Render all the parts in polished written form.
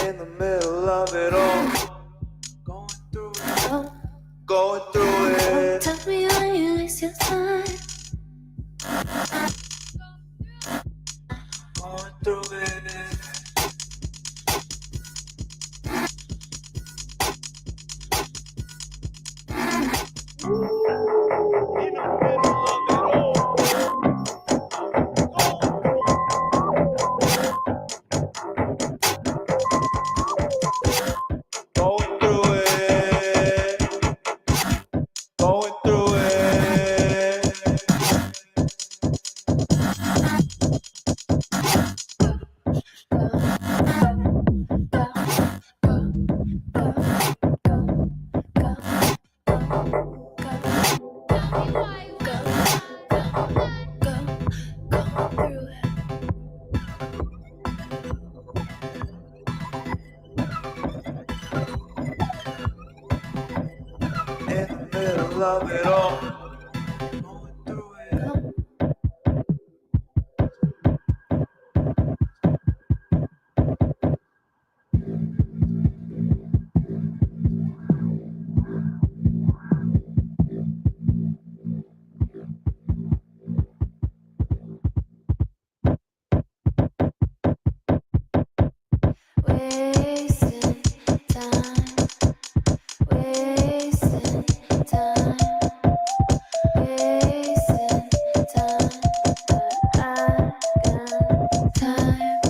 In the middle of it all, going through it, going through it. Tell me why you waste your time. Going through it. Going through it. Going through it. In the middle of it all, going through it. Wasting time, wasting time, wasting time, but I got time.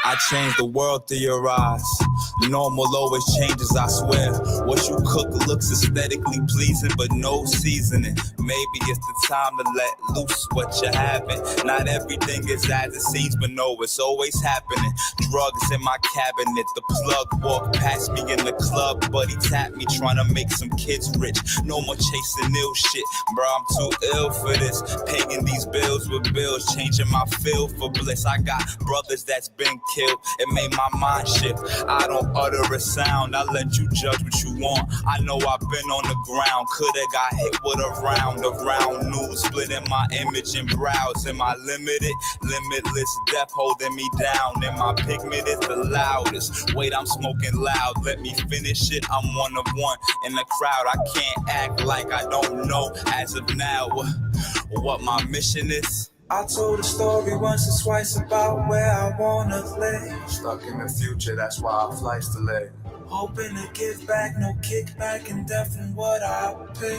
I changed the world through your eyes. Normal always changes, I swear. What you cook looks aesthetically pleasing, but no seasoning. Maybe it's the time to let loose what you're having. Not everything is as it seems, but no, it's always happening. Drugs in my cabinet, the plug walked past me in the club, but he tapped me trying to make some kids rich. No more chasing ill shit, bro, I'm too ill for this. Paying these bills with bills, changing my feel for bliss. I got brothers that's been killed, it made my mind shift. I don't utter a sound, I let you judge what you want. I know I've been on the ground, coulda got hit with a round of round news, splitting my image and brows. Am I limited? Limitless death holding me down, and my pigment is the loudest. Wait, I'm smoking loud, let me finish it. I'm one of one in the crowd, I can't act like I don't know as of now what my mission is. I told a story once or twice about where I wanna live. Stuck in the future, that's why our flight's delayed. Hoping to give back, no kickback, and death from what I pay.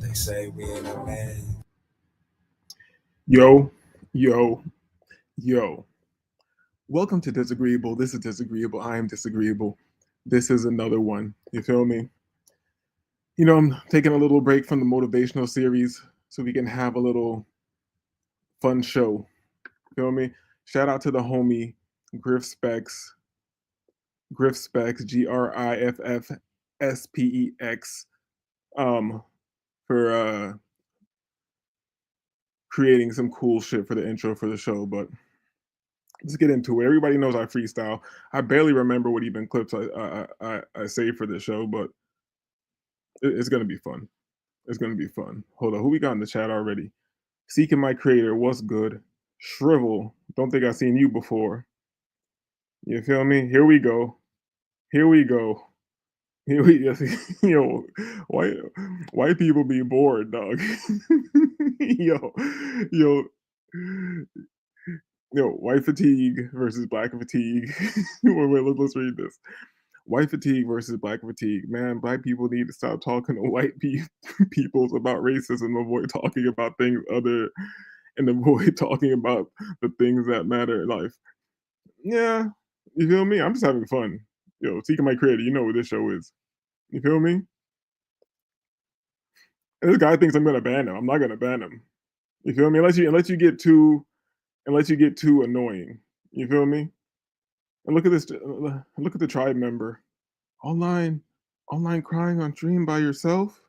They say we ain't a man. Yo. Welcome to Disagreeable. This is Disagreeable. I am Disagreeable. This is another one. You feel me? You know, I'm taking a little break from the motivational series so we can have a little fun show. Feel me? Shout out to the homie Griff Specs, GRIFFSPEX, for creating some cool shit for the intro for the show. But let's get into it. Everybody knows I freestyle. I barely remember what even clips I saved for this show, but it's gonna be fun. It's gonna be fun. Hold on, who we got in the chat already? Seeking my creator, what's good? Shrivel, don't think I've seen you before. You feel me? Here we go. Here we go. Here we yo, white people be bored, dog. yo, yo, white fatigue versus black fatigue. Wait, let's read this. White fatigue versus black fatigue. Man, black people need to stop talking to white peoples about racism, avoid talking about things other, and avoid talking about the things that matter in life. Yeah, you feel me? I'm just having fun. Yo, Seeking My Creator, you know what this show is. You feel me? And this guy thinks I'm gonna ban him. I'm not gonna ban him. You feel me? Unless you get too annoying. You feel me? And look at this. Look at the tribe member. Online crying on stream by yourself.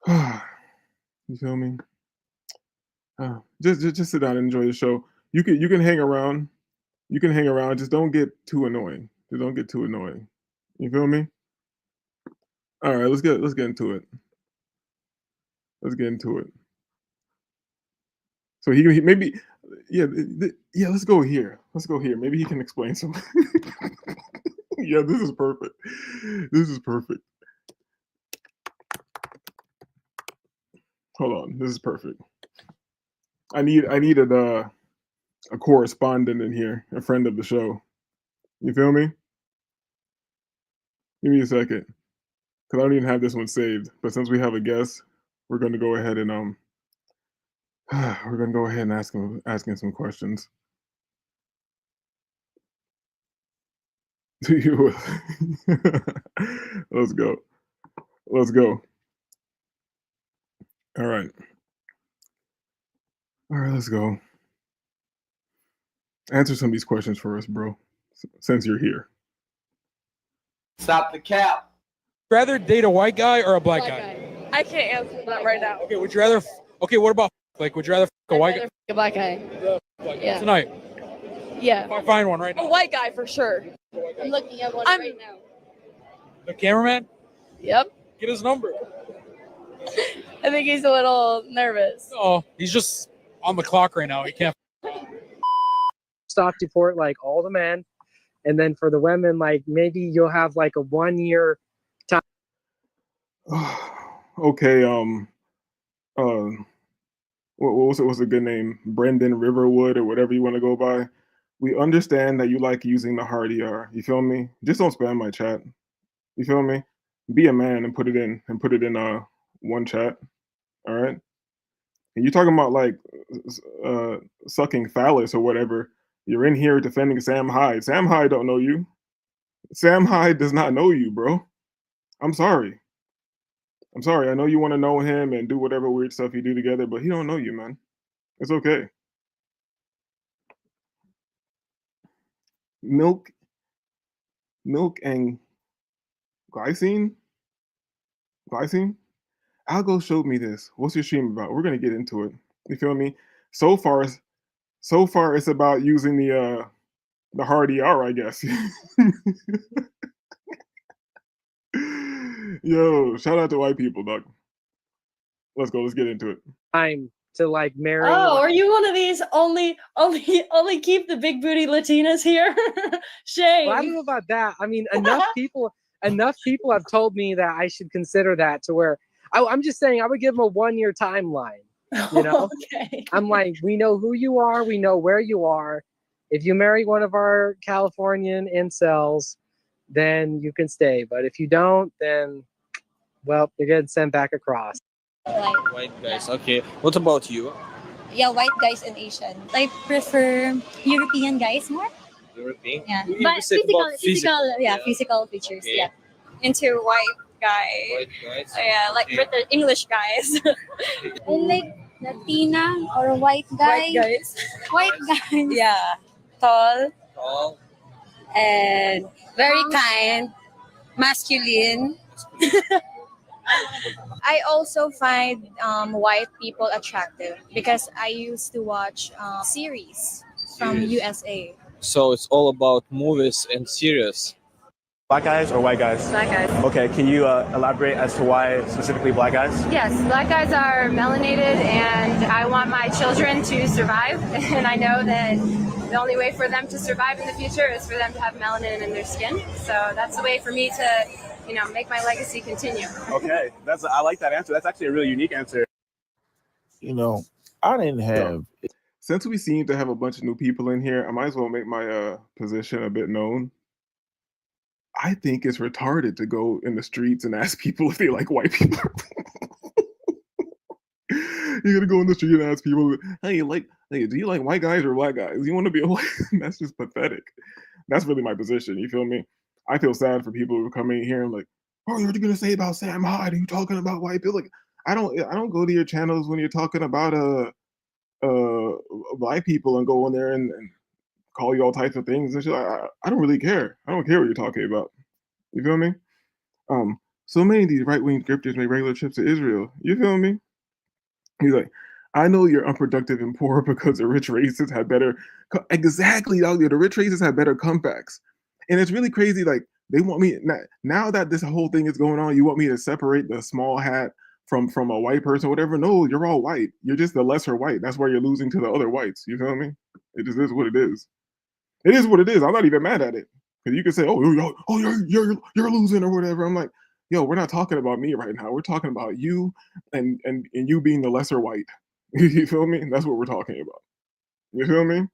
You feel me? Just sit down and enjoy the show. You can hang around. You can hang around. Just don't get too annoying. Just don't get too annoying. You feel me? All right, let's get into it. Let's get into it. So he maybe yeah yeah. Let's go here. Let's go here. Maybe he can explain something. Yeah, this is perfect. This is perfect. Hold on, this is perfect. I needed a correspondent in here, a friend of the show. You feel me? Give me a second, because I don't even have this one saved. But since we have a guest, we're going to go ahead and we're going to go ahead and asking some questions. To you, let's go. Let's go. All right. All right, let's go. Answer some of these questions for us, bro. Since you're here. Stop the cap. Rather date a white guy or a black guy? I can't answer that right now. Okay, would you rather? Okay, what about like? Would you rather a white guy? A black guy. Yeah. Tonight. Yeah. Find one right A now. white guy for sure. I'm looking at one right now. The cameraman. Yep. Get his number. I think he's a little nervous. Oh, he's just on the clock right now. He can't. Stock deport like all the men, and then for the women, like maybe you'll have like a 1 year time. Okay. What's a good name? Brendan Riverwood or whatever you want to go by. We understand that you like using the hard ER. You feel me? Just don't spam my chat. You feel me? Be a man and put it in one chat. All right. And you're talking about like sucking phallus or whatever. You're in here defending Sam Hyde. Sam Hyde don't know you. Sam Hyde does not know you, bro. I'm sorry. I'm sorry. I know you want to know him and do whatever weird stuff you do together, but he don't know you, man. It's okay. Milk and glycine? Algo showed me this. What's your stream about? We're gonna get into it. You feel me? So far it's about using the hard ER, I guess. Yo, shout out to white people, dog. Let's go. Let's get into it. Time to like marry. Oh, are you one of these only keep the big booty Latinas here? Shame. Well, I don't know about that. I mean, enough people have told me that I should consider that to where I'm just saying I would give them a 1 year timeline. You know, Okay. I'm like, we know who you are, we know where you are. If you marry one of our Californian incels, then you can stay. But if you don't, then well, you're getting sent back across. White guys, okay. What about you? Yeah, white guys and Asian. I prefer European guys more. European? Yeah, You but said about physical features. Okay. Yeah, Into white guy. White guys? Yeah, like Okay. British English guys. I like Latina or white guy. White guys. White guys. Yeah, tall Tall, and very kind, masculine. I also find white people attractive because I used to watch series from USA. So it's all about movies and series. Black guys or white guys? Black guys. Okay, can you elaborate as to why specifically black guys? Yes, black guys are melanated, and I want my children to survive. And I know that the only way for them to survive in the future is for them to have melanin in their skin. So that's the way for me to, make my legacy continue. Okay, I like that answer. That's actually a really unique answer. I didn't have. Since we seem to have a bunch of new people in here, I might as well make my position a bit known. I think it's retarded to go in the streets and ask people if they like white people. You're gonna go in the street and ask people, hey, do you like white guys or black guys? You want to be a white? That's just pathetic. That's really my position. You feel me? I feel sad for people who come in here and like, oh, what are you gonna say about Sam Hyde? Are you talking about white people? Like, I don't go to your channels when you're talking about black people and go in there and call you all types of things. And shit. I don't really care. I don't care what you're talking about. You feel me? So many of these right-wing grifters make regular trips to Israel. You feel me? He's like, I know you're unproductive and poor because the rich races had better exactly, dog. The rich races had better comebacks. And it's really crazy. Like they want me now that this whole thing is going on, you want me to separate the small hat from a white person, whatever. No, you're all white. You're just the lesser white. That's why you're losing to the other whites. You feel me? It just is what it is. It is what it is. I'm not even mad at it. Because you can say, you're losing or whatever. I'm like, yo, we're not talking about me right now. We're talking about you and you being the lesser white. You feel me? That's what we're talking about. You feel me?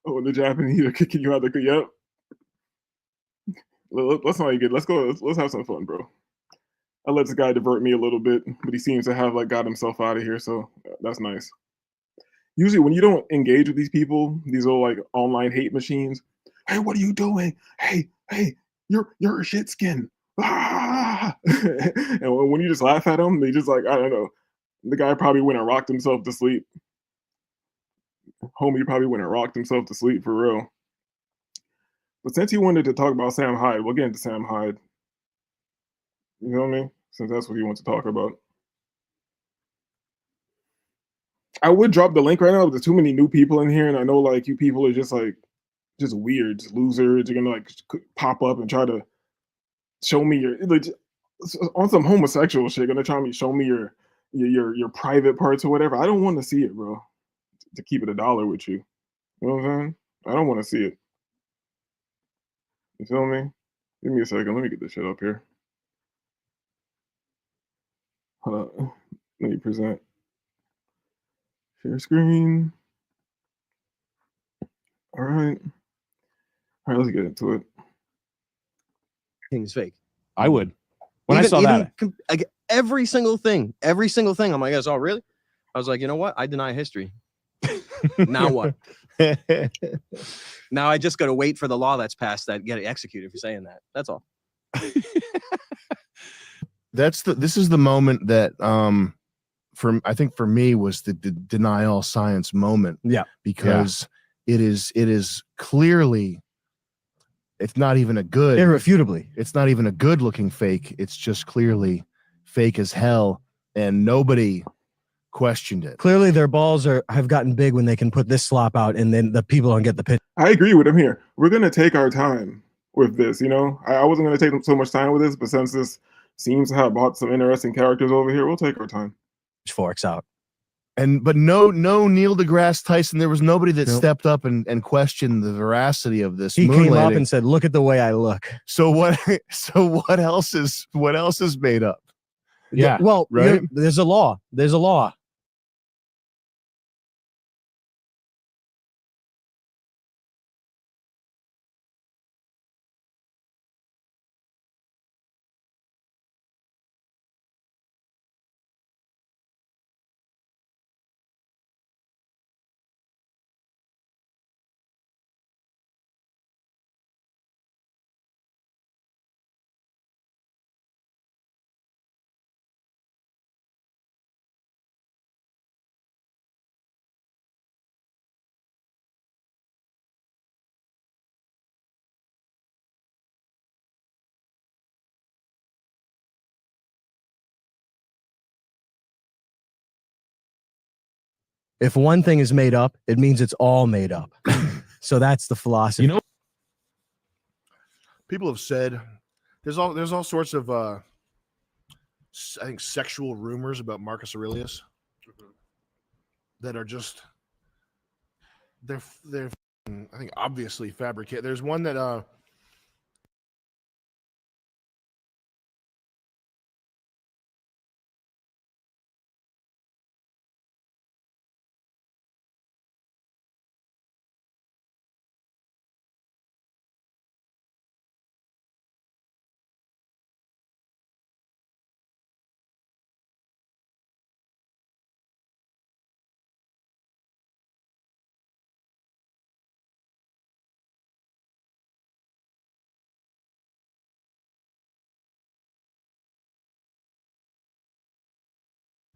Oh, the Japanese are kicking you out the yep. Let's not get. Let's go. Let's have some fun, bro. I let this guy divert me a little bit, but he seems to have like got himself out of here, so that's nice. Usually, when you don't engage with these people, these little like online hate machines. Hey, what are you doing? Hey, you're a shit skin. Ah! And when you just laugh at them, they just like I don't know. The guy probably went and rocked himself to sleep. Homie probably went and rocked himself to sleep for real. But since he wanted to talk about Sam Hyde, we'll get into Sam Hyde. You know what I mean? Since that's what he wants to talk about. I would drop the link right now, but there's too many new people in here, and I know like you people are just weird, just losers. You're gonna like pop up and try to show me your like on some homosexual shit. Gonna try to show me your private parts or whatever. I don't want to see it, bro. To keep it $1 with you. You know what I'm saying? I don't want to see it. You feel me? Give me a second. Let me get this shit up here. Hold on. Let me present. Share screen. All right. All right, let's get into it. Thing's fake. I would. When I saw that. Every single thing, I'm like, oh, really? I was like, you know what? I deny history. Now what? Now I just got to wait for the law that's passed that get executed for saying that. That's all. This is the moment that I think for me was the denial science moment. Yeah. Because it is clearly it's not even a good irrefutably. It's not even a good looking fake. It's just clearly fake as hell, and nobody questioned it. Clearly their balls have gotten big when they can put this slop out and then the people don't get the pitch. I agree with him here. We're gonna take our time with this, you know. I wasn't gonna take so much time with this, but since this seems to have brought some interesting characters over here, we'll take our time. Forks out. But no Neil deGrasse Tyson. There was nobody that stepped up and questioned the veracity of this. He came up and said, "Look at the way I look." So what? So what else is made up? Yeah. Well, right. There's a law. There's a law. If one thing is made up, it means it's all made up. So that's the philosophy. You know, people have said there's all sorts of I think sexual rumors about Marcus Aurelius that are just they're I think obviously fabricated. There's one that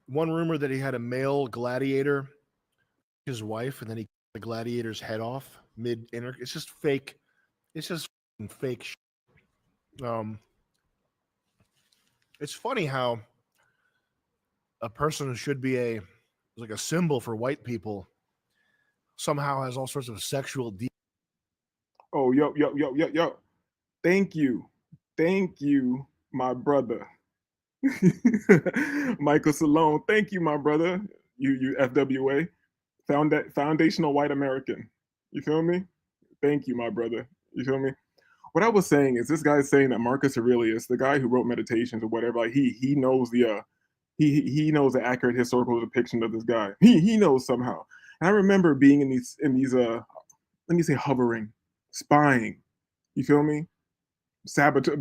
one rumor that he had a male gladiator, his wife, and then he cut the gladiator's head off mid-inter. It's just fake. It's just fake. It's It's funny how a person who should be like a symbol for white people somehow has all sorts of sexual Oh, yo. Thank you, my brother, Michael Salone. Thank you, my brother. You FWA, foundational white American. You feel me? Thank you, my brother. You feel me? What I was saying is this guy's saying that Marcus Aurelius, the guy who wrote Meditations or whatever, like he knows the he knows the accurate historical depiction of this guy. He knows somehow. And I remember being in these let me say hovering, spying. You feel me?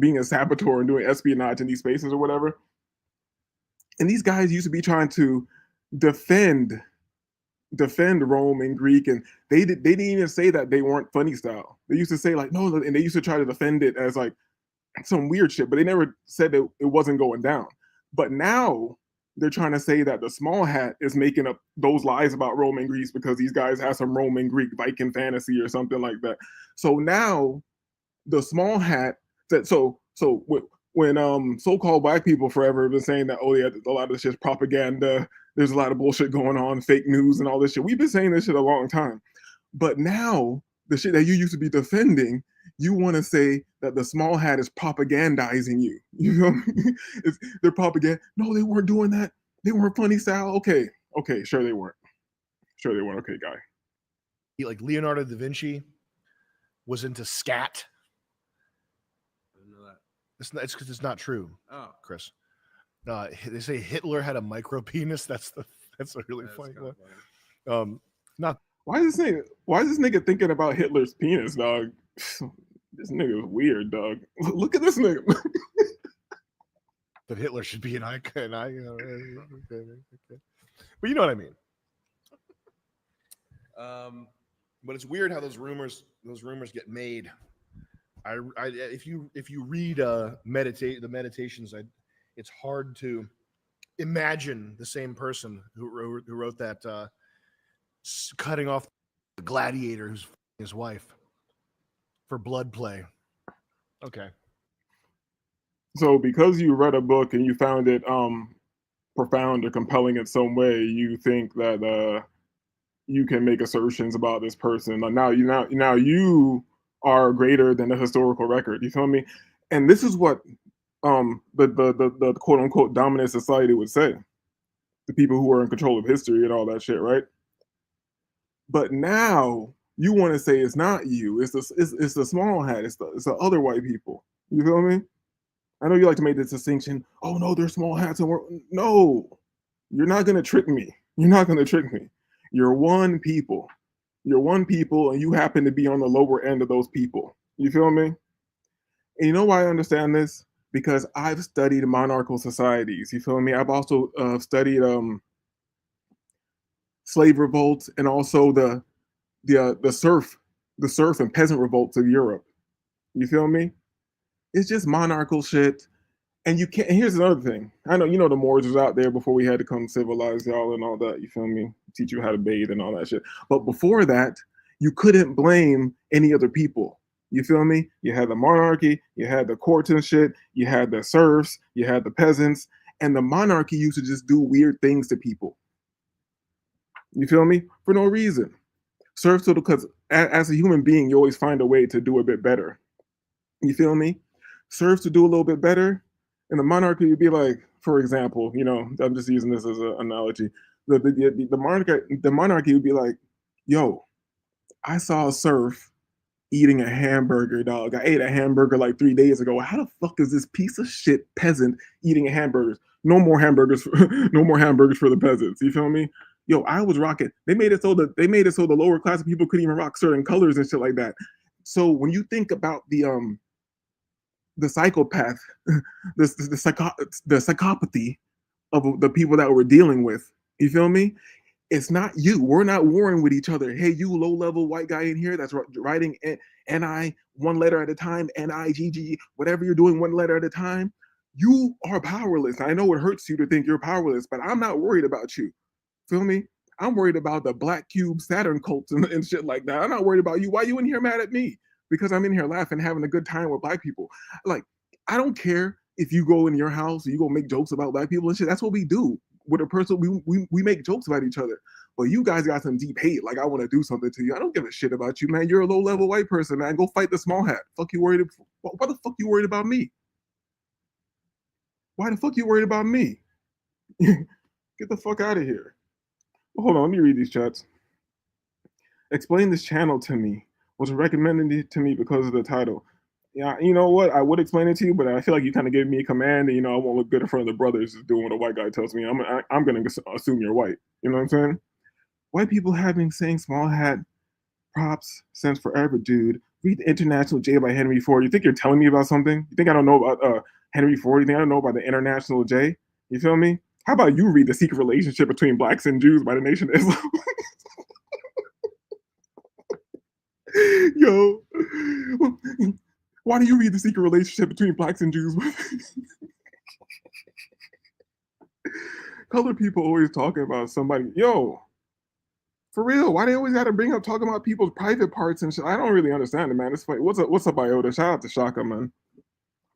Being a saboteur and doing espionage in these spaces or whatever. And these guys used to be trying to defend Rome and Greek, and they didn't even say that they weren't funny style. They used to say like no, and they used to try to defend it as like some weird shit, but they never said that it wasn't going down. But now they're trying to say that the small hat is making up those lies about Rome and Greece because these guys have some Roman Greek Viking fantasy or something like that. So now the small hat that when so-called black people forever have been saying that, oh yeah, a lot of this shit's propaganda, there's a lot of bullshit going on, fake news and all this shit. We've been saying this shit a long time. But now the shit that you used to be defending, you want to say that the small hat is propagandizing you. You know, they're propaganda. No, they weren't doing that. They weren't funny style. Okay, sure they weren't. Sure they weren't. Okay, guy. Like Leonardo da Vinci was into scat. It's because it's not true. Oh, Chris. They say Hitler had a micro penis. That's a really funny one. Not why is this nigga thinking about Hitler's penis, dog? This nigga is weird, dog. Look at this nigga. That Hitler should be an icon. But you know what I mean. But it's weird how those rumors get made. If you read the meditations, it's hard to imagine the same person who wrote that cutting off the gladiator who's his wife for blood play. Okay. So because you read a book and you found it profound or compelling in some way, you think that you can make assertions about this person. Like now you are greater than the historical record. You feel me? And this is what the quote unquote dominant society would say. The people who are in control of history and all that shit, right? But now you want to say it's not you. It's the small hat. It's the other white people. You feel me? I know you like to make this distinction. Oh no, they're small hats and no. You're not gonna trick me. You're not gonna trick me. You're one people. You're one people, and you happen to be on the lower end of those people. You feel me? And you know why I understand this? Because I've studied monarchical societies. You feel me? I've also studied slave revolts and also the serf and peasant revolts of Europe. You feel me? It's just monarchical shit. And you can't. And here's another thing. I know the Moors was out there before we had to come civilize y'all and all that. You feel me? Teach you how to bathe and all that shit. But before that, you couldn't blame any other people. You feel me? You had the monarchy, you had the courts and shit, you had the serfs, you had the peasants, and the monarchy used to just do weird things to people. You feel me? For no reason. Serfs, because as a human being, you always find a way to do a bit better. You feel me? Serfs to do a little bit better. And the monarchy would be like, for example, I'm just using this as an analogy. The monarchy would be like, yo, I saw a serf eating a hamburger, dog. I ate a hamburger like 3 days ago. How the fuck is this piece of shit peasant eating hamburgers? No more hamburgers. No more hamburgers for the peasants. You feel me? Yo, I was rocking. They made it so the lower class people couldn't even rock certain colors and shit like that. So when you think about the psychopath, the psychopathy of the people that we're dealing with, you feel me? It's not you. We're not warring with each other. Hey, you low-level white guy in here that's writing N-I one letter at a time, N-I-G-G, whatever you're doing one letter at a time. You are powerless. I know it hurts you to think you're powerless, but I'm not worried about you. Feel me? I'm worried about the Black Cube Saturn cults and shit like that. I'm not worried about you. Why are you in here mad at me? Because I'm in here laughing, having a good time with black people. Like, I don't care if you go in your house, you go make jokes about black people and shit. That's what we do. With a person, we make jokes about each other. But you guys got some deep hate. Like I want to do something to you. I don't give a shit about you, man. You're a low level white person, man. Go fight the small hat. Fuck you worried? Why the fuck you worried about me? Why the fuck you worried about me? Get the fuck out of here. Hold on, let me read these chats. Explain this channel to me. Was recommended to me because of the title. Yeah, you know what? I would explain it to you, but I feel like you kind of gave me a command, and I won't look good in front of the brothers just doing what a white guy tells me. I'm gonna assume you're white. You know what I'm saying? White people having saying small hat props since forever, dude. Read the International J by Henry Ford. You think you're telling me about something? You think I don't know about Henry Ford? You think I don't know about the International J? You feel me? How about you read The Secret Relationship Between Blacks and Jews by the Nation of Islam? Yo, why do you read The Secret Relationship Between Blacks and Jews? Colored people always talking about somebody. Yo, for real, why they always got to bring up talking about people's private parts and shit? I don't really understand it, man. It's funny. What's up, Iota? Shout out to Shaka, man.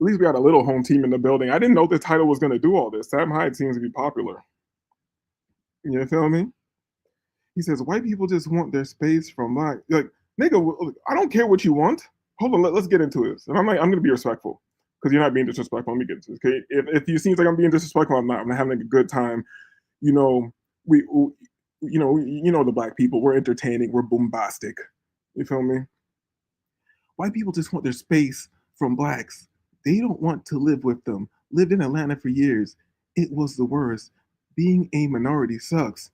At least we got a little home team in the building. I didn't know the title was going to do all this. Sam Hyde seems to be popular. You feel me? He says, white people just want their space from black. Like, nigga, I don't care what you want. Hold on, let's get into this. And I'm going to be respectful because you're not being disrespectful. Let me get into this, okay? If you seems like I'm being disrespectful, I'm not. I'm having a good time. The black people, we're entertaining, we're bombastic. You feel me? White people just want their space from blacks. They don't want to live with them. Lived in Atlanta for years. It was the worst. Being a minority sucks.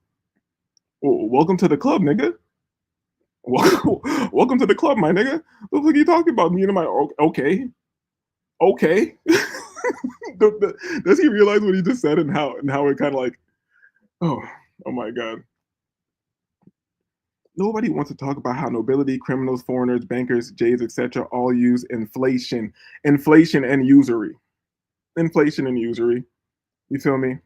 Well, welcome to the club, nigga. Welcome to the club, my nigga. What the fuck are you talking about? Me and my okay. Does he realize what he just said and how it kind of like, oh my god. Nobody wants to talk about how nobility, criminals, foreigners, bankers, Jays, etc. all use inflation and usury. Inflation and usury. You feel me?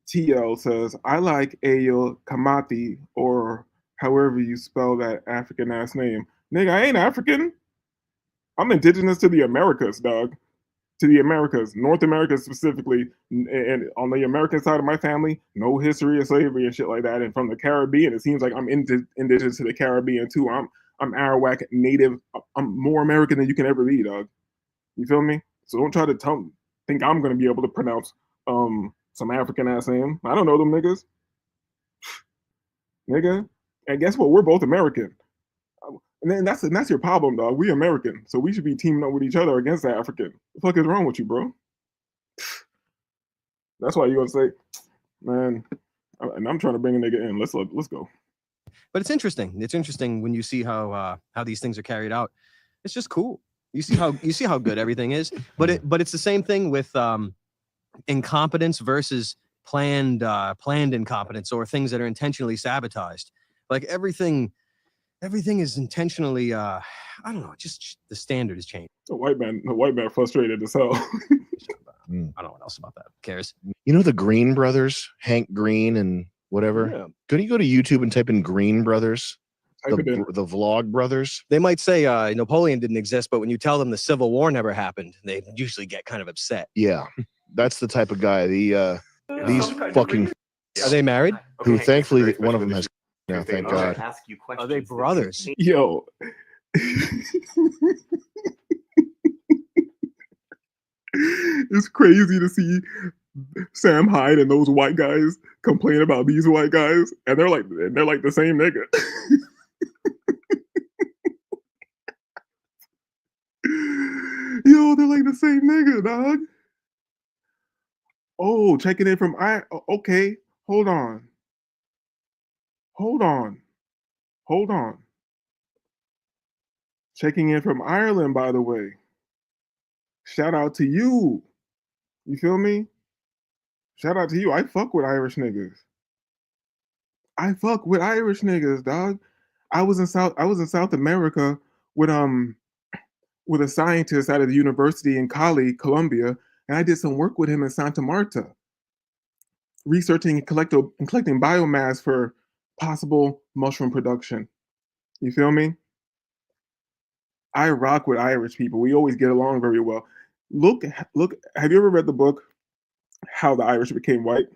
TL says, I like Ayo Kamati, or however you spell that African ass name. Nigga, I ain't African. I'm indigenous to the Americas, dog. To the Americas, North America specifically, and on the American side of my family, no history of slavery and shit like that. And from the Caribbean, it seems like I'm indigenous to the Caribbean too. I'm Arawak native. I'm more American than you can ever be, dog. You feel me? So don't try to think I'm gonna be able to pronounce some African ass name. I don't know them niggas, nigga. And guess what? We're both American. And then that's your problem, dog. We American, so we should be teaming up with each other against the African. The fuck is wrong with you, bro? That's why you gonna say, man. And I'm trying to bring a nigga in. Let's go. But it's interesting. It's interesting when you see how these things are carried out. It's just cool. You see how good everything is. But it's the same thing with incompetence versus planned incompetence, or things that are intentionally sabotaged. Like everything is intentionally I don't know, just the standard has changed. The white man frustrated as hell. I don't know what else about that. Who cares? You know the Green brothers, Hank Green and whatever? Yeah. Couldn't you go to YouTube and type in Green Brothers? Type it in. The Vlog Brothers? They might say Napoleon didn't exist, but when you tell them the Civil War never happened, they usually get kind of upset. Yeah. That's the type of guy. These fucking Are they married? who thankfully one of them has now, thank God. Ask you questions. Are they brothers? Yo. It's crazy to see Sam Hyde and those white guys complain about these white guys, and they're like the same nigga. Yo, they're like the same nigga, dog. Oh, checking in from okay. Hold on. Checking in from Ireland, by the way. Shout out to you. You feel me? Shout out to you. I fuck with Irish niggas. Dog. I was in South America with a scientist out of the university in Cali, Colombia, and I did some work with him in Santa Marta, researching and collecting biomass for possible mushroom production. You feel me? I rock with Irish people. We always get along very well. Look, look. Have you ever read the book How the Irish Became White?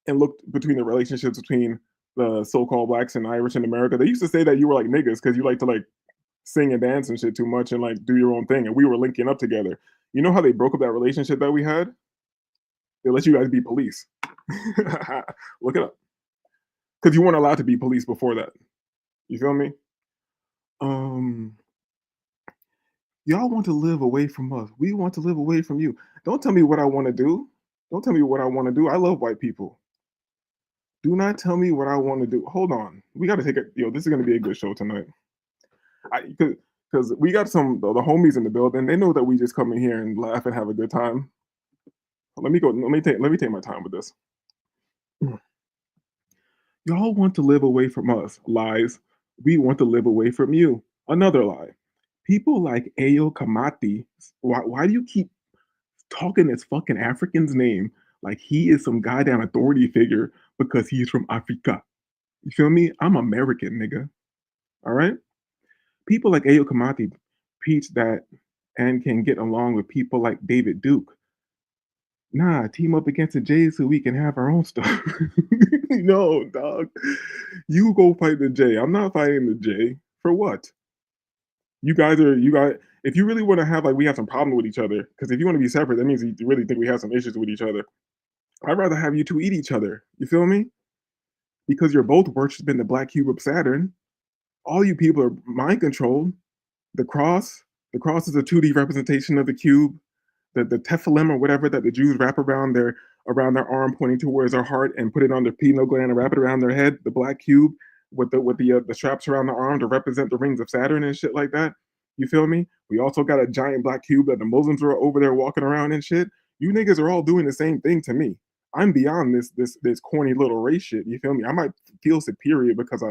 And looked between the relationships between the so-called blacks and Irish in America. They used to say that you were like niggas because you like to like sing and dance and shit too much and like do your own thing, and we were linking up together. You know how they broke up that relationship that we had? They let you guys be police. Look it up. Because you weren't allowed to be police before that. You feel me? Um, y'all want to live away from us. We want to live away from you. Don't tell me what I want to do. Don't tell me what I want to do. I love white people. Do not tell me what I want to do. Hold on. We got to take it. Yo, this is going to be a good show tonight. Because we got some the homies in the building. They know that we just come in here and laugh and have a good time. Let me go. Let me take my time with this. Y'all want to live away from us. Lies. We want to live away from you. Another lie. People like Ayo Kamati. Why do you keep talking this fucking African's name like he is some goddamn authority figure because he's from Africa? You feel me? I'm American, nigga. All right? People like Ayo Kamati preach that and can get along with people like David Duke. Nah, team up against the J so we can have our own stuff. No, dog. You go fight the J. I'm not fighting the J. For what? You guys, if you really want to have, like, we have some problem with each other, because if you want to be separate, that means you really think we have some issues with each other. I'd rather have you two eat each other. You feel me? Because you're both worshiping the black cube of Saturn. All you people are mind controlled. The cross is a 2D representation of the cube. The tephilim or whatever that the Jews wrap around their arm, pointing towards their heart, and put it on their pineal gland and wrap it around their head. The black cube with the straps around the arm to represent the rings of Saturn and shit like that. You feel me? We also got a giant black cube that the Muslims are over there walking around and shit. You niggas are all doing the same thing to me. I'm beyond this corny little race shit. You feel me? I might feel superior because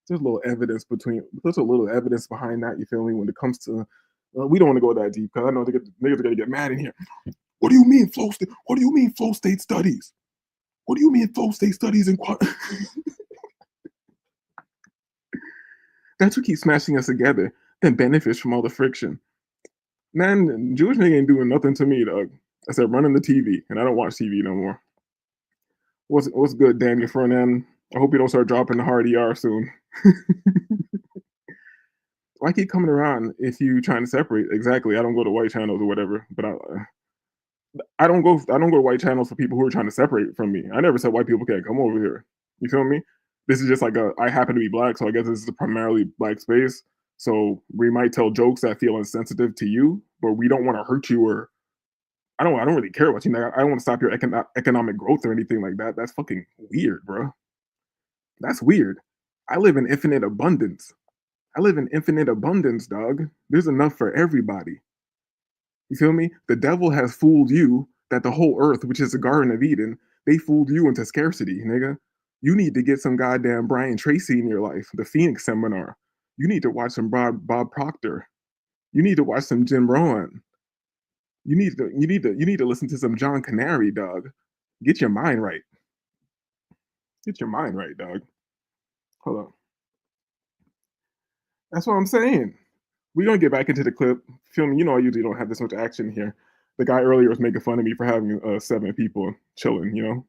there's a little evidence behind that. You feel me? When it comes to we don't want to go that deep because I know niggas are gonna get mad in here. What do you mean flow state? What do you mean flow state studies? What do you mean flow state studies and That's what keeps smashing us together, then benefits from all the friction. Man, Jewish nigga ain't doing nothing to me, dog. I said running the TV, and I don't watch TV no more. What's good, Daniel Fernan? I hope you don't start dropping the hard ER soon. I keep coming around if you trying to separate. Exactly. I don't go to white channels or whatever, but I don't go to white channels for people who are trying to separate from me. I never said white people can't come over here. You feel me? This is just like I happen to be black, so I guess this is a primarily black space. So we might tell jokes that feel insensitive to you, but we don't want to hurt you or I don't really care about you. I don't want to stop your economic growth or anything like that. That's fucking weird, bro. That's weird. I live in infinite abundance. Dog. There's enough for everybody. You feel me? The devil has fooled you that the whole earth, which is the Garden of Eden, they fooled you into scarcity, nigga. You need to get some goddamn Brian Tracy in your life, the Phoenix Seminar. You need to watch some Bob Proctor. You need to watch some Jim Rohn. You need to listen to some John Canary, dog. Get your mind right. Get your mind right, dog. Hold on. That's what I'm saying. We're gonna get back into the clip. Feel me? You know I usually don't have this much action here. The guy earlier was making fun of me for having 7 people chilling, you know?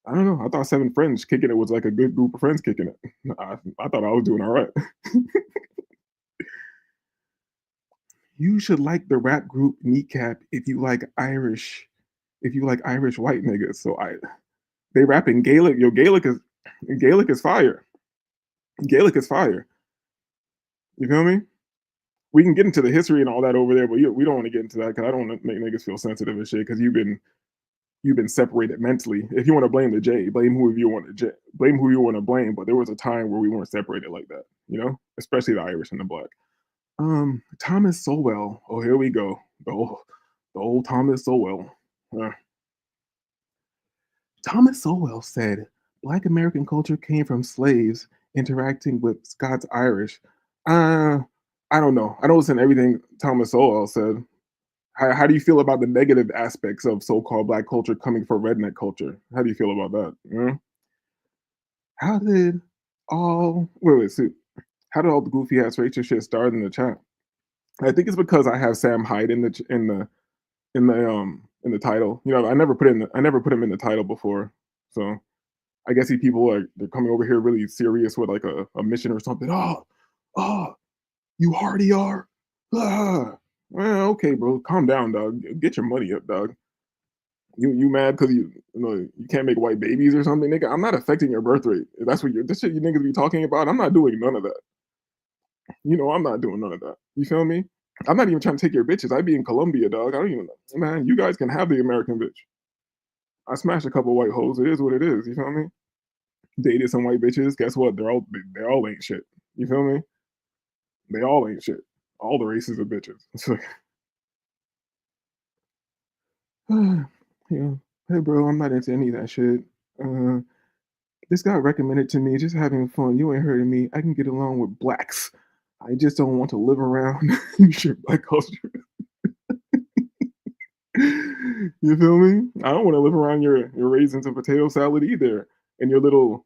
I don't know. I thought 7 friends kicking it was like a good group of friends kicking it. I thought I was doing all right. You should like the rap group Kneecap if you like Irish white niggas. So they rap in Gaelic. Yo, Gaelic is fire. Gaelic is fire. You feel me? We can get into the history and all that over there, but we don't want to get into that because I don't want to make niggas feel sensitive and shit because you've been separated mentally. If you want to blame the J, blame who you want to blame. But there was a time where we weren't separated like that, you know, especially the Irish and the black. Thomas Sowell. Oh, here we go. The old Thomas Sowell. Thomas Sowell said, "Black American culture came from slaves interacting with Scots Irish." I don't know. I don't listen to everything Thomas Sowell said. How do you feel about the negative aspects of so-called black culture coming from redneck culture? How do you feel about that? You know? How did all the goofy ass racial shit start in the chat? I think it's because I have Sam Hyde in the in the title. You know, I never put him in the title before. So I guess people are they're coming over here really serious with like a mission or something. Oh, you hardy are. Ah. Well, okay, bro, calm down, dog. Get your money up, dog. You mad because you can't make white babies or something, nigga? I'm not affecting your birth rate. If that's what this shit you niggas be talking about. I'm not doing none of that. You know, I'm not doing none of that. You feel me? I'm not even trying to take your bitches. I be in Colombia, dog. I don't even know. Man, you guys can have the American bitch. I smashed a couple white hoes. It is what it is. You feel me? Dated some white bitches. Guess what? They all ain't shit. You feel me? They all ain't shit. All the races of bitches. It's like, yeah. Hey, bro, I'm not into any of that shit. This guy recommended to me, just having fun. You ain't heard of me. I can get along with blacks. I just don't want to live around your black culture. You feel me? I don't want to live around your raisins and potato salad either, and your little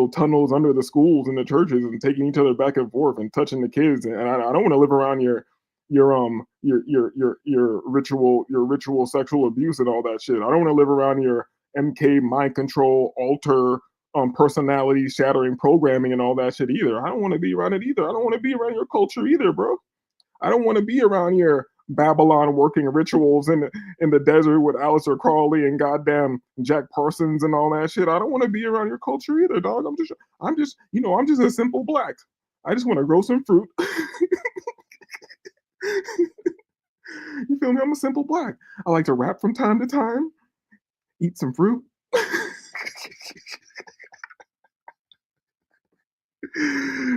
tunnels under the schools and the churches and taking each other back and forth and touching the kids. And I don't want to live around your ritual sexual abuse and all that shit. I don't want to live around your MK mind control alter personality shattering programming and all that shit either. I don't want to be around it either. I don't want to be around your culture either, bro. I don't want to be around your Babylon working rituals in the desert with Aleister Crowley and goddamn Jack Parsons and all that shit. I don't want to be around your culture either, dog. I'm just a simple black. I just want to grow some fruit. You feel me? I'm a simple black. I like to rap from time to time, eat some fruit.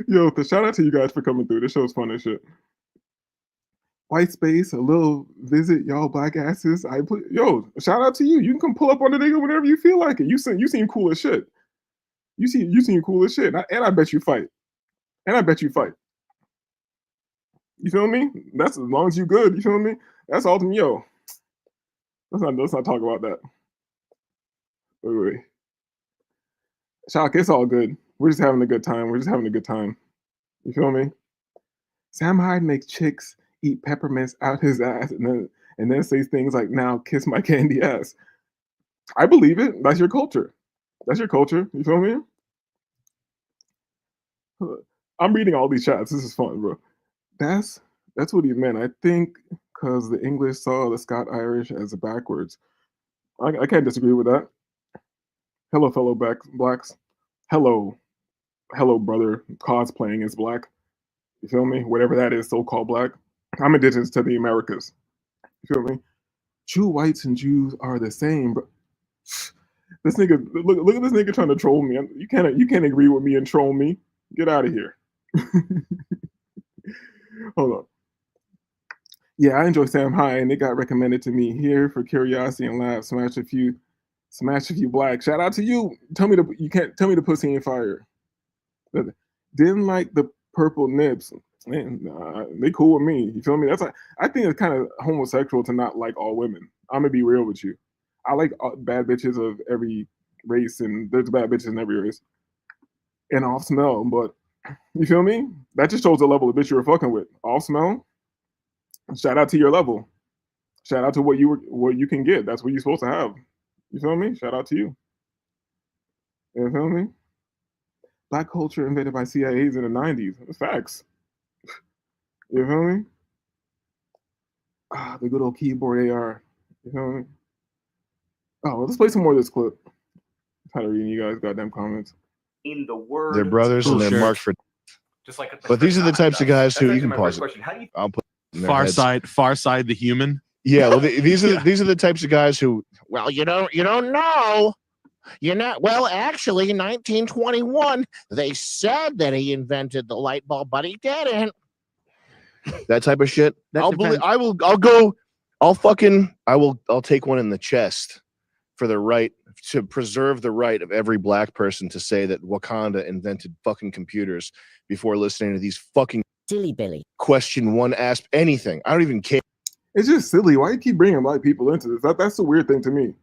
Yo, shout out to you guys for coming through. This show's fun as shit. White space, a little visit, y'all black asses. Yo, shout out to you. You can come pull up on the nigga whenever you feel like it. You seem cool as shit. You seem cool as shit. And I bet you fight. You feel me? That's as long as you good. You feel me? That's ultimate. Yo, let's not talk about that. Wait. Shock, it's all good. We're just having a good time. You feel me? Sam Hyde makes chicks eat peppermints out his ass and then says things like, now kiss my candy ass. I believe it. That's your culture. You feel me? I'm reading all these chats. This is fun, bro. That's what he meant. I think because the English saw the Scot Irish as backwards. I can't disagree with that. Hello, fellow blacks. Hello, brother. Cosplaying as black. You feel me? Whatever that is, so-called black. I'm indigenous to the Americas. You feel me? True whites and Jews are the same, bro. This nigga, look at this nigga trying to troll me. You can't agree with me and troll me. Get out of here. Hold on. Yeah, I enjoy Sam Hyde, and it got recommended to me here for curiosity and laugh. Smash a few black. Shout out to you. You can't tell me the pussy ain't fire. Didn't like the purple nips. Man, they cool with me. You feel me? I think it's kind of homosexual to not like all women. I'm gonna be real with you. I like bad bitches of every race, and there's bad bitches in every race. And off smell, but you feel me? That just shows the level of bitch you were fucking with. Off smell. Shout out to your level. Shout out to what you can get. That's what you're supposed to have. You feel me? Shout out to you. You feel me? Black culture invented by CIAs in the 90s. Facts. You feel me? The good old keyboard AR. You feel me? Oh, let's play some more of this clip. I'm tired of reading you guys' goddamn comments. In the word, they're brothers and they're marked for. just like. But these are the types of guys who you can pause it. I'll put Far side, the human. Yeah, well, these are the types of guys who. Well, you don't know. You're not. Well, actually, in 1921, they said that he invented the light bulb, but he didn't. That type of shit. I'll take one in the chest for the right to preserve the right of every black person to say that Wakanda invented fucking computers before listening to these fucking silly Billy question one ask anything. I don't even care. It's just silly. Why you keep bringing black people into this? That's the weird thing to me.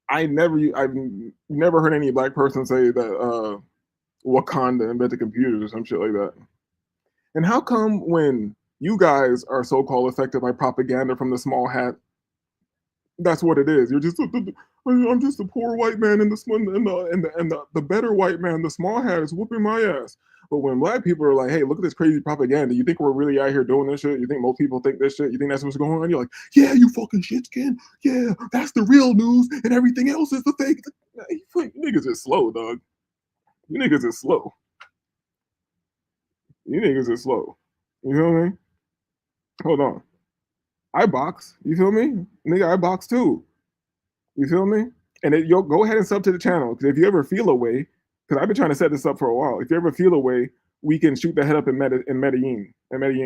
I've never heard any black person say that Wakanda invented computers or some shit like that. And how come when you guys are so-called affected by propaganda from the small hat, That's what it is. You're just I'm just a poor white man, and the better white man, the small hat, is whooping my ass. But when black people are like, hey, look at this crazy propaganda, you think we're really out here doing this shit? You think most people think this shit? You think that's what's going on? You're like, yeah, you fucking shit skin. Yeah, that's the real news, and everything else is the fake. You niggas is slow, dog. You niggas is slow. You niggas is slow. You feel me? Hold on. I box. You feel me? Nigga, I box too. You feel me? And yo, go ahead and sub to the channel, because if you ever feel a way, because I've been trying to set this up for a while. If you ever feel a way, we can shoot the head up in Medellin,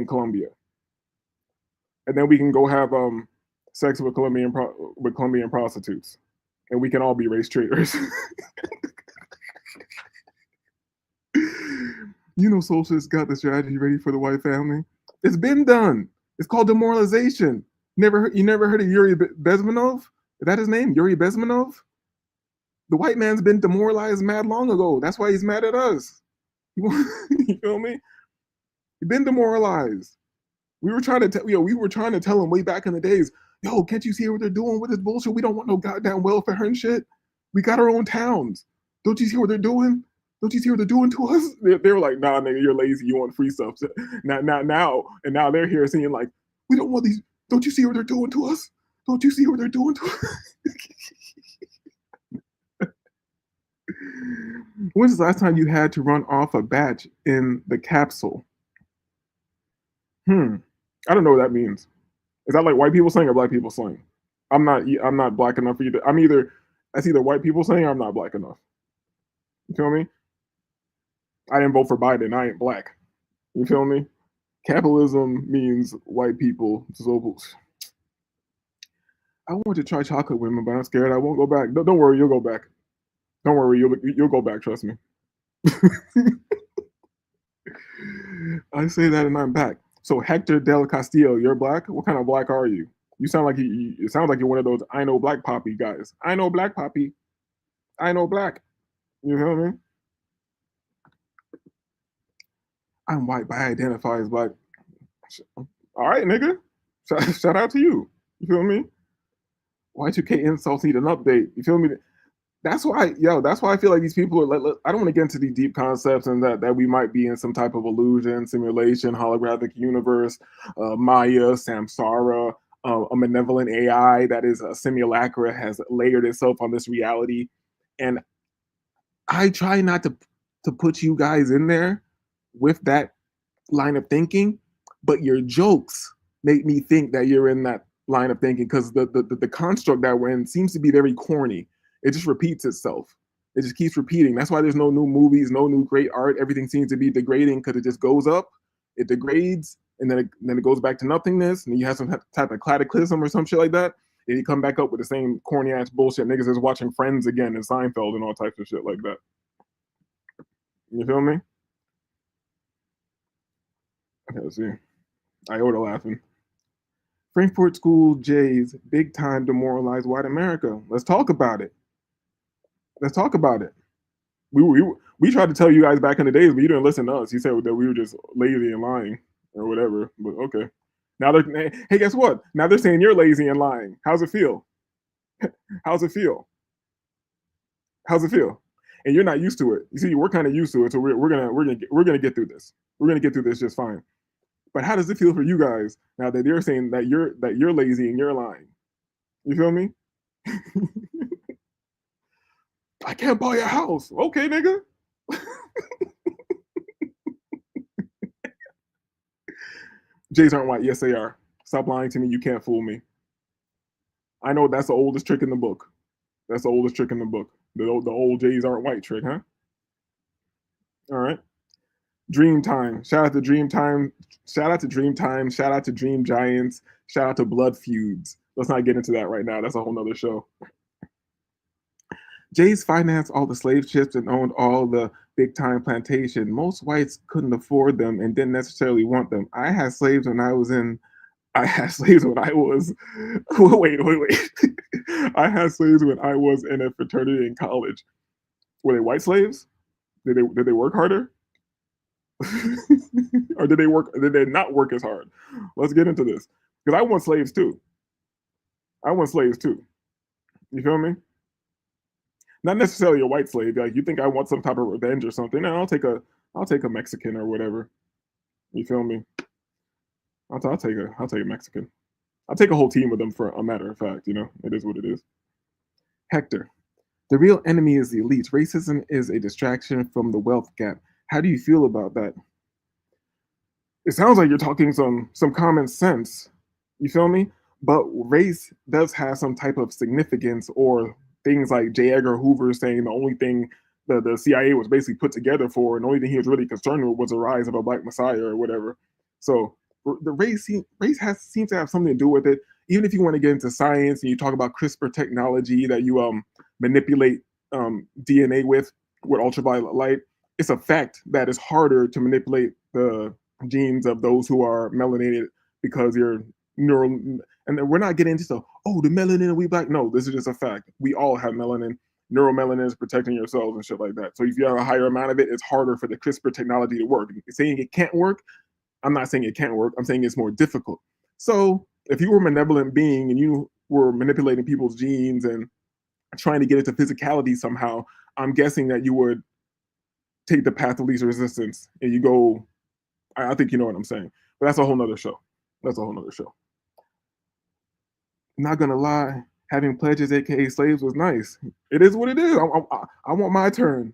Colombia, and then we can go have sex with Colombian prostitutes, and we can all be race traitors. You know, socialists got the strategy ready for the white family. It's been done. It's called demoralization. You never heard of Yuri Bezmenov? Is that his name? Yuri Bezmenov? The white man's been demoralized mad long ago. That's why he's mad at us. You feel me? He's been demoralized. We were trying to tell him way back in the days, yo, can't you see what they're doing with this bullshit? We don't want no goddamn welfare and shit. We got our own towns. Don't you see what they're doing? Don't you see what they're doing to us? They were like, nah, nigga, you're lazy. You want free stuff. Now they're here saying like, we don't want these. Don't you see what they're doing to us? Don't you see what they're doing to us? When's the last time you had to run off a batch in the capsule? I don't know what that means. Is that like white people slang or black people slang? I'm not black enough for you to. That's either white people saying or I'm not black enough. You feel me? I didn't vote for Biden. I ain't black. You feel me? Capitalism means white people. So I want to try chocolate women, but I'm scared I won't go back. Don't worry, you'll go back. Don't worry, you'll go back. Trust me. I say that and I'm back. So Hector Del Castillo, you're black. What kind of black are you? You sound like it sounds like you're one of those I know black poppy guys. I know black poppy. I know black. You feel me? I'm white, but I identify as black. All right, nigga. Shout out to you. You feel me? Y2K insults need an update. You feel me? That's why I feel like these people are. I don't want to get into these deep concepts and that we might be in some type of illusion, simulation, holographic universe, Maya, Samsara, a malevolent AI that is a simulacra has layered itself on this reality, and I try not to put you guys in there with that line of thinking, but your jokes make me think that you're in that line of thinking because the construct that we're in seems to be very corny. It just repeats itself. It just keeps repeating. That's why there's no new movies, no new great art. Everything seems to be degrading because it just goes up, it degrades, and then it goes back to nothingness. And then you have some type of cataclysm or some shit like that. And you come back up with the same corny ass bullshit. Niggas is watching Friends again and Seinfeld and all types of shit like that. You feel me? Okay, let's see. Iota laughing. Frankfurt School Jays big time demoralized white America. Let's talk about it. Let's talk about it. We tried to tell you guys back in the days, but you didn't listen to us. You said that we were just lazy and lying or whatever. But okay. Now they're hey, guess what? Now they're saying you're lazy and lying. How's it feel? How's it feel? How's it feel? And you're not used to it. You see, we're kind of used to it, so we're gonna get through this. We're gonna get through this just fine. But how does it feel for you guys now that they're saying that you're lazy and you're lying? You feel me? I can't buy a house. Okay, nigga. Jays aren't white. Yes, they are. Stop lying to me. You can't fool me. I know that's the oldest trick in the book. That's the oldest trick in the book. The old Jays aren't white trick, huh? All right. Dream Time. Shout out to Dream Time. Shout out to Dream Time. Shout out to Dream Giants. Shout out to Blood Feuds. Let's not get into that right now. That's a whole nother show. Jays financed all the slave ships and owned all the big time plantation. Most whites couldn't afford them and didn't necessarily want them. I had slaves when I was wait. I had slaves when I was in a fraternity in college. Were they white slaves? Did they work harder? Or did they not work as hard? Let's get into this. Because I want slaves too. I want slaves too. You feel me? Not necessarily a white slave. Like you think I want some type of revenge or something? No, I'll take a Mexican or whatever. You feel me? I'll take a Mexican. I'll take a whole team with them for a matter of fact. You know, it is what it is. Hector, the real enemy is the elites. Racism is a distraction from the wealth gap. How do you feel about that? It sounds like you're talking some common sense. You feel me? But race does have some type of significance, or things like J. Edgar Hoover saying the only thing the CIA was basically put together for, and the only thing he was really concerned with was the rise of a black messiah or whatever. So the race seems to have something to do with it. Even if you want to get into science and you talk about CRISPR technology that you manipulate DNA with ultraviolet light, it's a fact that it's harder to manipulate the genes of those who are melanated because you're neural. And we're not getting into the melanin we black. No, this is just a fact. We all have melanin. Neuromelanin is protecting your cells and shit like that. So if you have a higher amount of it, it's harder for the CRISPR technology to work. Saying it can't work, I'm not saying it can't work. I'm saying it's more difficult. So if you were a benevolent being and you were manipulating people's genes and trying to get into physicality somehow, I'm guessing that you would take the path of least resistance and you go. I think you know what I'm saying. But that's a whole nother show. That's a whole nother show. Not gonna lie, having pledges, aka slaves, was nice. It is what it is. I want my turn.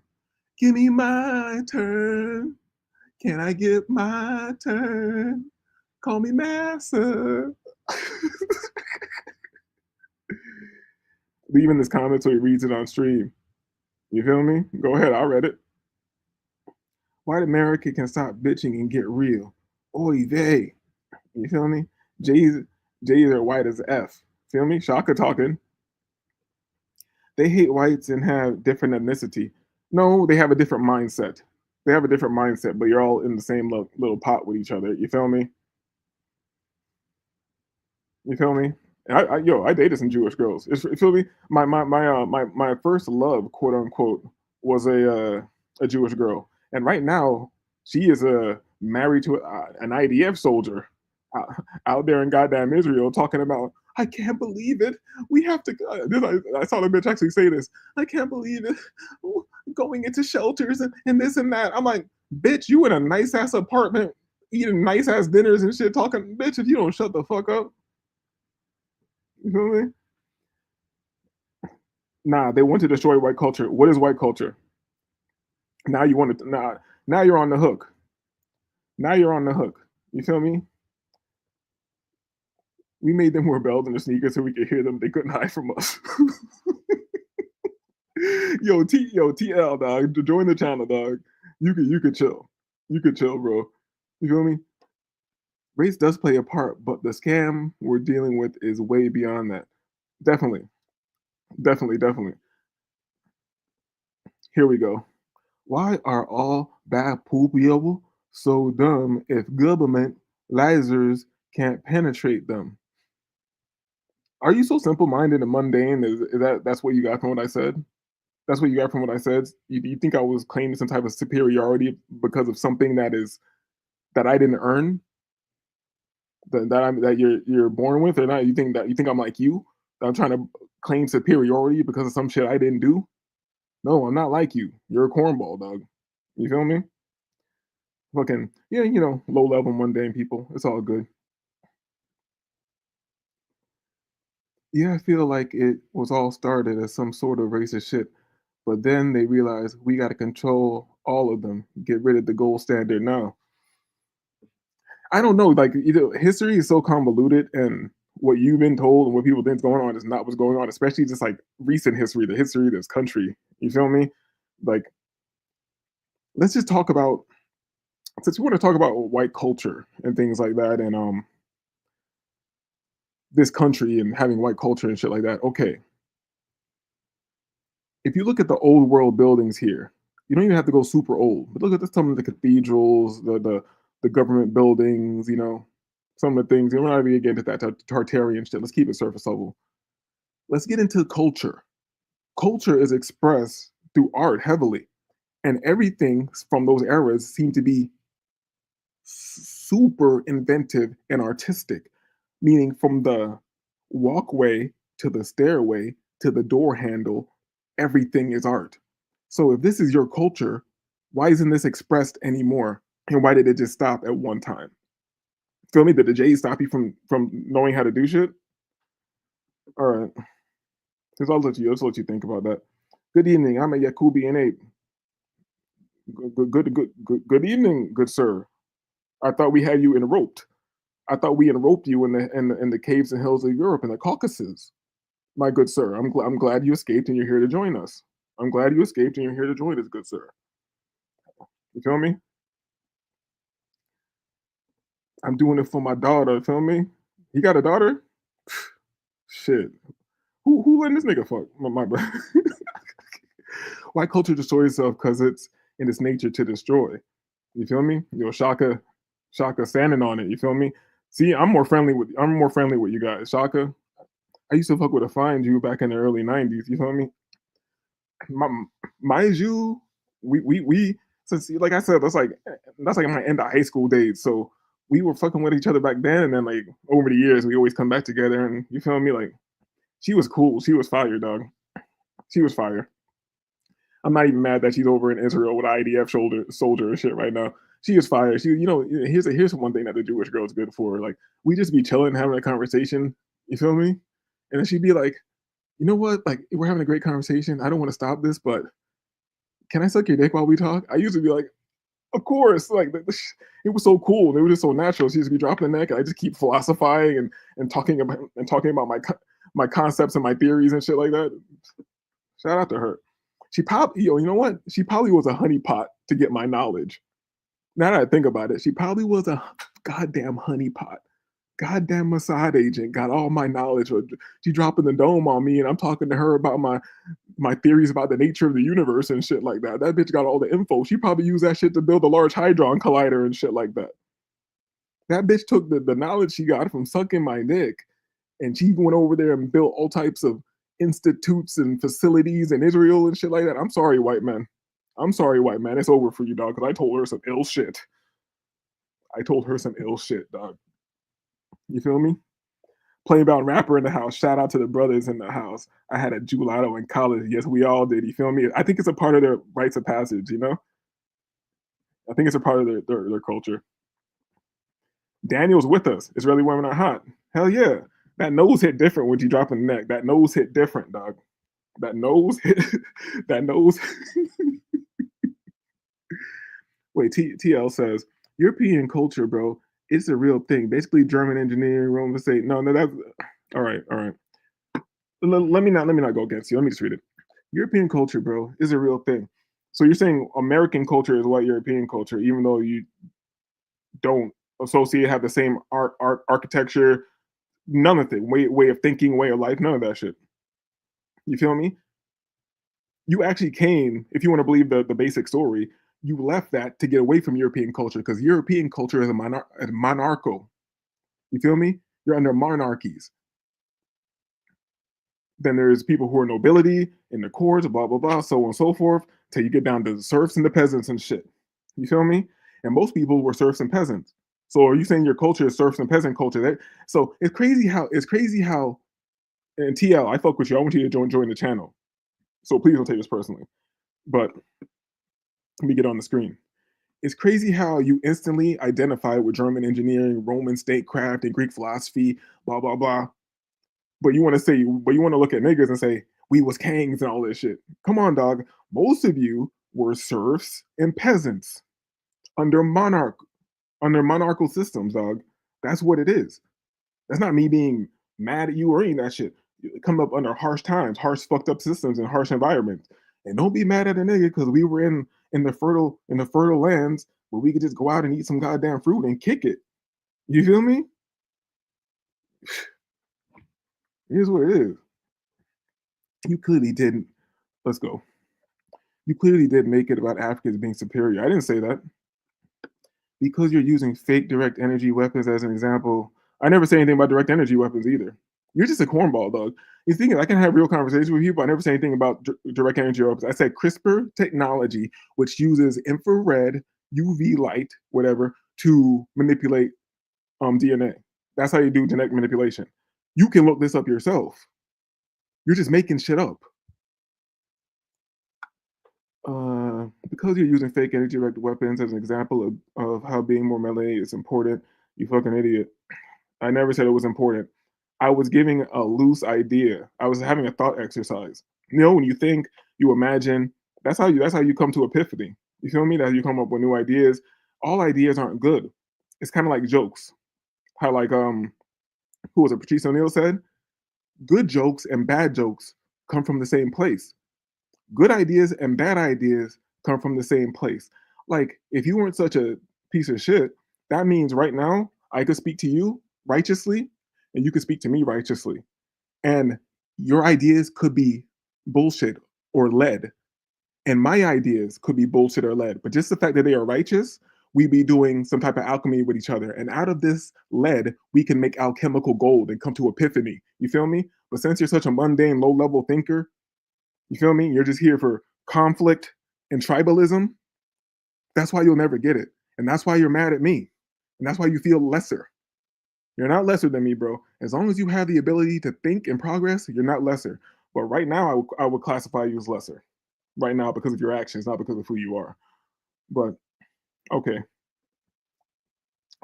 Give me my turn. Can I get my turn? Call me master. Leaving this comment so he reads it on stream. You feel me? Go ahead, I'll read it. White America can stop bitching and get real. Oy vey. You feel me? J's are white as F. Feel me? Shaka talking. They hate whites and have different ethnicity. No, they have a different mindset. They have a different mindset, but you're all in the same little pot with each other. You feel me? You feel me? I dated some Jewish girls. You feel me? My first love, quote unquote, was a Jewish girl, and right now she is married to an IDF soldier out there in goddamn Israel, talking about, I can't believe it. We have to. I saw the bitch actually say this. I can't believe it. Going into shelters and this and that. I'm like, bitch, you in a nice ass apartment, eating nice ass dinners and shit, talking, bitch, if you don't shut the fuck up. You feel me? Nah, they want to destroy white culture. What is white culture? Now you want to. Now you're on the hook. Now you're on the hook. You feel me? We made them wear bells in the sneakers so we could hear them. They couldn't hide from us. yo, TL, dog. Join the channel, dog. You could chill. You could chill, bro. You feel me? Race does play a part, but the scam we're dealing with is way beyond that. Definitely. Here we go. Why are all bad people so dumb if government lasers can't penetrate them? Are you so simple-minded and mundane? Is that's what you got from what I said? That's what you got from what I said? You think I was claiming some type of superiority because of something that I didn't earn? That you're born with, or not? You think I'm like you? That I'm trying to claim superiority because of some shit I didn't do? No, I'm not like you. You're a cornball, dog. You feel me? Fucking yeah, low level mundane people. It's all good. Yeah, I feel like it was all started as some sort of racist shit, but then they realized we got to control all of them, get rid of the gold standard now. I don't know, like history is so convoluted, and what you've been told and what people think's going on is not what's going on, especially just like recent history, the history of this country. You feel me? Like, let's just talk about, since we want to talk about white culture and things like that, and this country and having white culture and shit like that. Okay, if you look at the old world buildings here, you don't even have to go super old, but look at some of the cathedrals, the government buildings, some of the things. We're not even get into that Tartarian shit. Let's keep it surface level. Let's get into culture. Culture is expressed through art heavily, and everything from those eras seem to be super inventive and artistic, meaning from the walkway to the stairway to the door handle, everything is art. So if this is your culture, why isn't this expressed anymore? And why did it just stop at one time? Feel me? Did the J's stop you from knowing how to do shit? All right. I'll just let you think about that. Good evening. I'm a Yakubi and Ape. Good evening, good sir. I thought we had you enroped. I thought we enroped you in the caves and hills of Europe and the Caucasus. My good sir, I'm glad you escaped and you're here to join us. I'm glad you escaped and you're here to join us, good sir. You feel me? I'm doing it for my daughter. Feel me? He got a daughter? Shit. Who letting this nigga fuck? My Why culture destroys itself? Because it's in its nature to destroy. You feel me? Shaka standing on it. You feel me? See, I'm more friendly with you guys. Shaka, I used to fuck with a fine Jew back in the early '90s. You feel me? Mind you, we since like I said, that's like my end of high school days. So we were fucking with each other back then, and then like over the years, we always come back together. And you feel me? Like she was cool. She was fire, dog. She was fire. I'm not even mad that she's over in Israel with IDF soldier and shit right now. She is fire. She, here's one thing that the Jewish girl is good for. Like we just be chilling, having a conversation. You feel me? And then she'd be like, you know what? Like we're having a great conversation. I don't want to stop this, but can I suck your dick while we talk? I used to be like, of course. Like it was so cool. It was just so natural. She used to be dropping the neck. I just keep philosophizing and talking about my concepts and my theories and shit like that. Shout out to her. She probably, you know what? She probably was a honeypot to get my knowledge. Now that I think about it, she probably was a goddamn honeypot. Goddamn Mossad agent got all my knowledge. She dropping the dome on me, and I'm talking to her about my theories about the nature of the universe and shit like that. That bitch got all the info. She probably used that shit to build a Large Hadron Collider and shit like that. That bitch took the knowledge she got from sucking my dick, and she went over there and built all types of institutes and facilities in Israel and shit like that. I'm sorry, white man. I'm sorry, white man. It's over for you, dog, because I told her some ill shit. I told her some ill shit, dog. You feel me? Playbound rapper in the house. Shout out to the brothers in the house. I had a Juliano in college. Yes, we all did. You feel me? I think it's a part of their rites of passage, you know? I think it's a part of their culture. Daniel's with us. Israeli women are hot. Hell yeah. That nose hit different when you drop in the neck. That nose hit different, dog. That nose hit. That nose. Wait, TL says European culture, bro. It's a real thing. Basically, German engineering, Roman state. No, that's all right. All right. Let me not go against you. Let me just read it. European culture, bro, is a real thing. So you're saying American culture is white European culture, even though you don't associate, have the same art, architecture, none of it, way of thinking, way of life, none of that shit. You feel me? You actually came, if you want to believe the basic story, you left that to get away from European culture because European culture is a monarchical. You feel me? You're under monarchies. Then there's people who are nobility in the courts, blah, blah, blah, so on and so forth, till you get down to the serfs and the peasants and shit. You feel me? And most people were serfs and peasants. So are you saying your culture is serfs and peasant culture? So it's crazy how, and TL, I fuck with you. I want you to join the channel. So please don't take this personally. But let me get on the screen. It's crazy how you instantly identify with German engineering, Roman statecraft, and Greek philosophy, blah, blah, blah. But you want to look at niggas and say, we was kings and all this shit. Come on, dog. Most of you were serfs and peasants under monarchical systems, dog. That's what it is. That's not me being mad at you or any of that shit. You come up under harsh times, harsh fucked up systems and harsh environments. And don't be mad at a nigga because we were in the fertile lands where we could just go out and eat some goddamn fruit and kick it. You feel me? Here's what it is. You clearly didn't. Let's go. You clearly didn't make it about Africans being superior. I didn't say that. Because you're using fake direct energy weapons as an example. I never say anything about direct energy weapons either. You're just a cornball, dog. You're thinking I can have real conversations with you, but I never say anything about direct energy weapons. I said CRISPR technology, which uses infrared, UV light, whatever, to manipulate DNA. That's how you do genetic manipulation. You can look this up yourself. You're just making shit up. Because you're using fake energy directed weapons as an example of how being more melanated is important, you fucking idiot. I never said it was important. I was giving a loose idea. I was having a thought exercise. You know, when you think, you imagine, that's how you come to epiphany. You feel me? That you come up with new ideas. All ideas aren't good. It's kind of like jokes. How like who was it? Patrice O'Neill said, good jokes and bad jokes come from the same place. Good ideas and bad ideas come from the same place. Like, if you weren't such a piece of shit, that means right now I could speak to you righteously and you could speak to me righteously. And your ideas could be bullshit or lead. And my ideas could be bullshit or lead. But just the fact that they are righteous, we be doing some type of alchemy with each other. And out of this lead, we can make alchemical gold and come to epiphany. You feel me? But since you're such a mundane, low level thinker, you feel me? You're just here for conflict and tribalism. That's why you'll never get it. And that's why you're mad at me. And that's why you feel lesser. You're not lesser than me, bro. As long as you have the ability to think and progress, you're not lesser. But right now, I would classify you as lesser. Right now, because of your actions, not because of who you are. But, okay.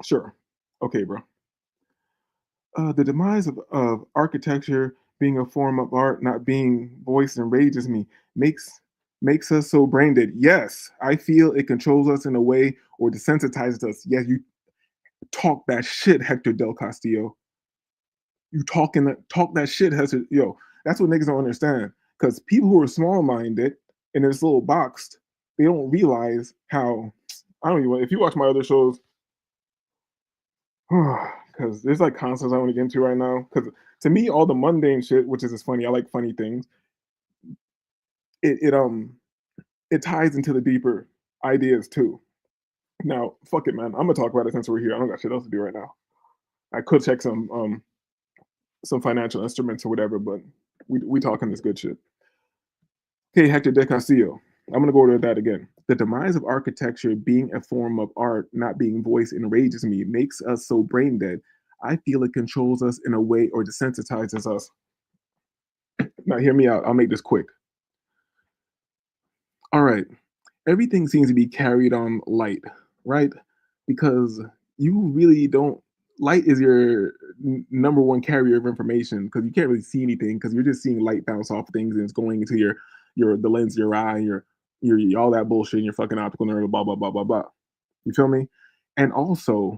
Sure. Okay, bro. The demise of architecture being a form of art, not being voiced, enrages me. Makes us so brain dead. Yes, I feel it controls us in a way or desensitizes us. Yes, you talk that shit, Hector Del Castillo. You talk that shit, Hector. Yo, that's what niggas don't understand. Because people who are small-minded in this little box, they don't realize how. I don't even. If you watch my other shows, because there's like concepts I want to get into right now. Because to me, all the mundane shit, which is just funny, I like funny things. It ties into the deeper ideas too. Now, fuck it, man. I'm gonna talk about it since we're here. I don't got shit else to do right now. I could check some financial instruments or whatever, but we talking this good shit. Okay, Hector De Castillo. I'm gonna go over that again. The demise of architecture being a form of art, not being voiced, enrages me, makes us so brain dead. I feel it controls us in a way or desensitizes us. Now, hear me out. I'll make this quick. All right. Everything seems to be carried on light, right? Because you really don't. Light is your number one carrier of information because you can't really see anything because you're just seeing light bounce off things and it's going into the lens of your eye, your all that bullshit, and your fucking optical nerve, blah blah blah blah blah. You feel me? And also,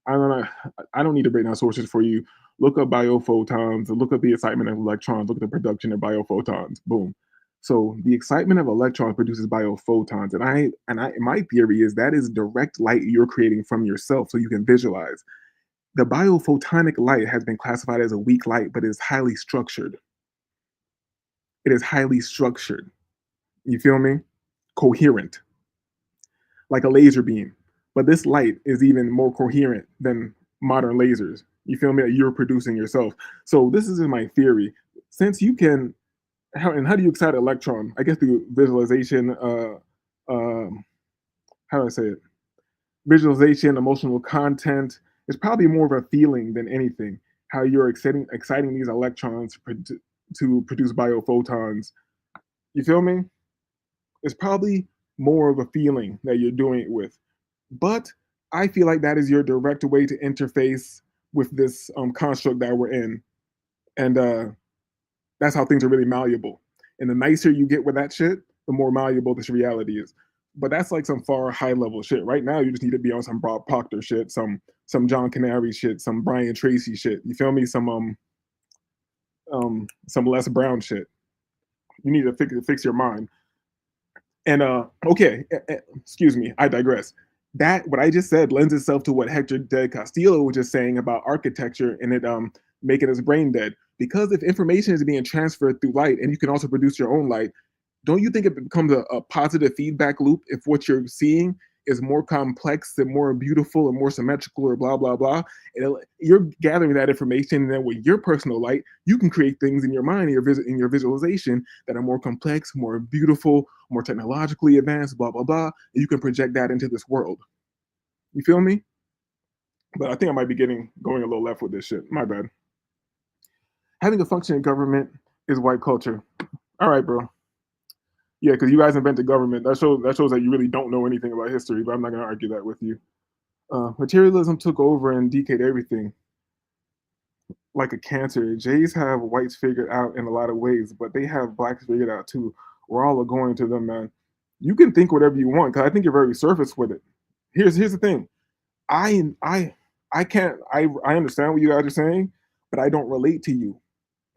I don't need to break down sources for you. Look up biophotons, look up the excitement of electrons, look at the production of biophotons. Boom. So the excitement of electrons produces biophotons, and my theory is that is direct light you're creating from yourself, so you can visualize. The biophotonic light has been classified as a weak light, but it is highly structured. It is highly structured. You feel me? Coherent, like a laser beam. But this light is even more coherent than modern lasers. You feel me? That you're producing yourself. So this is my theory. Since you can, how do you excite an electron? I guess through visualization. How do I say it? Visualization, emotional content. It's probably more of a feeling than anything. How you're exciting these electrons to produce biophotons. You feel me? It's probably more of a feeling that you're doing it with. But I feel like that is your direct way to interface with this construct that we're in. And that's how things are really malleable. And the nicer you get with that shit, the more malleable this reality is. But that's like some far high level shit. Right now, you just need to be on some Bob Proctor shit, some John Canary shit, some Brian Tracy shit. You feel me? Some Les Brown shit. You need to fix your mind. And okay, excuse me, I digress. That what I just said lends itself to what Hector De Castillo was just saying about architecture and it making us brain dead. Because if information is being transferred through light and you can also produce your own light, don't you think it becomes a positive feedback loop if what you're seeing is more complex and more beautiful and more symmetrical or blah blah blah? You're gathering that information, and then with your personal light, you can create things in your mind, in your visualization that are more complex, more beautiful, more technologically advanced, blah blah blah. And you can project that into this world. You feel me? But I think I might be going a little left with this shit. My bad. Having a functioning government is white culture. All right, bro. Yeah, because you guys invented government. That shows that you really don't know anything about history. But I'm not gonna argue that with you. Materialism took over and decayed everything like a cancer. Jays have whites figured out in a lot of ways, but they have blacks figured out too. We're all going to them, man. You can think whatever you want because I think you're very surface with it. Here's the thing. I can't I understand what you guys are saying, but I don't relate to you.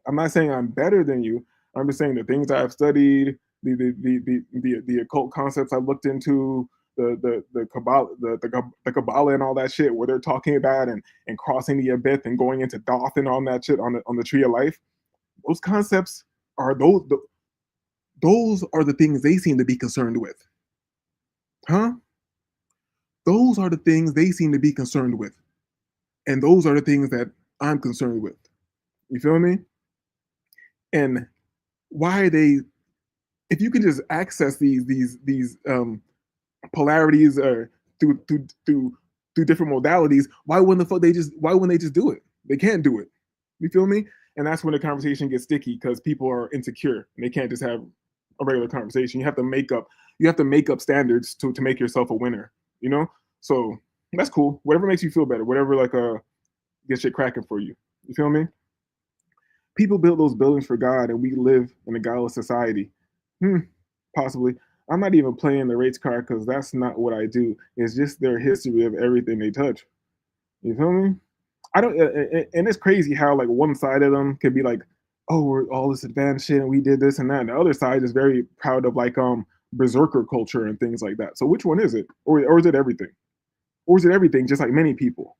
I'm not saying I'm better than you. I'm just saying the things I've studied, the occult concepts I've looked into, the Kabbalah, the Kabbalah and all that shit, where they're talking about and crossing the abyss and going into Doth and all that shit on the tree of life. Those concepts are those are the things they seem to be concerned with, huh? Those are the things they seem to be concerned with, and those are the things that I'm concerned with. You feel me? And why are they? If you can just access these polarities or through different modalities, why wouldn't they just do it? They can't do it. You feel me? And that's when the conversation gets sticky because people are insecure and they can't just have a regular conversation. You have to make up standards to make yourself a winner, you know? So that's cool. Whatever makes you feel better, whatever gets shit cracking for you. You feel me? People build those buildings for God and we live in a godless society. Possibly. I'm not even playing the race card because that's not what I do. It's just their history of everything they touch. You feel me? I don't, and it's crazy how like one side of them can be like, oh, we're all this advanced shit and we did this and that. And the other side is very proud of like berserker culture and things like that. So which one is it? Or is it everything? Or is it everything, just like many people?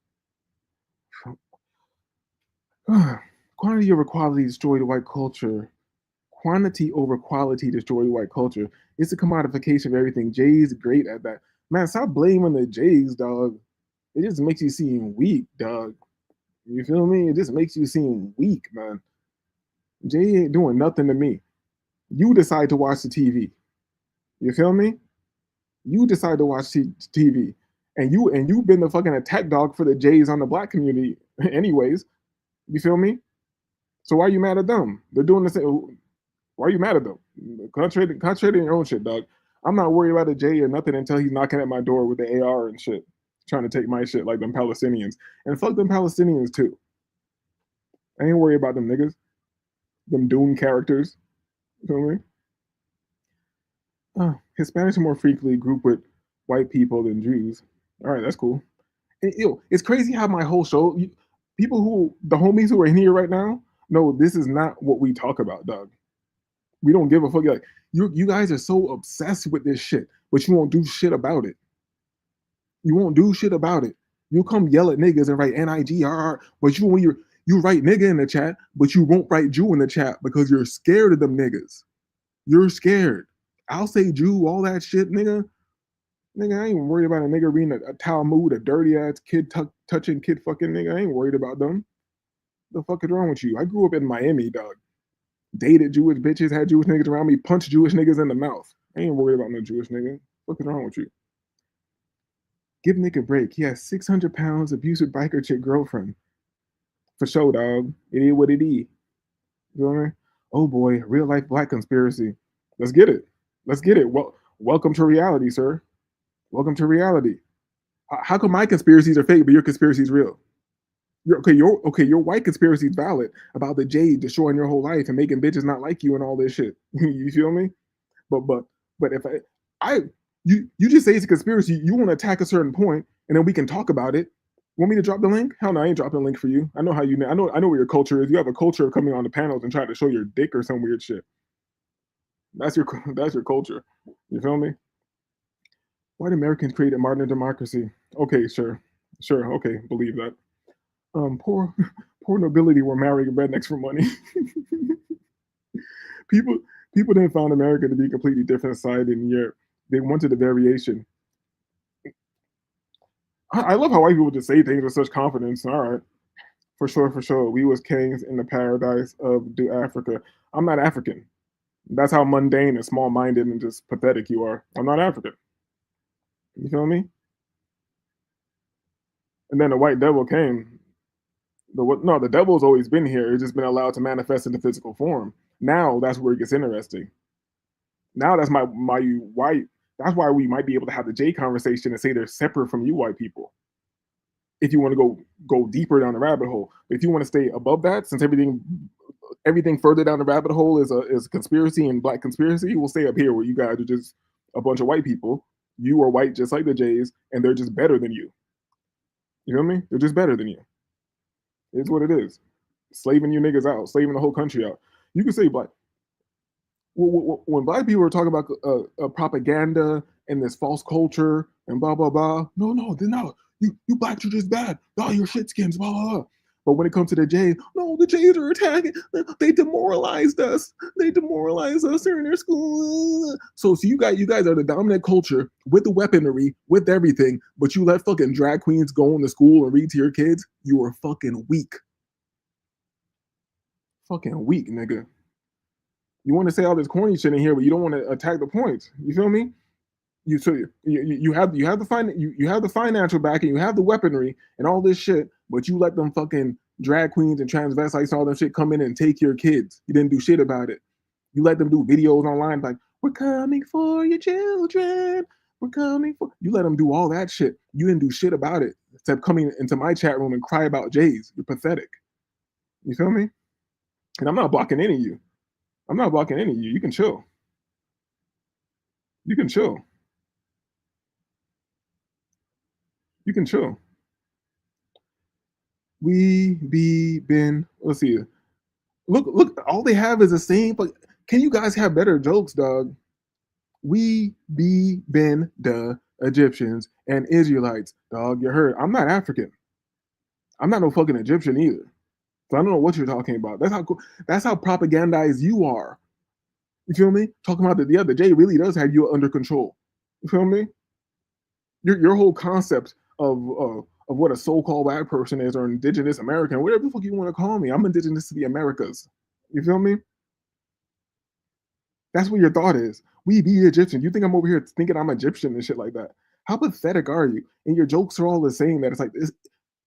Quantity over quality destroyed white culture. Quantity over quality destroyed white culture. It's a commodification of everything. Jay's great at that. Man, stop blaming the Jays, dog. It just makes you seem weak, dog. You feel me? It just makes you seem weak, man. Jay ain't doing nothing to me. You decide to watch the TV. You feel me? You decide to watch TV. And you've been the fucking attack dog for the Jays on the black community anyways. You feel me? So why are you mad at them? They're doing the same. Why are you mad at them? Concentrate on your own shit, dog. I'm not worried about a Jay or nothing until he's knocking at my door with the AR and shit, trying to take my shit like them Palestinians. And fuck them Palestinians too. I ain't worried about them niggas. Them Dune characters. You feel me? Hispanics are more frequently grouped with white people than Jews. All right, that's cool. And, it's crazy how my whole show, the homies who are in here right now, no, this is not what we talk about, dog. We don't give a fuck. Like you guys are so obsessed with this shit, but you won't do shit about it. You won't do shit about it. You'll come yell at niggas and write NIGR, but you write nigga in the chat, but you won't write Jew in the chat because you're scared of them niggas. You're scared. I'll say Jew, all that shit, nigga. Nigga, I ain't even worried about a nigga reading a Talmud, a dirty ass kid touching kid fucking nigga. I ain't worried about them. The fuck is wrong with you? I grew up in Miami, dog. Dated Jewish bitches, had Jewish niggas around me, punched Jewish niggas in the mouth. I ain't worried about no Jewish nigga. What is wrong with you? Give Nick a break. He has 600 pounds, abusive biker chick girlfriend. For sure, dog. It is what it is. You know what I mean? Oh boy, real life black conspiracy. Let's get it. Let's get it. Well, welcome to reality, sir. Welcome to reality. How come my conspiracies are fake, but your conspiracy is real? Your white conspiracy is valid about the Jade destroying your whole life and making bitches not like you and all this shit. You feel me? But if you just say it's a conspiracy, you want to attack a certain point, and then we can talk about it. Want me to drop the link? Hell no, I ain't dropping the link for you. I know how you. I know what your culture is. You have a culture of coming on the panels and trying to show your dick or some weird shit. That's your culture. You feel me? White Americans created modern democracy. Okay, sure, okay, believe that. Poor nobility were marrying rednecks for money. people didn't find America to be a completely different society in Europe. They wanted a variation. I love how white people just say things with such confidence. All right, for sure. We was kings in the paradise of Africa. I'm not African. That's how mundane and small-minded and just pathetic you are. I'm not African. You feel me? And then the white devil came. The devil's always been here. It's just been allowed to manifest into physical form. Now that's where it gets interesting. Now that's my white. That's why we might be able to have the J conversation and say they're separate from you white people. If you want to go deeper down the rabbit hole, but if you want to stay above that, since everything further down the rabbit hole is conspiracy and black conspiracy, we'll stay up here where you guys are just a bunch of white people. You are white just like the Jays, and they're just better than you. You feel me? They're just better than you. It's what it is. Slaving you niggas out, slaving the whole country out. You can say black. When black people are talking about propaganda and this false culture and blah blah blah, no, they're not. You blacks are just bad. Oh, you're shitskins, blah blah blah. But when it comes to the Jays, no, the Jays are attacking. They demoralized us. They're in their school. So you guys are the dominant culture with the weaponry, with everything, but you let fucking drag queens go into school and read to your kids. You are fucking weak. Fucking weak, nigga. You want to say all this corny shit in here, but you don't want to attack the points. You feel me? You have the financial backing, you have the weaponry and all this shit, but you let them fucking drag queens and transvestites and all that shit come in and take your kids. You didn't do shit about it. You let them do videos online like, we're coming for your children. We're coming for. You let them do all that shit. You didn't do shit about it except coming into my chat room and cry about Jays. You're pathetic. You feel me? And I'm not blocking any of you. I'm not blocking any of you. You can chill. You can chill. You can chill. We be been. Let's see. Look. All they have is the same. Can you guys have better jokes, dog? We be been the Egyptians and Israelites, dog. You heard? I'm not African. I'm not no fucking Egyptian either. So I don't know what you're talking about. That's how propagandized you are. You feel me? Talking about the J really does have you under control. You feel me? Your whole concept of what a so-called black person is, or indigenous American, whatever the fuck you want to call me. I'm indigenous to the Americas. You feel me? That's what your thought is. We be Egyptian. You think I'm over here thinking I'm Egyptian and shit like that? How pathetic are you? And your jokes are all the same. That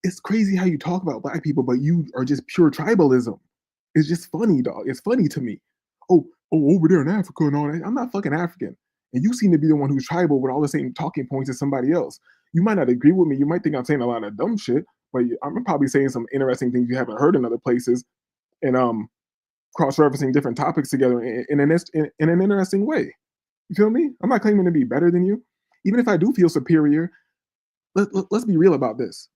it's crazy how you talk about black people, but you are just pure tribalism. It's just funny, dog. It's funny to me. Oh, over there in Africa and all that. I'm not fucking African. And you seem to be the one who's tribal with all the same talking points as somebody else. You might not agree with me. You might think I'm saying a lot of dumb shit, but I'm probably saying some interesting things you haven't heard in other places, and cross-referencing different topics together in an interesting way. You feel me? I'm not claiming to be better than you. Even if I do feel superior, let's be real about this.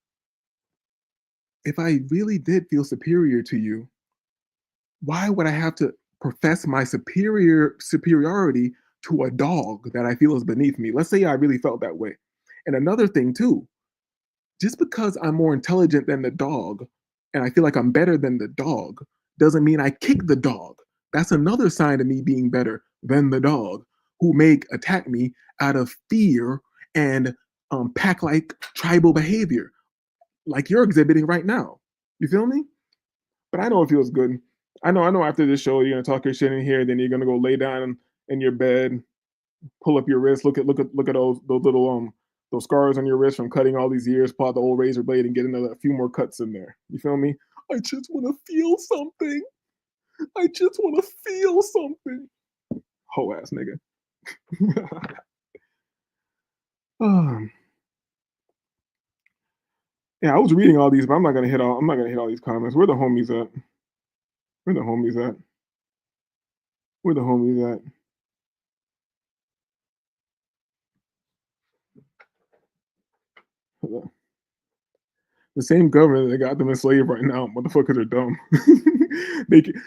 If I really did feel superior to you, why would I have to profess my superiority to a dog that I feel is beneath me? Let's say I really felt that way. And another thing too, just because I'm more intelligent than the dog and I feel like I'm better than the dog doesn't mean I kick the dog. That's another sign of me being better than the dog, who may attack me out of fear and pack-like tribal behavior, like you're exhibiting right now. You feel me? But I know it feels good. I know after this show, you're gonna talk your shit in here, then you're gonna go lay down in your bed, pull up your wrist, look at those little those scars on your wrist from cutting all these years, pull out the old razor blade and get a few more cuts in there. You feel me? I just want to feel something. I just want to feel something. Hoe ass nigga. Yeah, I was reading all these, but I'm not gonna hit all these comments. Where the homies at? Where the homies at? Where the homies at? The same government that got them enslaved right now, motherfuckers are dumb.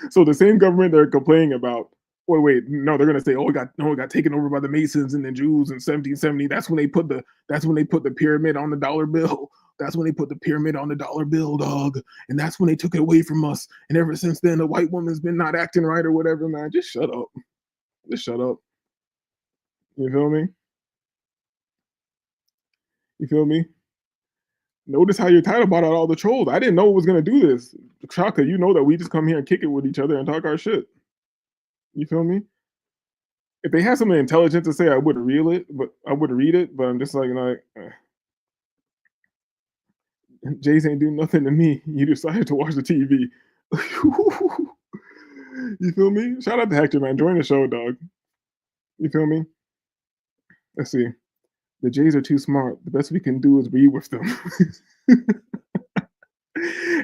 So the same government they're complaining about. Wait, no, they're gonna say, it got taken over by the Masons and the Jews in 1770. That's when they put the pyramid on the dollar bill. That's when they put the pyramid on the dollar bill, dog. And that's when they took it away from us. And ever since then, the white woman's been not acting right or whatever, man. Just shut up. Just shut up. You feel me? You feel me? Notice how your title brought out all the trolls. I didn't know it was gonna do this. Shaka, you know that we just come here and kick it with each other and talk our shit. You feel me? If they had something intelligent to say, I would read it, but I'm just like, Jays ain't do nothing to me. You decided to watch the TV. You feel me? Shout out to Hector, man. Join the show, dog. You feel me? Let's see. The Jays are too smart. The best we can do is be with them.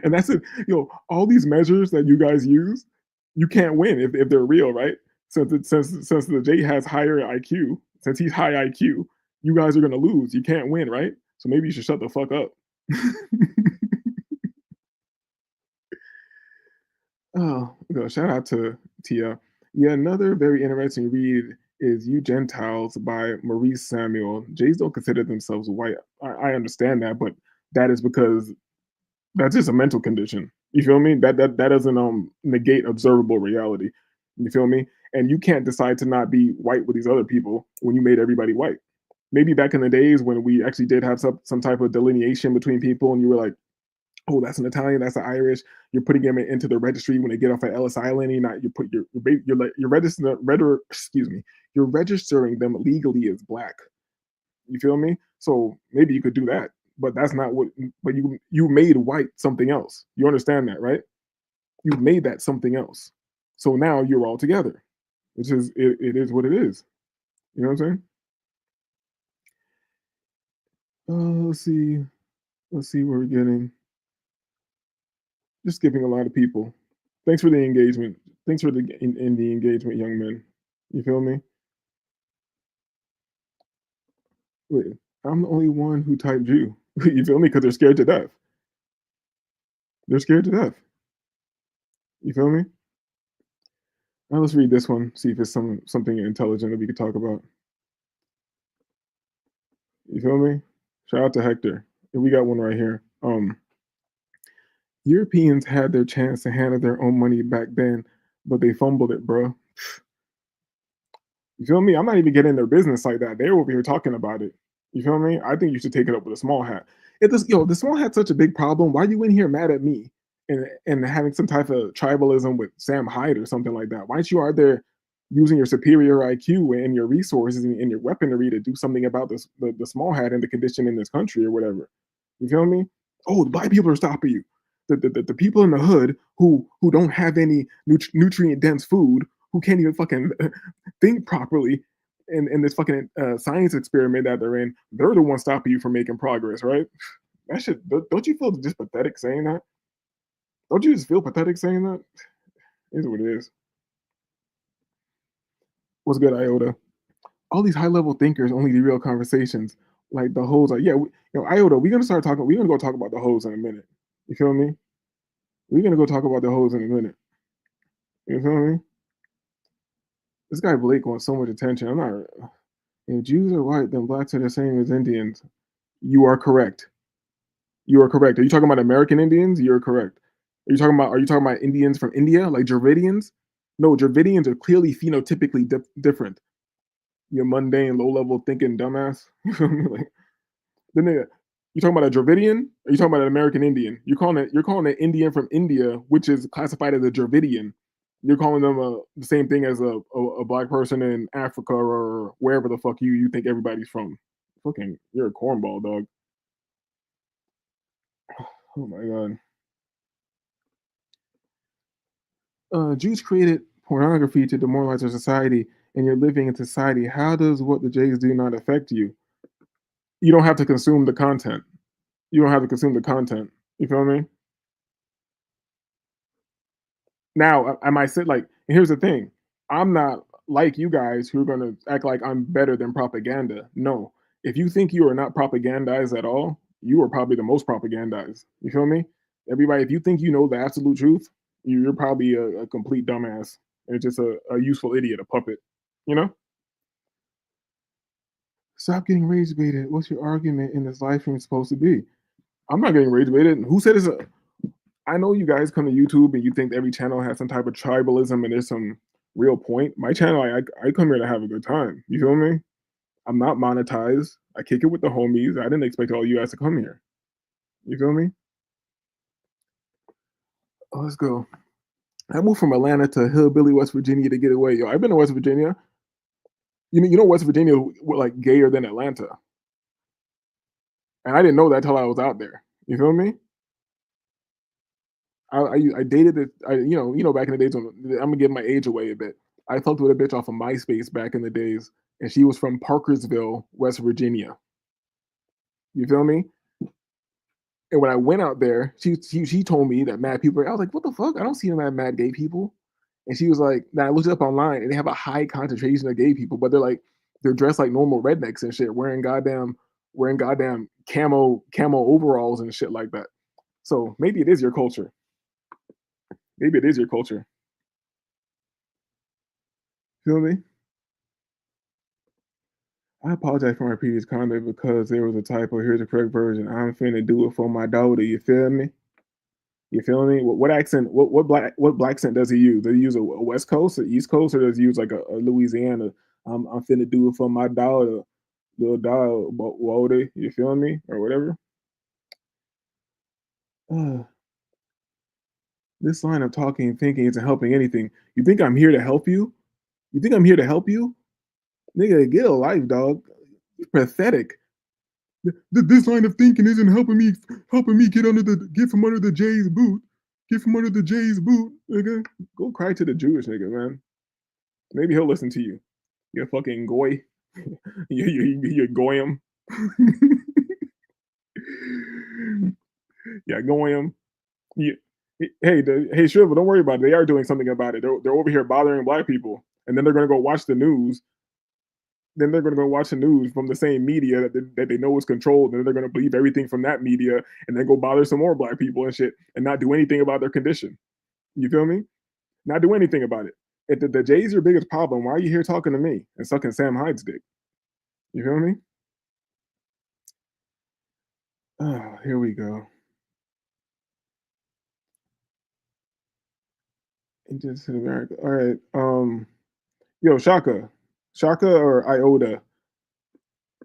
And that's it. Yo, all these measures that you guys use, you can't win if they're real, right? Since the Jay has higher IQ, since he's high IQ, you guys are gonna lose. You can't win, right? So maybe you should shut the fuck up. Oh, shout out to Tia. Yeah, another very interesting read is You Gentiles by Maurice Samuel. Jays don't consider themselves white. I understand that, but that is because that's just a mental condition. You feel me? That doesn't negate observable reality. You feel me? And you can't decide to not be white with these other people when you made everybody white. Maybe back in the days when we actually did have some type of delineation between people, and you were like, oh, that's an Italian, that's an Irish. You're putting them into the registry when they get off at Ellis Island. You're registering them legally as black. You feel me? So maybe you could do that, but that's not what. But you made white something else. You understand that, right? You made that something else. So now you're all together, which is it is what it is. You know what I'm saying? Let's see. Let's see where we're getting. Just skipping a lot of people. Thanks for the engagement. Thanks for the in the engagement, young men. You feel me? Wait, I'm the only one who typed Jew. You feel me? Because they're scared to death. They're scared to death. You feel me? Now let's read this one. See if it's something intelligent that we could talk about. You feel me? Shout out to Hector. And we got one right here. Europeans had their chance to handle their own money back then, but they fumbled it, bro. You feel me? I'm not even getting their business like that. They're over here talking about it. You feel me? I think you should take it up with a small hat. If this, the small hat's such a big problem, why are you in here mad at me and having some type of tribalism with Sam Hyde or something like that? Why aren't you out there using your superior IQ and your resources and your weaponry to do something about this the small hat and the condition in this country or whatever? You feel me? Oh, the black people are stopping you. The people in the hood who don't have any nutrient dense food, who can't even fucking think properly in this fucking science experiment that they're in, they're the ones stopping you from making progress, right? That shit, don't you feel just pathetic saying that? Don't you just feel pathetic saying that? It is what it is. What's good, Iota? All these high level thinkers only do real conversations. Like the hoes are, Iota, we're gonna go talk about the hoes in a minute. You feel me? We're gonna go talk about the hoes in a minute. You feel me? This guy Blake wants so much attention. I'm not. If Jews are white, then blacks are the same as Indians. You are correct. You are correct. Are you talking about American Indians? You're correct. Are you talking about Indians from India, like Dravidians? No, Dravidians are clearly phenotypically different. You mundane, low-level thinking dumbass. Like, you talking about a Dravidian? Or you talking about an American Indian? You're calling it Indian from India, which is classified as a Dravidian. You're calling them the same thing as a black person in Africa or wherever the fuck you think everybody's from. Fucking, you're a cornball, dog. Oh my god. Jews created pornography to demoralize our society, and you're living in society. How does what the Jays do not affect you? You don't have to consume the content. You don't have to consume the content. You feel me? Now, I might say, like, here's the thing. I'm not like you guys who are going to act like I'm better than propaganda. No. If you think you are not propagandized at all, you are probably the most propagandized. You feel me? Everybody, if you think you know the absolute truth, you're probably a complete dumbass and just a useful idiot, a puppet. You know? Stop getting rage baited. What's your argument in this live stream supposed to be? I'm not getting rage baited. Who said it's a... I know you guys come to YouTube and you think every channel has some type of tribalism and there's some real point. My channel, I come here to have a good time. You feel me? I'm not monetized. I kick it with the homies. I didn't expect all you guys to come here. You feel me? Oh, let's go. I moved from Atlanta to Hillbilly, West Virginia to get away. Yo, I've been to West Virginia. You know West Virginia was like gayer than Atlanta. And I didn't know that till I was out there. You feel me? I dated it. Back in the days when I'm gonna give my age away a bit. I fucked with a bitch off of MySpace back in the days, and she was from Parkersville, West Virginia. You feel me? And when I went out there, she told me that mad people. I was like, what the fuck? I don't see mad gay people. And she was like, now I looked it up online, and they have a high concentration of gay people, but they're dressed like normal rednecks and shit, wearing goddamn camo overalls and shit like that. So maybe it is your culture. Maybe it is your culture. Feel me? I apologize for my previous comment because there was a typo. Here's the correct version. I'm finna do it for my daughter. You feel me? You feel me? What accent? What black accent does he use? Does he use a West Coast, or East Coast, or does he use like a Louisiana? I'm finna do it for my daughter, little daughter, Wody. You feel me, or whatever? This line of talking and thinking isn't helping anything. You think I'm here to help you? You think I'm here to help you? Nigga, get a life, dog. It's pathetic. This line of thinking isn't helping me get from under the J's boot. Get from under the J's boot, nigga. Go cry to the Jewish nigga, man. Maybe he'll listen to you. You fucking goy. You goyim. Yeah, goyim. Yeah. Hey, Shrivel, don't worry about it. They are doing something about it. They're over here bothering black people, and then they're gonna go watch the news. Then they're going to go watch the news from the same media that they know is controlled, and then they're going to believe everything from that media, and then go bother some more black people and shit, and not do anything about their condition. You feel me? Not do anything about it. If the J's your biggest problem, why are you here talking to me and sucking Sam Hyde's dick? You feel me? Oh, here we go. Into America. All right. Yo, Shaka or Iota,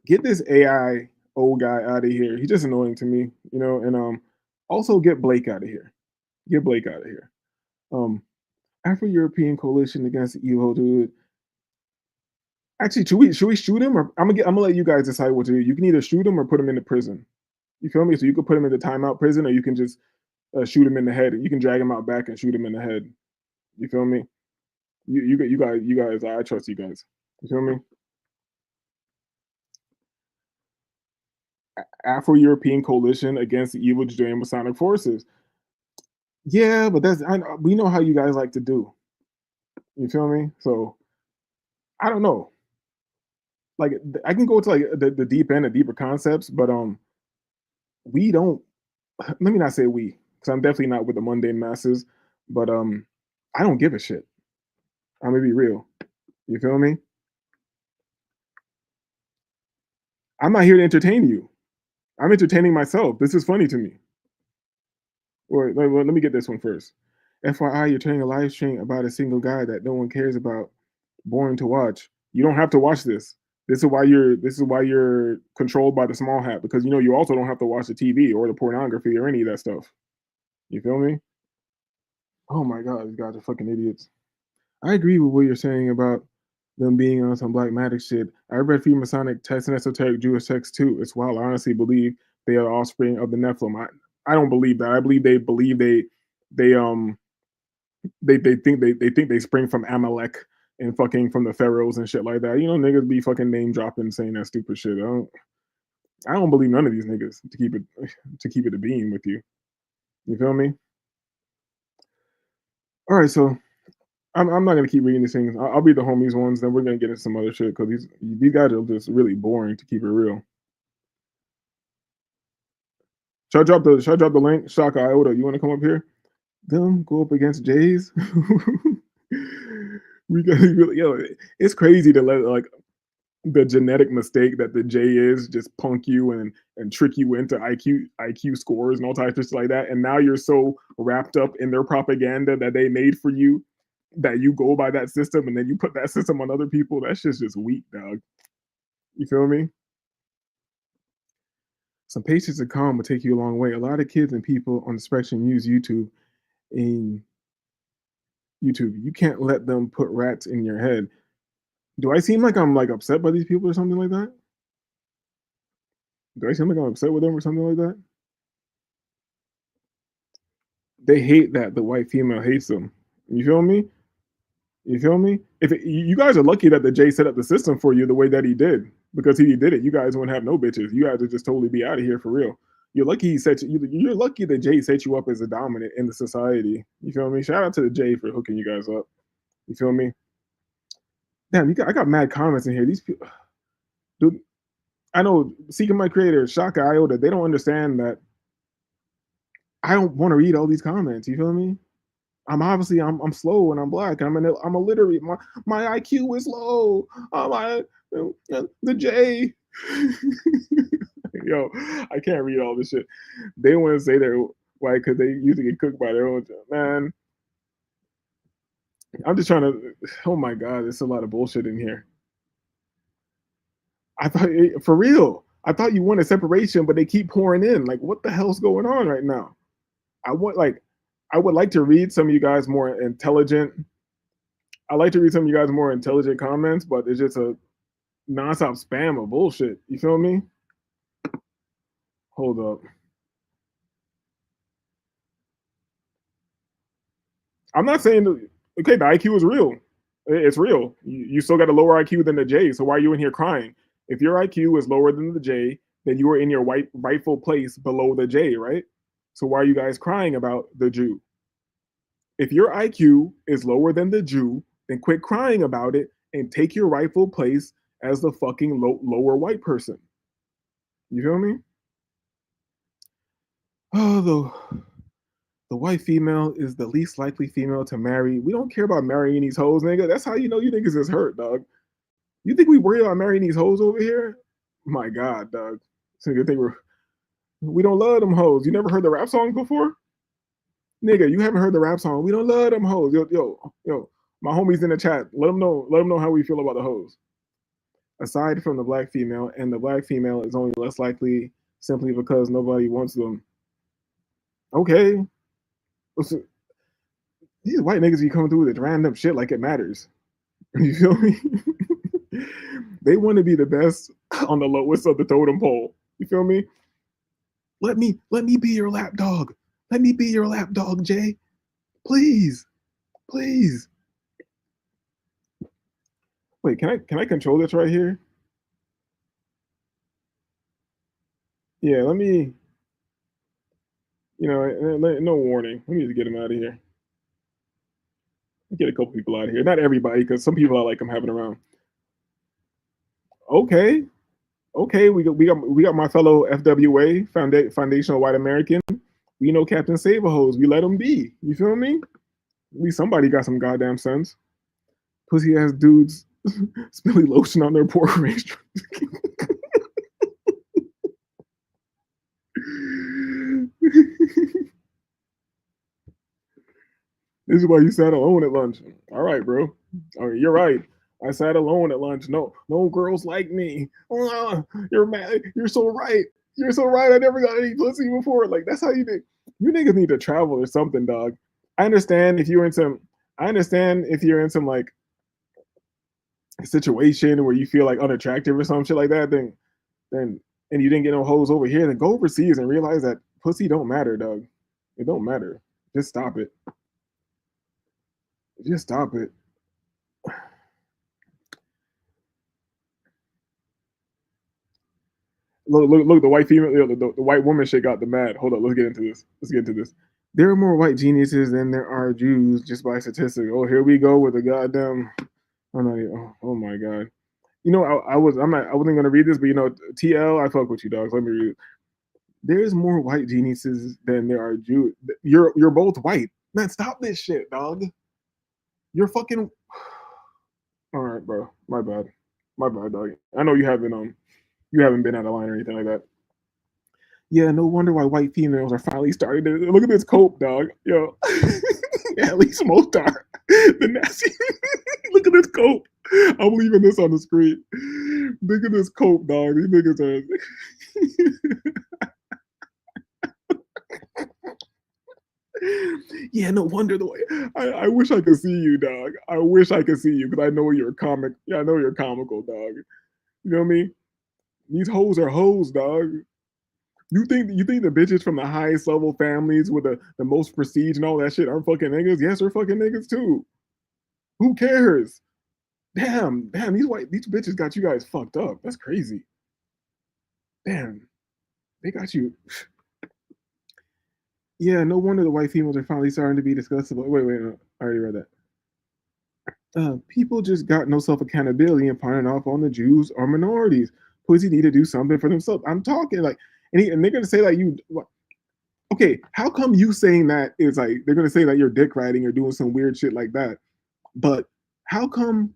get this AI old guy out of here. He's just annoying to me, and also get Blake out of here. Get Blake out of here. Afro-European coalition against the evil dude. Actually, should we shoot him, or I'm gonna let you guys decide what to do. You can either shoot him or put him into prison. You feel me? So you could put him into timeout prison, or you can just shoot him in the head. You can drag him out back and shoot him in the head. You feel me? You guys. I trust you guys. You feel me? Afro-European coalition against the evil Judean Masonic forces. Yeah, but we know how you guys like to do. You feel me? So I don't know. Like I can go to like the deep end, the deeper concepts, but we don't. Let me not say we, because I'm definitely not with the mundane masses. But I don't give a shit. I'm gonna be real. You feel me? I'm not here to entertain you. I'm entertaining myself. This is funny to me. Or let me get this one first. FYI, you're turning a live stream about a single guy that no one cares about. Boring to watch. You don't have to watch this. This is why you're controlled by the small hat, because you also don't have to watch the TV or the pornography or any of that stuff. You feel me? Oh my god, these guys are fucking idiots. I agree with what you're saying about them being on some black magic shit. I read Freemasonic texts and esoteric Jewish texts too. It's wild. I honestly believe they are offspring of the Nephilim. I don't believe that. I believe they think they spring from Amalek and fucking from the pharaohs and shit like that. Niggas be fucking name dropping, saying that stupid shit. I don't believe none of these niggas, to keep it a beam with you. You feel me? All right, so I'm not gonna keep reading these things. I'll read the homies ones, then we're gonna get into some other shit, because these guys are just really boring, to keep it real. Should I drop the link? Shaka Iota, you want to come up here? Them go up against Jays. We got really, it's crazy to let like the genetic mistake that the J is just punk you and trick you into IQ scores and all types of shit like that. And now you're so wrapped up in their propaganda that they made for you that you go by that system, and then you put that system on other people. That shit's just weak, dog. You feel me? Some patience and calm will take you a long way. A lot of kids and people on the spectrum use YouTube. You can't let them put rats in your head. Do I seem like I'm like upset by these people or something like that? Do I seem like I'm upset with them or something like that? they hate that the white female hates them. You feel me? You feel me? You guys are lucky that the J set up the system for you the way that he did, because if he did it, you guys wouldn't have no bitches. You guys would just totally be out of here for real. You're lucky he set you. You're lucky that Jay set you up as a dominant in the society. You feel me? Shout out to the Jay for hooking you guys up. You feel me? Damn, I got mad comments in here. These people, dude. I know Seeking My Creator, Shaka Iota, they don't understand that I don't want to read all these comments. You feel me? I'm slow and I'm black. I'm illiterate. My IQ is low. The J. Yo, I can't read all this shit. They want to say they're white because they usually get cooked by their own man. I'm just trying to. Oh my god, there's a lot of bullshit in here. I thought, for real, I thought you wanted separation, but they keep pouring in. Like, what the hell's going on right now? I would like to read some of you guys more intelligent. I like to read some of you guys more intelligent comments, but it's just a nonstop spam of bullshit. You feel me? Hold up. I'm not saying okay, the IQ is real. It's real. You still got a lower IQ than the J, so why are you in here crying? If your IQ is lower than the J, then you are in your rightful place below the J, right? So why are you guys crying about the Jew? If your IQ is lower than the Jew, then quit crying about it and take your rightful place as the fucking lower white person. You feel me? Oh, the white female is the least likely female to marry. We don't care about marrying these hoes, nigga. That's how you know you niggas is hurt, dog. You think we worry about marrying these hoes over here? My God, dog. So you think we don't love them hoes. You never heard the rap song before? Nigga, you haven't heard the rap song. We don't love them hoes. Yo, my homies in the chat. Let them know how we feel about the hoes. Aside from the black female, and the black female is only less likely simply because nobody wants them. Okay. Listen, these white niggas be coming through with random shit like it matters. You feel me? They want to be the best on the lowest of the totem pole. You feel me? Let me be your lap dog. Let me be your lap dog, Jay. Please. Please. Wait, can I control this right here? Yeah, let me, no warning. Let me just get him out of here. Get a couple people out of here. Not everybody, because some people I like I'm having around. Okay, we got my fellow FWA foundational white American. We know Captain Save a Hose. We let him be. You feel me? At least somebody got some goddamn sense. Pussy ass dudes spilling lotion on their pork range. This is why you sat alone at lunch. All right, bro. All right, you're right. I sat alone at lunch. No girls like me. You're mad. You're so right. You're so right. I never got any pussy before. Like, that's how you think. You niggas need to travel or something, dog. I understand if you're in some like situation where you feel like unattractive or some shit like that, then and you didn't get no hoes over here, then go overseas and realize that pussy don't matter, dog. It don't matter. Just stop it. Just stop it. Look, the white female, the white woman shit got the mad. Hold up, let's get into this. There are more white geniuses than there are Jews, just by statistics. Oh, here we go with the goddamn. Oh my god. I wasn't gonna read this, but TL, I fuck with you, dogs. Let me read it. There's more white geniuses than there are Jews. You're both white. Man, stop this shit, dog. You're fucking. All right, bro. My bad, dog. I know you haven't been out of line or anything like that. Yeah, no wonder why white females are finally starting to look at this cope, dog. Yo, yeah, at least most are. The nasty. Look at this cope. I'm leaving this on the screen. Look at this cope, dog. These niggas are. Yeah, no wonder the way. I wish I could see you, dog. I wish I could see you because I know you're comic. Yeah, I know you're comical, dog. You know what I mean? These hoes are hoes, dog. You think the bitches from the highest level families with the most prestige and all that shit aren't fucking niggas? Yes, they're fucking niggas too. Who cares? Damn, these bitches got you guys fucked up. That's crazy. Damn, they got you. Yeah, no wonder the white females are finally starting to be discussable. Wait, no, I already read that. People just got no self accountability and piling off on the Jews or minorities. Pussy need to do something for themselves. I'm talking like, and they're gonna say like you. Okay, how come you saying that is like they're gonna say that you're dick riding or doing some weird shit like that? But how come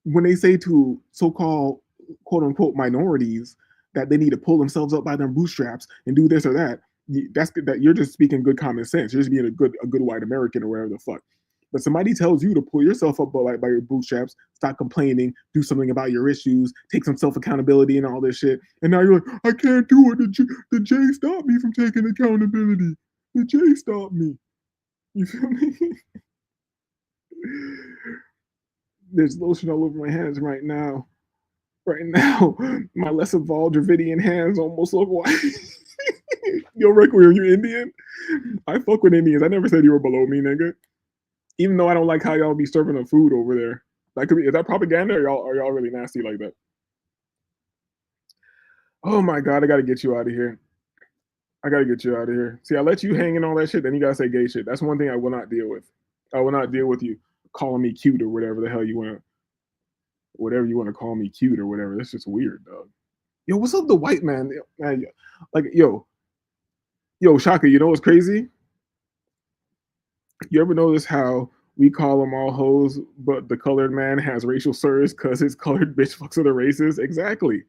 when they say to so-called quote unquote minorities that they need to pull themselves up by their bootstraps and do this or that, that's that you're just speaking good common sense. You're just being a good white American or whatever the fuck. But somebody tells you to pull yourself up by your bootstraps, stop complaining, do something about your issues, take some self accountability and all this shit. And now you're like, I can't do it. The J stopped me from taking accountability. The J stopped me. You feel me? There's lotion all over my hands right now. Right now, my less evolved Dravidian hands almost look white. Yo, Requiem, you Indian? I fuck with Indians. I never said you were below me, nigga. Even though I don't like how y'all be serving the food over there. That could be, is that propaganda or are y'all really nasty like that? Oh my god, I gotta get you out of here. I gotta get you out of here. See, I let you hang and all that shit, then you gotta say gay shit. That's one thing I will not deal with. I will not deal with you calling me cute or whatever the hell you want to call me cute or whatever. That's just weird, dog. Yo, what's up the white man? Like, yo, Shaka, you know what's crazy? You ever notice how we call them all hoes, but the colored man has racial slurs because his colored bitch fucks with the races? Exactly.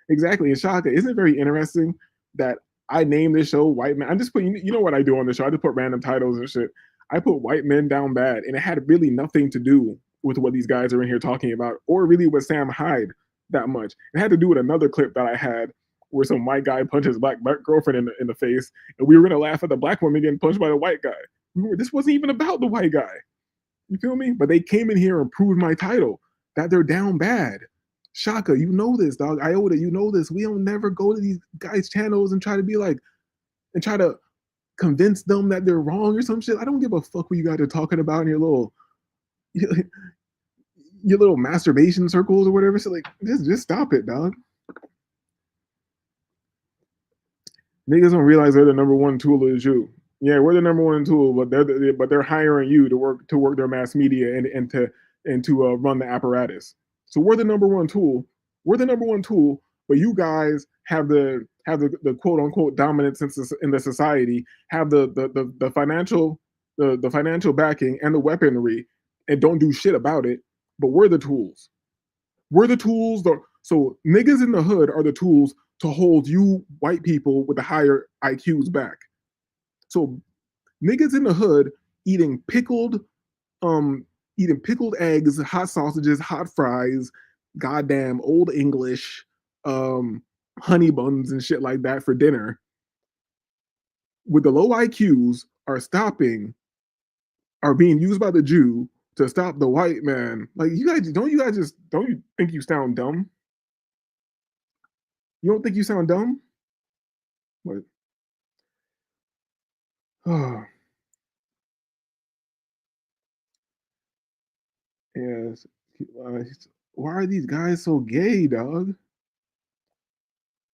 And Shaka, isn't it very interesting that I named this show White Man? I'm just putting, you know what I do on the show? I just put random titles and shit. I put white men down bad, and it had really nothing to do with what these guys are in here talking about, or really with Sam Hyde that much. It had to do with another clip that I had where some white guy punched his black girlfriend in the face, and we were gonna laugh at the black woman getting punched by the white guy. This wasn't even about the white guy. You feel me? But they came in here and proved my title that they're down bad. Shaka, you know this, dog. Iota, you know this. We don't never go to these guys' channels and try to be like, and try to convince them that they're wrong or some shit. I don't give a fuck what you guys are talking about in your little masturbation circles or whatever. So like, just stop it, dog. Niggas don't realize they're the number one tool of the Jew. Yeah, we're the number one tool, but they're hiring you to work their mass media and to run the apparatus. So we're the number one tool. We're the number one tool, but you guys have the quote unquote dominance in the society, have the financial backing and the weaponry, and don't do shit about it. But we're the tools. We're the tools. So niggas in the hood are the tools to hold you white people with the higher IQs back. So niggas in the hood eating pickled eggs, hot sausages, hot fries, goddamn old English, honey buns and shit like that for dinner. With the low IQs are being used by the Jew to stop the white man. Like don't you think you sound dumb? You don't think you sound dumb? What? Oh. Yes. Why are these guys so gay, dog?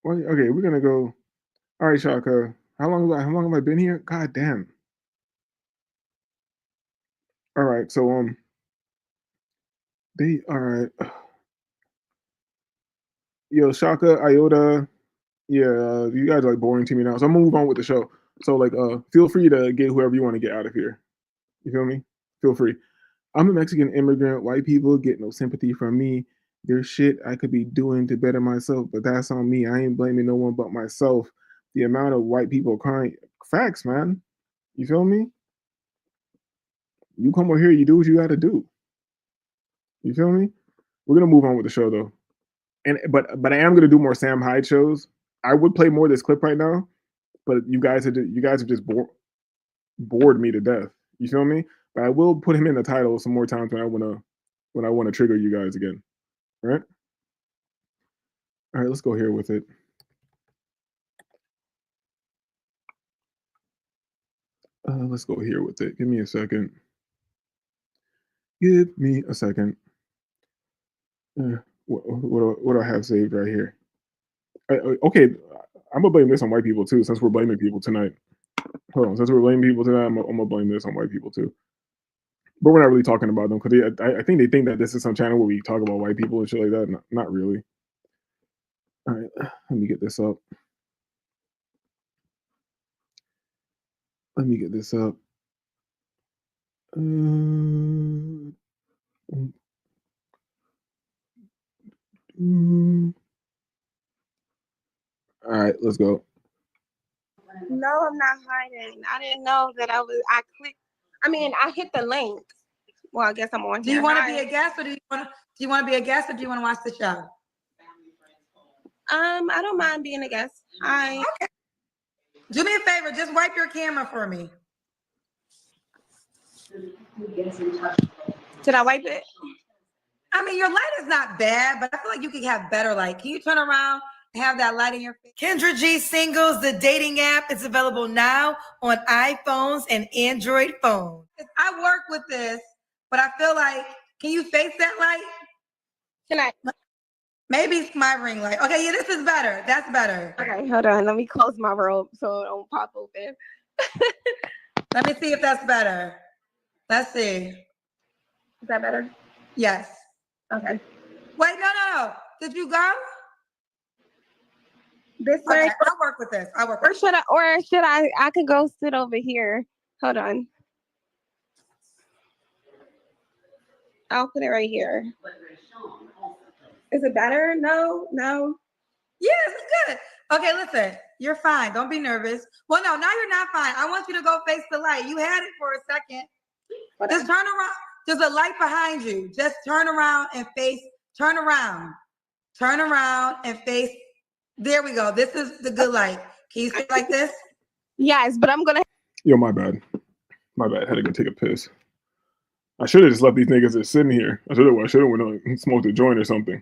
Okay, we're gonna go. All right, Shaka. How long have I been here? God damn. All right, so they all right. Yo, Shaka, Iota, yeah, you guys are like boring to me now. So I'm gonna move on with the show. So like feel free to get whoever you want to get out of here. You feel me? Feel free. I'm a Mexican immigrant. White people get no sympathy from me. There's shit I could be doing to better myself, but that's on me. I ain't blaming no one but myself. The amount of white people crying. Facts, man. You feel me? You come over here, you do what you gotta do. You feel me? We're gonna move on with the show though. But I am gonna do more Sam Hyde shows. I would play more of this clip right now, but you guys have just bored me to death. You feel me? But I will put him in the title some more times when I wanna trigger you guys again. All right? All right, let's go here with it. Let's go here with it. Give me a second. Give me a second. What do I have saved right here? Okay, I'm gonna blame this on white people too, since we're blaming people tonight. Hold on, since we're blaming people tonight, I'm gonna blame this on white people too. But we're not really talking about them because I think they think that this is some channel where we talk about white people and shit like that. Not really. All right, let me get this up. Let me get this up. All right, let's go. No, I'm not hiding. I didn't know that I clicked. I mean, I hit the link. Well, I guess I'm on Do here. you want to Hi. be a guest, or do you want to be a guest, or do you want to watch the show? I don't mind being a guest. Hi. Okay. Do me a favor. Just wipe your camera for me. Did I wipe it? I mean, your light is not bad, but I feel like you could have better light. Can you turn around and have that light in your face? Kendra G Singles, the dating app, is available now on iPhones and Android phones. I work with this, but I feel like, can you face that light? Can I? Maybe it's my ring light. Okay, yeah, this is better. That's better. Okay, hold on. Let me close my robe so it don't pop open. Let me see if that's better. Let's see. Is that better? Yes. Okay. Wait, no. Did you go? This Okay, way. I'll work with this. Or should I could go sit over here. Hold on. I'll put it right here. Is it better? No. Yes, it's good. Okay, listen. You're fine. Don't be nervous. Well, no, now you're not fine. I want you to go face the light. You had it for a second. Just turn around. There's a light behind you. Just turn around and face. Turn around. Turn around and face. There we go. This is the good light. Can you sit like this? Yes, but I'm gonna. Yo, my bad. Had to go take a piss. I should have just left these niggas just sitting here. I should have went and smoked a joint or something.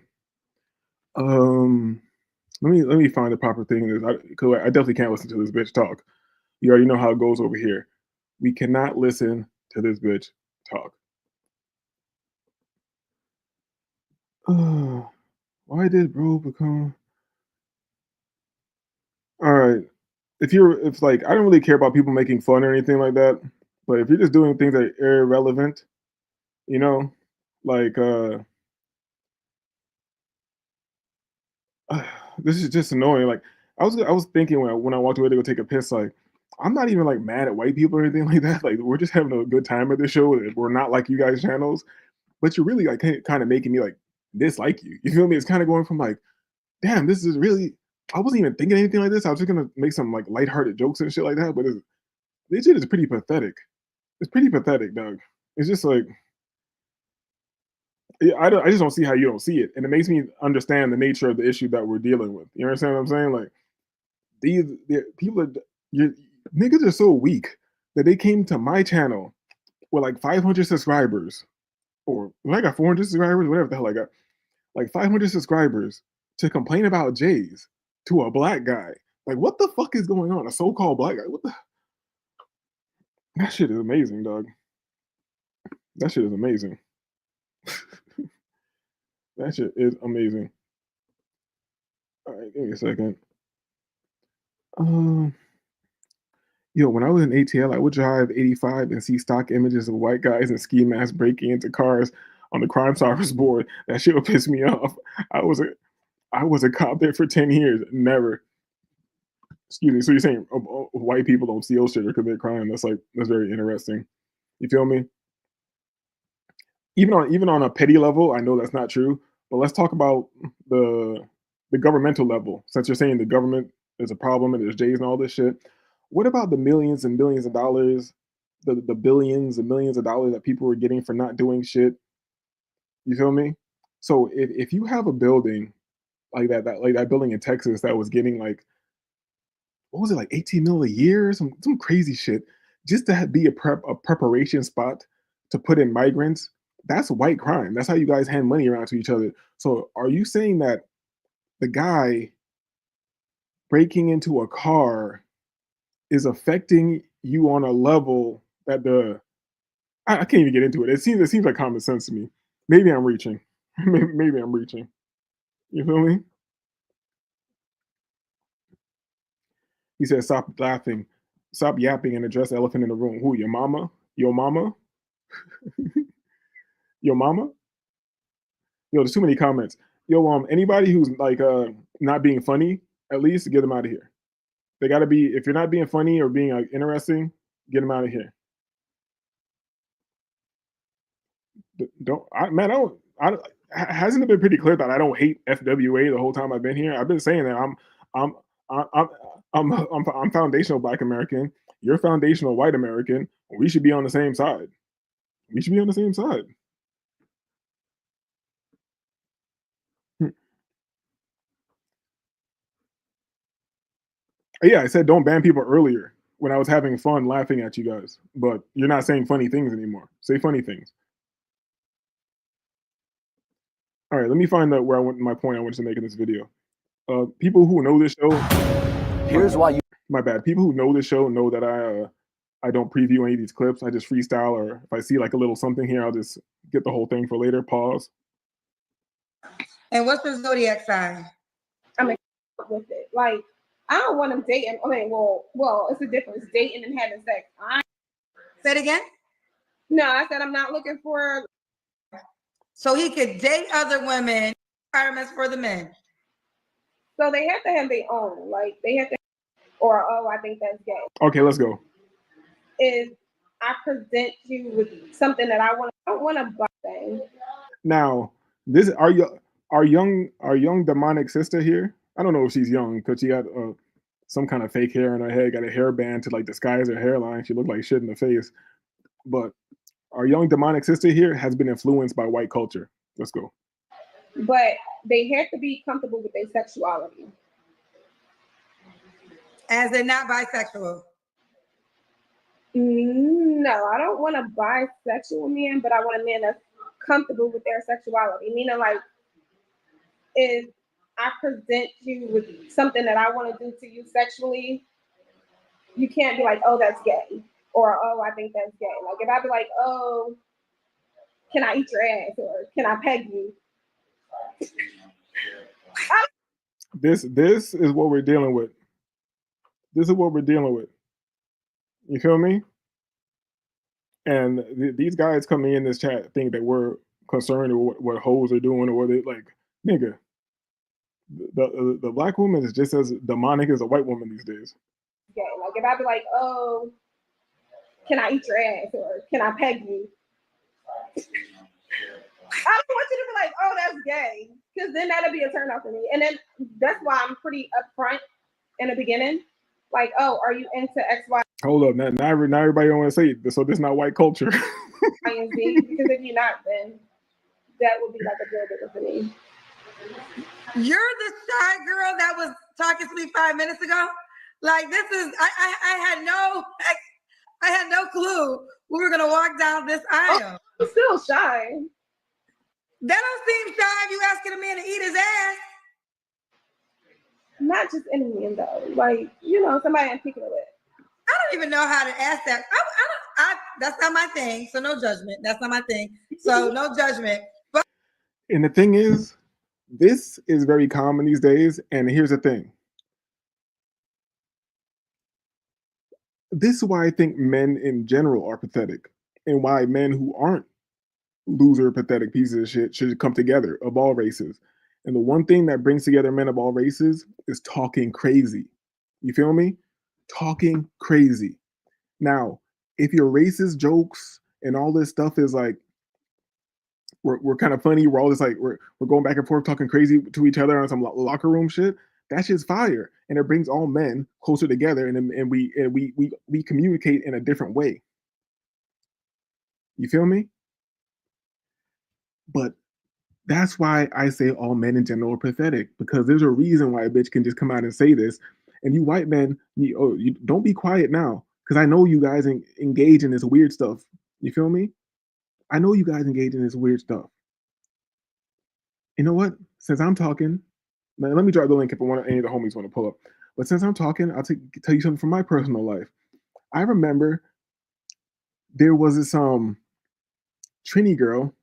Let me find the proper thing. Because I definitely can't listen to this bitch talk. You already know how it goes over here. We cannot listen to this bitch talk. Why did bro become? All right. If like I don't really care about people making fun or anything like that, but if you're just doing things that are irrelevant, you know, like this is just annoying. Like I was thinking when I walked away to go take a piss, like I'm not even like mad at white people or anything like that. Like we're just having a good time at this show. We're not like you guys channels, but you're really like kind of making me like dislike you. You feel me? It's kind of going from like, damn, this is really. I wasn't even thinking anything like this. I was just gonna make some like lighthearted jokes and shit like that. But this shit is pretty pathetic. It's pretty pathetic, Doug. It's just like I just don't see how you don't see it, and it makes me understand the nature of the issue that we're dealing with. You understand what I'm saying? Like these people niggas are so weak that they came to my channel with like 500 subscribers, or when I got 400 subscribers, whatever the hell I got, like 500 subscribers to complain about Jays to a black guy. Like, what the fuck is going on? A so-called black guy? What the? That shit is amazing, dog. That shit is amazing. That shit is amazing. All right, give me a second. Yo, when I was in ATL, I would drive 85 and see stock images of white guys in ski masks breaking into cars on the Crime Stoppers board. That shit would piss me off. I was a cop there for 10 years. Never. Excuse me. So you're saying white people don't steal shit or commit crime? That's very interesting. You feel me? Even on a petty level, I know that's not true. But let's talk about the governmental level. Since you're saying the government is a problem and there's J's and all this shit, what about the millions and billions of dollars, the billions and millions of dollars that people were getting for not doing shit? You feel me? So if you have a building like that building in Texas that was getting like, what was it, like 18 mil a year, some crazy shit, just to be a preparation spot to put in migrants, that's white crime. That's how you guys hand money around to each other. So are you saying that the guy breaking into a car is affecting you on a level that I can't even get into it. It seems like common sense to me. Maybe I'm reaching. Maybe I'm reaching. You feel me? He said, "Stop laughing, stop yapping, and address the elephant in the room." Who? Your mama? Your mama? Your mama? Yo, there's too many comments. Yo, anybody who's like not being funny, at least get them out of here. They gotta be. If you're not being funny or being interesting, get them out of here. Don't, man. I don't. Hasn't it been pretty clear that I don't hate FWA the whole time I've been here? I've been saying that I'm I'm I'm foundational Black American. You're foundational white American. We should be on the same side. We should be on the same side. Yeah, I said don't ban people earlier when I was having fun laughing at you guys, but you're not saying funny things anymore. Say funny things. All right, let me find out where I went. My point I wanted to make in this video. People who know this show. Here's why you. My bad. People who know this show know that I don't preview any of these clips. I just freestyle, or if I see like a little something here, I'll just get the whole thing for later. Pause. And what's your zodiac sign? I'm with it. Like, I don't want him dating. I mean, well, it's a difference dating and having sex. Say it again. No, I said I'm not looking for. So he could date other women. Requirements for the men. So they have to have their own. Like they have to, or oh, I think that's gay. Okay, let's go. Is I present you with something that I want. I don't want to buy things. Now, this our young demonic sister here. I don't know if she's young because she got some kind of fake hair in her head, got a hairband to like disguise her hairline. She looked like shit in the face. But our young demonic sister here has been influenced by white culture. Let's go. But they have to be comfortable with their sexuality. As they're not bisexual. No, I don't want a bisexual man, but I want a man that's comfortable with their sexuality. Meaning, like, if I present you with something that I want to do to you sexually, you can't be like, oh, that's gay. Or, oh, I think that's gay. Like, if I be like, oh, can I eat your ass? Or can I peg you? This is what we're dealing with. This is what we're dealing with. You feel me? And these guys coming in this chat think that we're concerned with what hoes are doing, or they like, nigga. The black woman is just as demonic as a white woman these days. Gay. Like if I be like, oh, can I eat your ass? Or can I peg you? I don't want you to be like, oh, that's gay. Because then that'll be a turn off for me. And then that's why I'm pretty upfront in the beginning. Like, oh, are you into X, Y, Hold up, not everybody don't want to say it. So this is not white culture. and Z? Because if you're not, then that would be like a deal breaker for me. You're the shy girl that was talking to me 5 minutes ago. Like this is, I had no clue we were gonna walk down this aisle. I'm still shy. That don't seem shy if you asking a man to eat his ass. Not just any man though. Like, you know, somebody I'm picking with. I don't even know how to ask that. That's not my thing. So no judgment. That's not my thing. So no judgment. But And the thing is, this is very common these days. And here's the thing. This is why I think men in general are pathetic, and why men who aren't loser, pathetic pieces of shit should come together of all races. And the one thing that brings together men of all races is talking crazy. You feel me? Talking crazy. Now, if your racist jokes and all this stuff is like, we're kind of funny, we're all just like, we're going back and forth talking crazy to each other on some locker room shit, that shit's fire. And it brings all men closer together, and we communicate in a different way. You feel me? But that's why I say all men in general are pathetic, because there's a reason why a bitch can just come out and say this. And you white men, you don't be quiet now, because I know you guys engage in this weird stuff. You feel me? I know you guys engage in this weird stuff. You know what? Since I'm talking, man, let me drop the link if any of the homies want to pull up. But since I'm talking, I'll tell you something from my personal life. I remember there was this Trini girl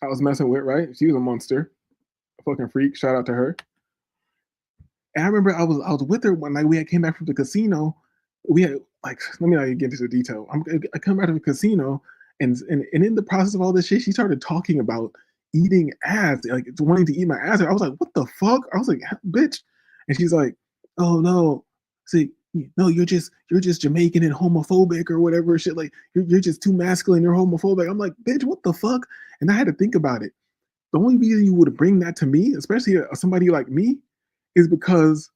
I was messing with, right? She was a monster, a fucking freak. Shout out to her. And I remember I was with her one night. We had came back from the casino. We had like let me not get into the detail. I come back to the casino, and in the process of all this shit, she started talking about eating ass, like wanting to eat my ass. I was like, what the fuck? I was like, bitch. And she's like, oh no, see, no, you're just Jamaican and homophobic or whatever shit. Like you're just too masculine. You're homophobic. I'm like, bitch, what the fuck? And I had to think about it. The only reason you would bring that to me, especially somebody like me, is because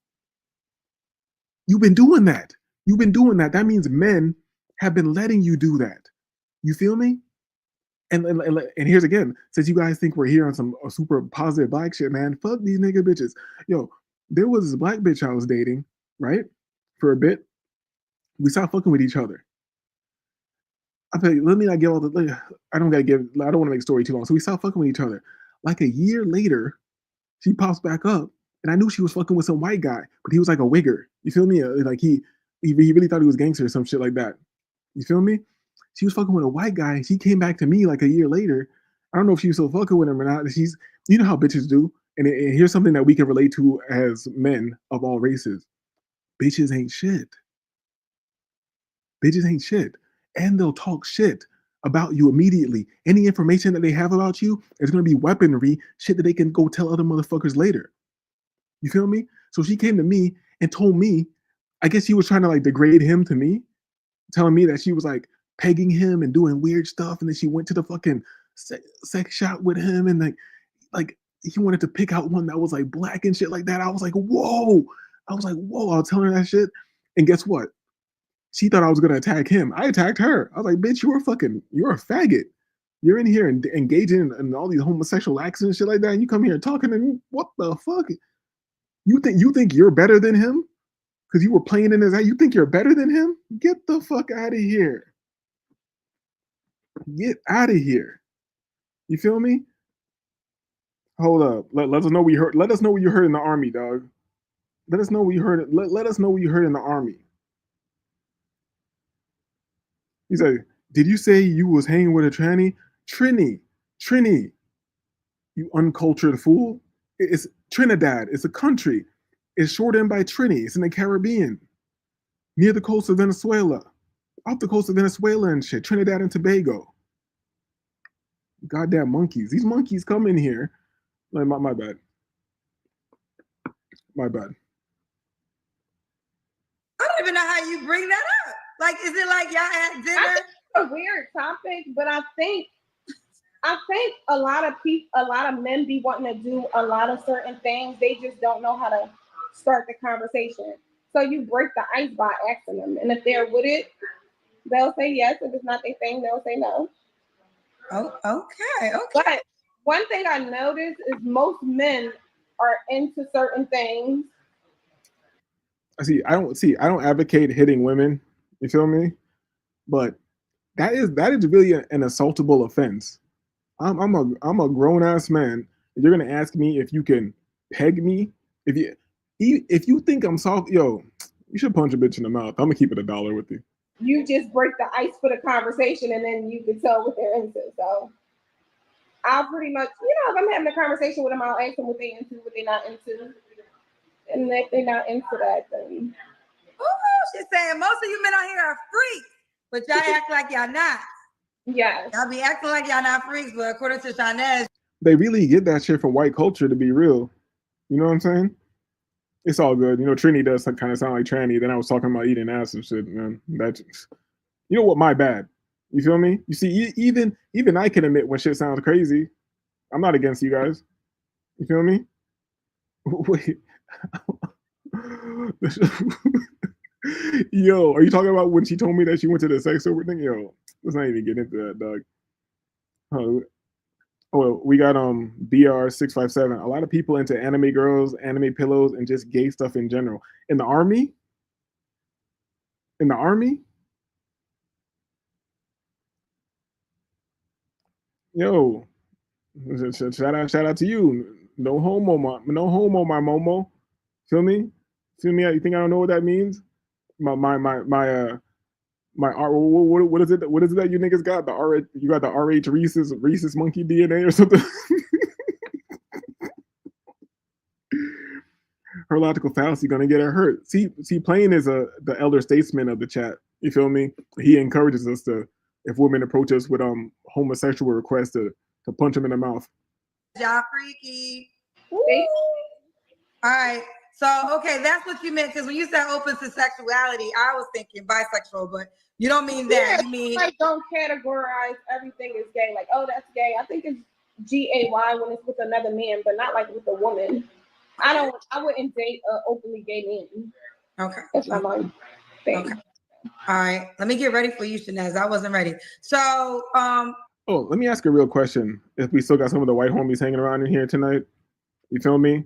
you've been doing that. You've been doing that. That means men have been letting you do that. You feel me? And here's again, since you guys think we're here on some super positive black shit, man, fuck these nigga bitches. Yo, there was this black bitch I was dating, right? For a bit. We stopped fucking with each other. Let me not give all the. I don't want to make the story too long. So we stopped fucking with each other. Like a year later, she pops back up, and I knew she was fucking with some white guy, but he was like a wigger. You feel me? Like he really thought he was gangster or some shit like that. You feel me? She was fucking with a white guy. She came back to me like a year later. I don't know if she was still fucking with him or not. You know how bitches do. And here's something that we can relate to as men of all races. Bitches ain't shit. Bitches ain't shit. And they'll talk shit about you immediately. Any information that they have about you is going to be weaponry, shit that they can go tell other motherfuckers later. You feel me? So she came to me and told me, I guess she was trying to like degrade him to me, telling me that she was like pegging him and doing weird stuff. And then she went to the fucking sex shop with him and like he wanted to pick out one that was like black and shit like that. I was like, whoa. I was telling her that shit. And guess what? She thought I was gonna attack him. I attacked her. I was like, bitch, you're a faggot. You're in here and engaging in all these homosexual acts and shit like that. And you come here talking to me. What the fuck? You think you're better than him? Because you were playing in his eye. You think you're better than him? Get the fuck out of here. Get out of here. You feel me? Hold up. Let us know what you heard. Let us know what you heard in the army, dog. Let us know what you heard. Let us know what you heard in the army. He said, did you say you was hanging with a tranny? Trini, you uncultured fool. It's Trinidad. It's a country. It's shortened by Trini. It's in the Caribbean, near the coast of Venezuela, off the coast of Venezuela and shit, Trinidad and Tobago. Goddamn monkeys. These monkeys come in here. Like, my bad. My bad. I don't even know how you bring that up. Like, is it like y'all at dinner? I think it's a weird topic, but I think a lot of men be wanting to do a lot of certain things. They just don't know how to start the conversation. So you break the ice by asking them, and if they're with it, they'll say yes. If it's not their thing, they'll say no. Oh, okay. But one thing I noticed is most men are into certain things. I don't advocate hitting women. You feel me? But that is really an assaultable offense. I'm a grown ass man. You're gonna ask me if you can peg me. If you think I'm soft, yo, you should punch a bitch in the mouth. I'm gonna keep it $1 with you. You just break the ice for the conversation, and then you can tell what they're into. So I'll pretty much, if I'm having a conversation with them, I'll ask them what they into, what they're not into. And if they're not into that, then. Oh, she's saying most of you men out here are freaks, but y'all act like y'all not. Yeah. Y'all be acting like y'all not freaks, but according to Shanez, they really get that shit from white culture, to be real. You know what I'm saying? It's all good. Trini does kind of sound like tranny. Then I was talking about eating ass and shit, man. That's, you know what? My bad. You feel me? You see, even I can admit when shit sounds crazy. I'm not against you guys. You feel me? Wait. Yo, are you talking about when she told me that she went to the sex over thing? Yo, let's not even get into that, dog. Oh, we got BR657. A lot of people into anime girls, anime pillows, and just gay stuff in general. In the army? Yo, shout out to you. No homo, my momo. Feel me? You think I don't know what that means? My My R. What is it? What is it that you niggas got? The R. You got the RH Rhesus monkey DNA or something. Her logical fallacy gonna get her hurt. See, Plain is the elder statesman of the chat. You feel me? He encourages us to, if women approach us with homosexual requests, to punch them in the mouth. Y'all freaky. All right. So okay, that's what you meant, because when you said open to sexuality, I was thinking bisexual, but you don't mean that. Yeah, You mean like don't categorize everything as gay. Like, oh, that's gay. I think it's GAY when it's with another man, but not like with a woman. I wouldn't date an openly gay man. Okay. That's not my thing. Okay. All right. Let me get ready for you, Shanaz. I wasn't ready. So Oh, let me ask a real question. If we still got some of the white homies hanging around in here tonight, you feel me?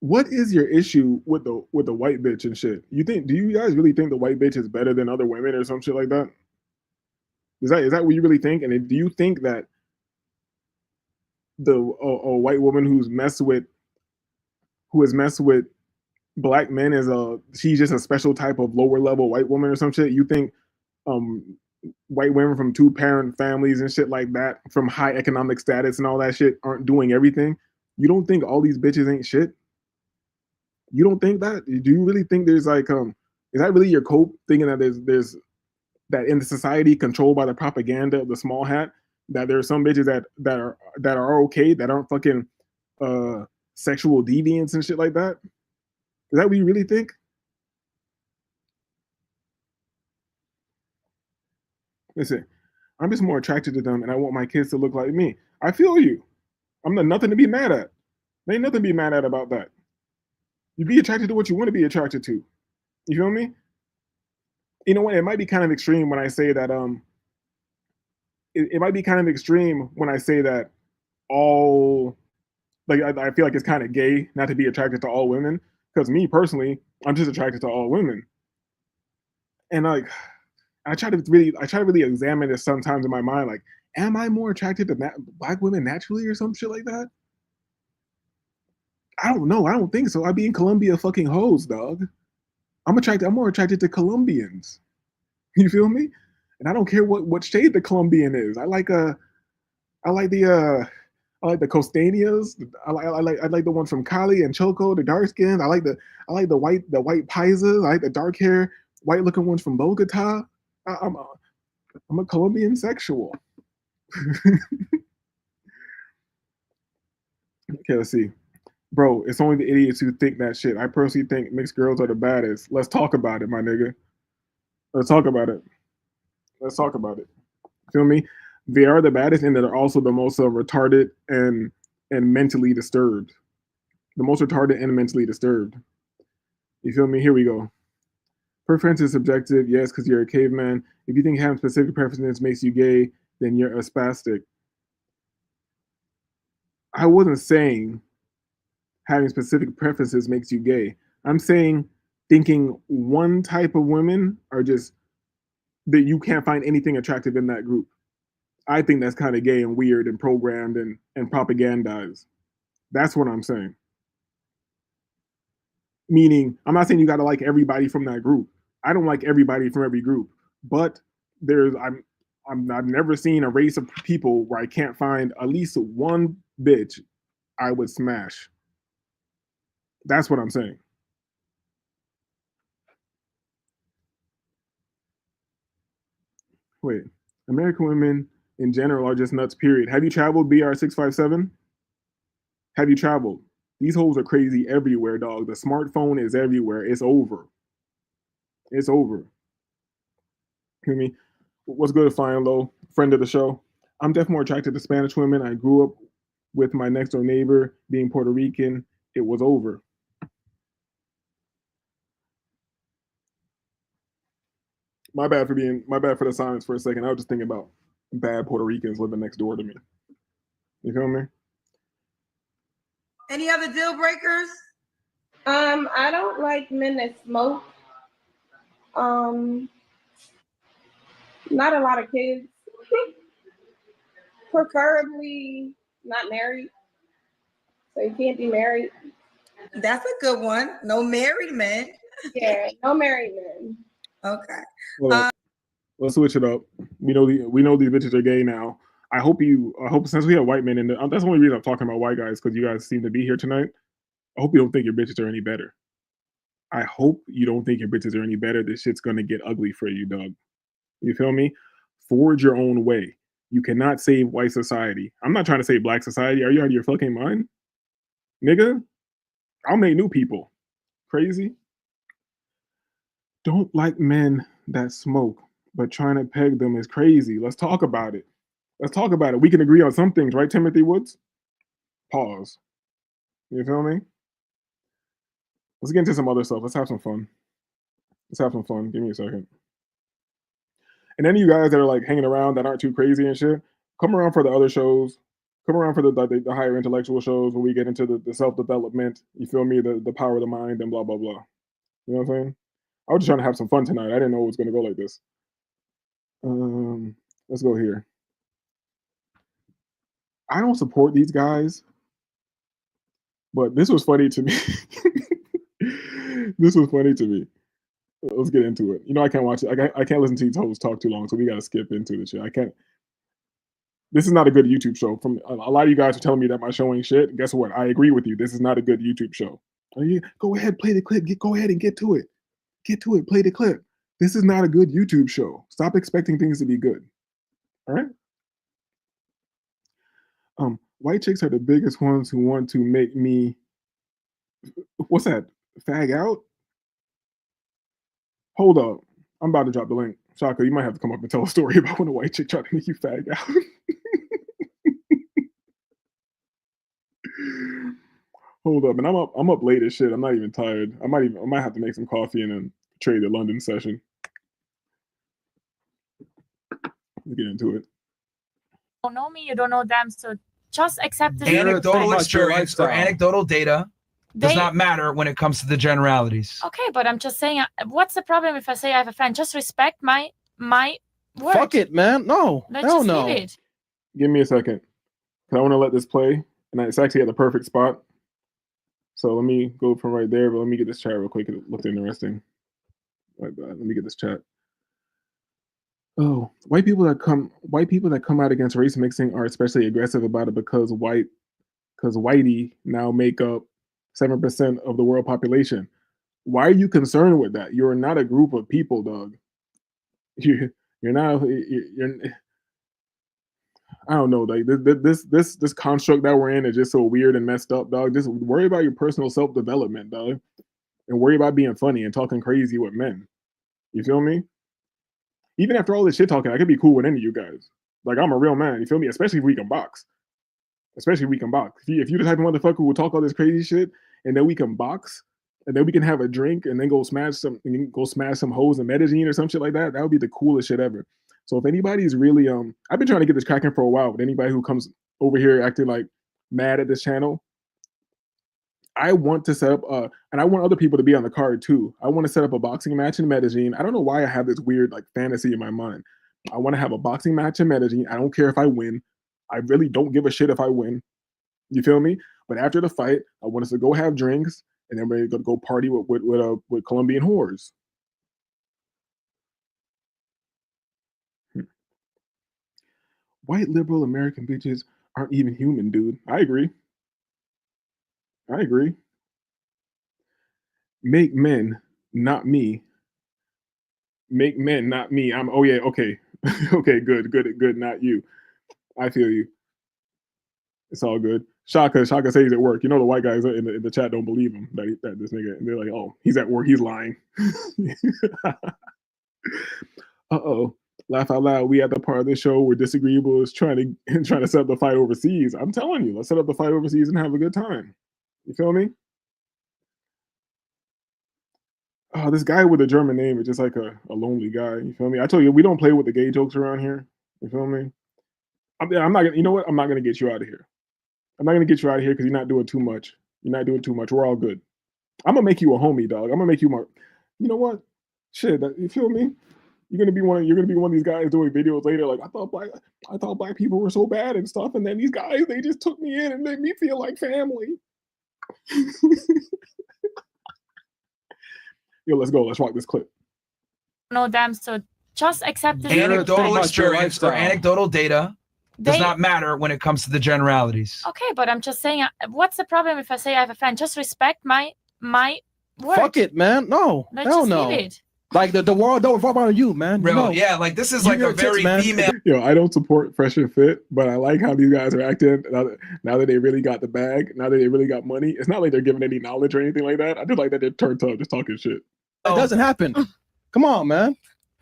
What is your issue with the white bitch and shit? Do you guys really think the white bitch is better than other women or some shit like that? Is that what you really think? And do you think that the a white woman who has messed with black men is she's just a special type of lower level white woman or some shit? You think white women from 2-parent families and shit like that, from high economic status and all that shit, aren't doing everything? You don't think all these bitches ain't shit? You don't think that? Do you really think there's like is that really your cope, thinking that there's that in the society controlled by the propaganda of the small hat, that there are some bitches that are okay, that aren't fucking sexual deviants and shit like that? Is that what you really think? Listen, I'm just more attracted to them, and I want my kids to look like me. I feel you. I'm nothing to be mad at. There ain't nothing to be mad at about that. You be attracted to what you want to be attracted to. You feel me? You know what? It might be kind of extreme when I say that. It might be kind of extreme when I say that all, like, I feel like it's kind of gay not to be attracted to all women. Because me personally, I'm just attracted to all women. And like, I try to really examine this sometimes in my mind. Like, am I more attracted to black women naturally or some shit like that? I don't know. I don't think so. I be in Colombia fucking hoes, dog. I'm more attracted to Colombians. You feel me? And I don't care what shade the Colombian is. I like the costeñas. I like the ones from Cali and Choco, the dark skins. I like the white paisas. I like the dark hair, white looking ones from Bogota. I'm a Colombian sexual. Okay, let's see. Bro, it's only the idiots who think that shit. I personally think mixed girls are the baddest. Let's talk about it, my nigga. Let's talk about it. Let's talk about it. Feel me? They are the baddest, and they're also the most retarded and mentally disturbed. The most retarded and mentally disturbed. You feel me? Here we go. Preference is subjective, yes, because you're a caveman. If you think having specific preferences makes you gay, then you're a spastic. I wasn't saying having specific preferences makes you gay. I'm saying thinking one type of women are just, that you can't find anything attractive in that group. I think that's kind of gay and weird and programmed and propagandized. That's what I'm saying. Meaning, I'm not saying you got to like everybody from that group. I don't like everybody from every group, but I've never seen a race of people where I can't find at least one bitch I would smash. That's what I'm saying. Wait, American women in general are just nuts, period. Have you traveled, BR657? Have you traveled? These hoes are crazy everywhere, dog. The smartphone is everywhere. It's over. It's over. Hear me? What's good, Fine Low? Friend of the show. I'm definitely more attracted to Spanish women. I grew up with my next door neighbor being Puerto Rican. It was over. My bad for the silence for a second. I was just thinking about bad Puerto Ricans living next door to me. You feel me? any other deal breakers? I don't like men that smoke. Not a lot of kids. Preferably not married. So you can't be married. That's a good one. No married men. Yeah, no married men. Okay. Well, let's switch it up. We know these bitches are gay now. I hope since we have white men in the, that's the only reason I'm talking about white guys, because you guys seem to be here tonight. I hope you don't think your bitches are any better. I hope you don't think your bitches are any better. This shit's gonna get ugly for you, dog. You feel me? Forge your own way. You cannot save white society. I'm not trying to save black society. Are you out of your fucking mind? Nigga, I'll make new people. Crazy? Don't like men that smoke, but trying to peg them is crazy. Let's talk about it. Let's talk about it. We can agree on some things, right, Timothy Woods? Pause. You feel me? Let's get into some other stuff. Let's have some fun. Let's have some fun. Give me a second. And any of you guys that are like hanging around that aren't too crazy and shit, come around for the other shows. Come around for the higher intellectual shows where we get into the self-development. You feel me? The power of the mind and blah, blah, blah. You know what I'm saying? I was just trying to have some fun tonight. I didn't know it was going to go like this. Let's go here. I don't support these guys, but this was funny to me. This was funny to me. Let's get into it. You know, I can't watch it. I can't listen to these hoes talk too long, so we got to skip into the shit. I can't. This is not a good YouTube show. From a lot of you guys are telling me that my show ain't shit. Guess what? I agree with you. This is not a good YouTube show. Oh, yeah. Go ahead, play the clip. Go ahead and get to it. Get to it. Play the clip. This is not a good YouTube show. Stop expecting things to be good. All right? White chicks are the biggest ones who want to make me, what's that? Fag out? Hold up. I'm about to drop the link. Shaka, you might have to come up and tell a story about when a white chick tried to make you fag out. Hold up, and I'm up late as shit. I'm not even tired. I might have to make some coffee and then trade the London session. Let's get into it. Don't know me, you don't know them, so just accept this. Anecdotal experience or anecdotal data does not matter when it comes to the generalities. Okay, but I'm just saying, what's the problem if I say I have a friend? Just respect my word. Fuck it, man. No, Let's hell just no. leave it. Give me a second. I want to let this play, and it's actually at the perfect spot. So let me go from right there, but let me get this chat real quick. It looked interesting. Like that. Let me get this chat. Oh, white people that come out against race mixing are especially aggressive about it because whitey now make up 7% of the world population. Why are you concerned with that? You're not a group of people, dog. You're not. I don't know. Like this construct that we're in is just so weird and messed up, dog. Just worry about your personal self-development, dog, and worry about being funny and talking crazy with men. You feel me? Even after all this shit talking, I could be cool with any of you guys. Like, I'm a real man. You feel me? Especially if we can box. Especially if we can box. If you the type of motherfucker who will talk all this crazy shit, and then we can box, and then we can have a drink, and then go smash some hoes in Medellin or some shit like that. That would be the coolest shit ever. So if anybody's really I've been trying to get this cracking for a while. With anybody who comes over here acting like mad at this channel, I want to set up and I want other people to be on the card too. I want to set up a boxing match in Medellin. I don't know why I have this weird like fantasy in my mind. I want to have a boxing match in Medellin. I don't care if I win. I really don't give a shit if I win. You feel me? But after the fight, I want us to go have drinks and then we're gonna go party with Colombian whores. White liberal American bitches aren't even human, dude. I agree. Make men, not me. Make men, not me. Oh yeah, okay. Okay, good, not you. I feel you. It's all good. Shaka says he's at work. You know the white guys in the chat don't believe him that this nigga. And they're like, oh, he's at work. He's lying. Uh-oh. Laugh out loud. We at the part of the show where disagreeable is trying to set up the fight overseas. I'm telling you, let's set up the fight overseas and have a good time. You feel me? Oh, this guy with a German name is just like a lonely guy. You feel me? I told you, we don't play with the gay jokes around here. You feel me? I'm not gonna, you know what? I'm not gonna get you out of here. I'm not gonna get you out of here because you're not doing too much. You're not doing too much. We're all good. I'm gonna make you a homie, dog. I'm gonna make you my. You know what? Shit, you feel me? You're gonna be one of these guys doing videos later. Like I thought black people were so bad and stuff, and then these guys they just took me in and made me feel like family. Yo, let's go. Let's rock this clip. know them, so just accept it. Anecdotal experience or anecdotal data does not matter when it comes to the generalities. Okay, but I'm just saying, what's the problem if I say I have a friend? Just respect my word. Fuck it, man. No, Let's hell just no. leave it. Like the world don't revolve around you, man. Bro, No. yeah, like this is You like a your tits, very man. female. Yo, I don't support Fresh and Fit, but I like how these guys are acting now that they really got the bag, now that they really got money. It's not like they're giving any knowledge or anything like that. I just like that they're turned up, just talking shit. It doesn't happen. Come on, man.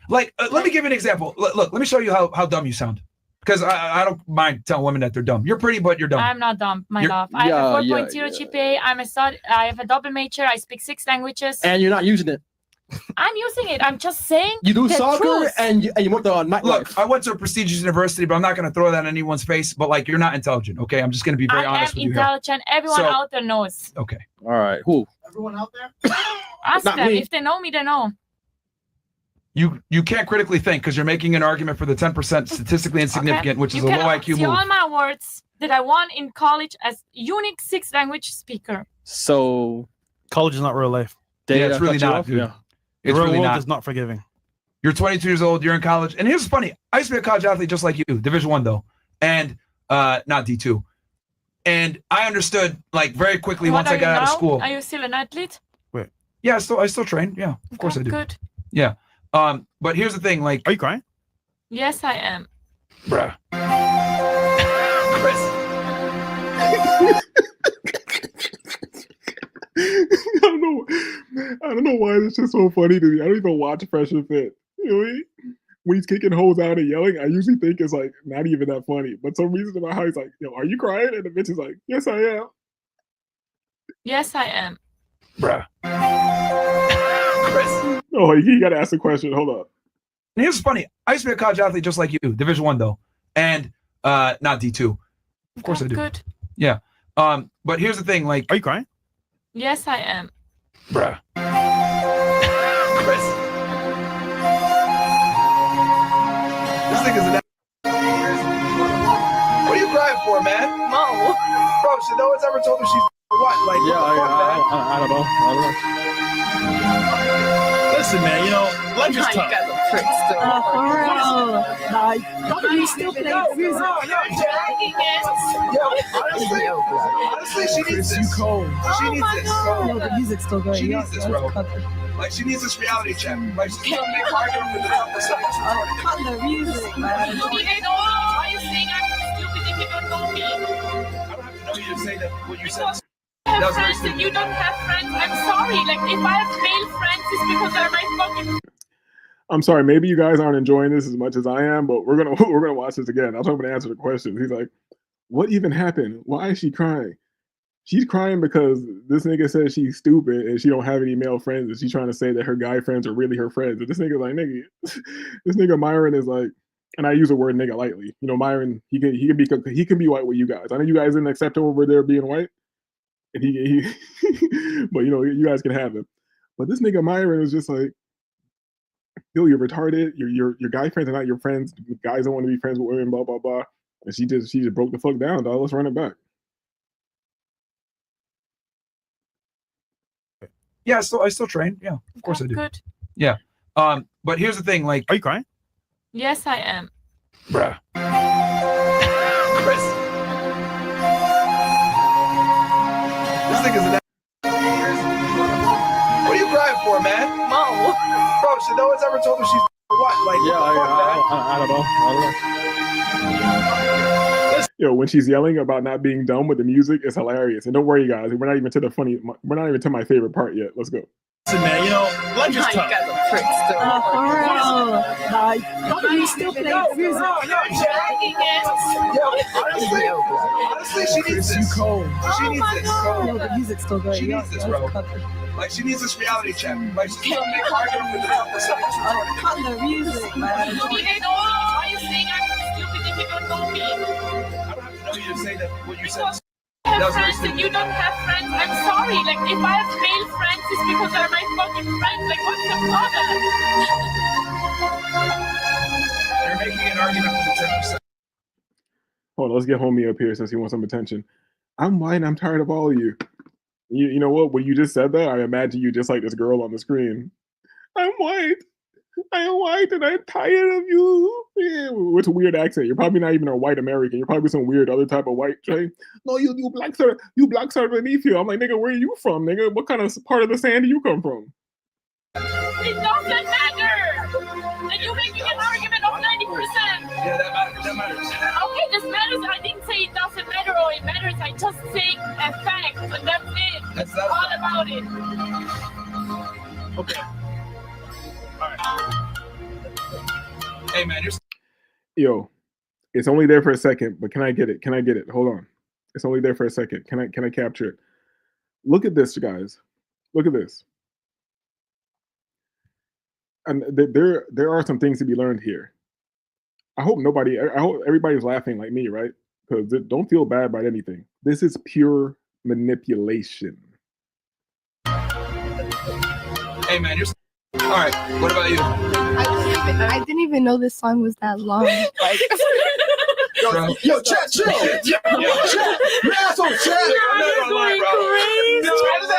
Like, let me give you an example. Look, let me show you how dumb you sound. Because I don't mind telling women that they're dumb. You're pretty, but you're dumb. I'm not dumb, my You're- love. I have a Yeah, 4.0 GPA. I have a double major. I speak 6 languages. And you're not using it. I'm using it. I'm just saying. You do the soccer truth. and you went to nightlife. Look, I went to a prestigious university, but I'm not going to throw that in anyone's face. But like, you're not intelligent, okay? I'm just going to be very I honest am with you here. intelligent. Everyone So- out there knows. Okay. All right. Who? Everyone out there? Ask Not them. me. If they know me, they know. You can't critically think because you're making an argument for the 10% statistically insignificant, which is you a can low IQ see move. all my words that I won in college as unique 6 language speaker. So college is not real life. Yeah, it's really not, dude. Yeah. It's the real really world not. is not forgiving. You're 22 years old. You're in college. And here's what's funny. I used to be a college athlete just like you, Division 1 though, and not D2. And I understood like very quickly What once are I got you out of now? school. Are you still an athlete? Yeah, I still train. Yeah, of course I do. Good. Yeah. But here's the thing. Like, are you crying? Yes, I am. Bruh. I don't know why it's just so funny to me. I don't even watch Fresh and Fit. You know what I mean? When he's kicking hoes out and yelling, I usually think it's like not even that funny. But some reason about how he's like, yo, are you crying? And the bitch is like, yes, I am. Yes, I am. Bruh. Oh, you got to ask the question. Hold up. And here's what's funny. I used to be a college athlete just like you, Division 1 though, and not D2. Of course I do. Good. Yeah. But here's the thing. Like, are you crying? Yes, I am. Bruh. This thing is an. What are you crying for, man? Mo. Bro, so no one's ever told her she's what? Like, Yeah, what the fuck, man? I don't know. Listen, man, you know, life is tough. You still play music. Honestly, she needs this. She needs this. No, the music's still going. She needs this, bro. Like, she needs this reality check. Like, she's gonna make argument with the top percent. Cut the music, man. Are you saying I'm stupid if you don't know me? I don't have to know you to say that what you said. I have friends and you don't have friends. I'm sorry. Like, if I have male friends, it's because they're my fucking. I'm sorry, maybe you guys aren't enjoying this as much as I am, but we're gonna watch this again. I'm hoping to answer the question. He's like, what even happened? Why is she crying? She's crying because this nigga says she's stupid and she don't have any male friends, and she's trying to say that her guy friends are really her friends. And this nigga's like, nigga, this nigga Myron is like, and I use the word nigga lightly. You know, Myron, he can be white with you guys. I know you guys didn't accept him over there being white, and he but you know, you guys can have him. But this nigga Myron is just like, yo, you're retarded. Your guy friends are not your friends. Guys don't want to be friends with women. Blah blah blah. And she just broke the fuck down, dog. Let's run it back. Yeah, I still train. Yeah, of course I do. Good. Yeah. But here's the thing. Like, are you crying? Yes, I am. Bruh. This thing is an. What are you crying for, man? Mo. Bro, so no one's ever told her she's what? Like, Yeah, what the fuck, man? I don't know. Yo, when she's yelling about not being dumb with the music, it's hilarious. And don't worry, guys, we're not even to my favorite part yet. Let's go. Listen, man, you know, life is tough. You still play music. Honestly, she needs this. She needs this. No, the music's still going. She needs this, bro. Like, she needs this reality check. Like, she's gonna make argument with the top percent. Cut the music, man. Are you saying I'm stupid if you don't know me? I don't have to know you to say that what you said. I have friends and you don't have friends. I'm sorry. Like, if I have male friends, it's because they're my fucking friends. Like, what's the problem? You're making an argument with the 10%. Hold on, let's get homie up here since he wants some attention. I'm white and I'm tired of all of you. You know what? When you just said that, I imagine you just like this girl on the screen. I'm white I am white and I'm tired of you. Yeah, with a weird accent. You're probably not even a white American. You're probably some weird other type of white. Right? No, you blacks are beneath you. I'm like, nigga, where are you from, nigga? What kind of part of the sand do you come from? It doesn't matter. And you're making an argument of 90%. Yeah, that matters. Okay, this matters. I didn't say it doesn't matter or it matters. I just say a fact, and that's it. That's all about it. Okay. All right. Hey, man, you're. Yo, it's only there for a second, but can I get it? Can I get it? Hold on. It's only there for a second. Can I capture it? Look at this, guys. Look at this. And there are some things to be learned here. I hope everybody's laughing like me, right? Because don't feel bad about anything. This is pure manipulation. Hey, man, you're. All right. What about you? I didn't even know this song was that long. Like, Yo, chat, chill. Yo, chat. Your asshole, chat. You're going crazy. Nobody's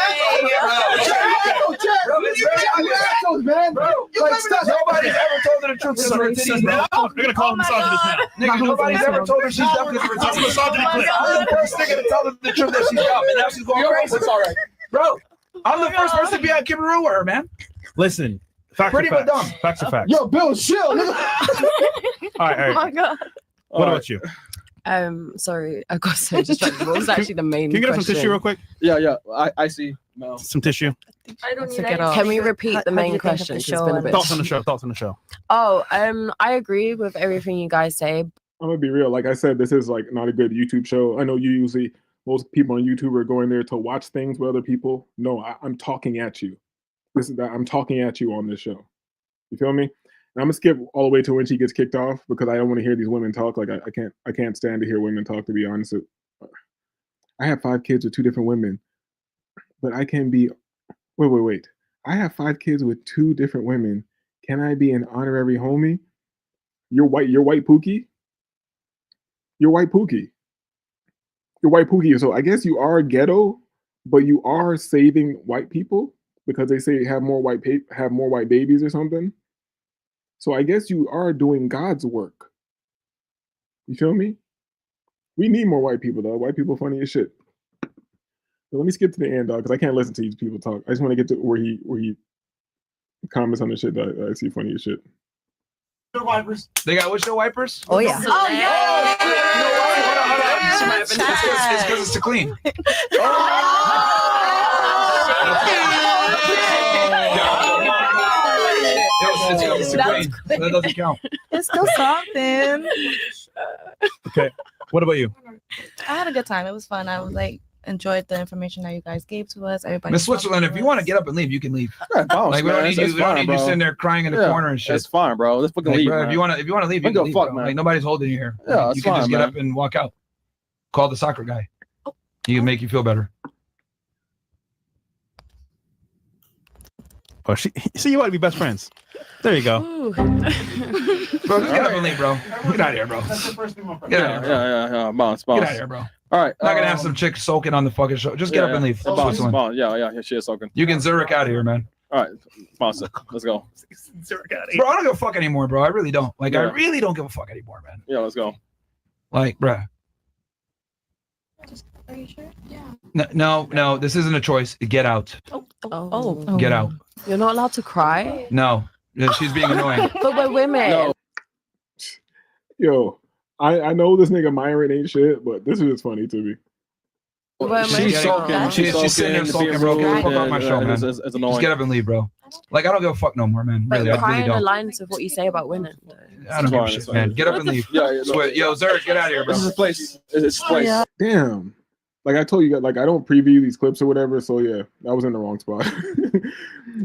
ever told her the truth. We're gonna call him misogynist now. Nigga, nobody's ever told her she's definitely the That's a misogyny clip. I'm the first nigga to tell her the truth that she's dumb, and now she's going crazy. It's all right. Bro, I'm the first person to be on Kibaroo with her, man. Listen, facts Pretty are facts. but dumb. Facts are facts. Yo, Bill, chill. All right, all right. oh my god. What about you? Sorry, I got so distracted. What was actually the main Can you get us some question? tissue real quick? Yeah. I see. No. Some tissue. I don't need Can we repeat the main question? 'Cause it's been a bit. Thoughts on the show. Thoughts on the show. Oh, I agree with everything you guys say. I'm gonna be real. Like I said, this is like not a good YouTube show. I know most people on YouTube are going there to watch things with other people. No, I'm talking at you. I'm talking at you on this show. You feel me? And I'm gonna skip all the way to when she gets kicked off because I don't want to hear these women talk. Like I can't stand to hear women talk. To be honest, I have 5 kids with 2 different women, but I can be. Wait. I have 5 kids with 2 different women. Can I be an honorary homie? You're white Pookie. You're white Pookie. You're white Pookie. So I guess you are ghetto, but you are saving white people because they say have more white babies or something. So I guess you are doing God's work. You feel me? We need more white people though. White people funny as shit. So let me skip to the end, dog, because I can't listen to these people talk. I just want to get to where he comments on the shit that I see funny as shit. Windshield wipers. They got windshield wipers? Oh yeah. Oh yeah. It's because it's to clean. It's to clean. That doesn't count. It's still something. Okay. What about you? I had a good time. It was fun. I was like enjoyed the information that you guys gave to us. Everybody. Miss Switzerland, if you want to get up and leave, you can leave. Yeah, bounce, Like we don't man. need you. It's We don't fine, need you bro. sitting there crying in the corner and shit. It's fine, bro. Let's fucking Like, leave. bro, Man. if you want to leave, you Don't can give a leave, fuck, bro. man. Like nobody's holding you here. Yeah, Like, it's you can just fine, get man. up and walk out. Call the soccer guy. He can make you feel better. Oh, see, you want to be best friends. There you go. Bro, just get up and leave, bro. Get out of here, bro. Get out of here, bro. Yeah. Bounce. Get out of here, bro. All right. Not gonna have some chick soaking on the fucking show. Just get up and leave. Bounce. Switzerland. Yeah. She is soaking. You can Zurich out of here, man. All right. Bounce it. Let's go. Bro, I don't give a fuck anymore, bro. I really don't. Like, I Yeah. really don't give a fuck anymore, man. Yeah, let's go. Like, bruh. Are you sure? Yeah. No. This isn't a choice. Get out. Oh. Get out. You're not allowed to cry. No. She's being annoying. But we're women. No. Yo, I know this nigga Myron ain't shit, but this is just funny to me. She's soaking. She's sitting there sulking, bro. Get the fuck off my show, man. It's Just annoying. get up and leave, bro. Like, I don't give a fuck no more, man. But Really, I crying really don't. aligns with what you say about women. I don't give a shit, man. Get up and leave. Yo, Zurich, get out of here, bro. This is a place. It's a place. Damn. Like I told you, like I don't preview these clips or whatever. So yeah, I was in the wrong spot.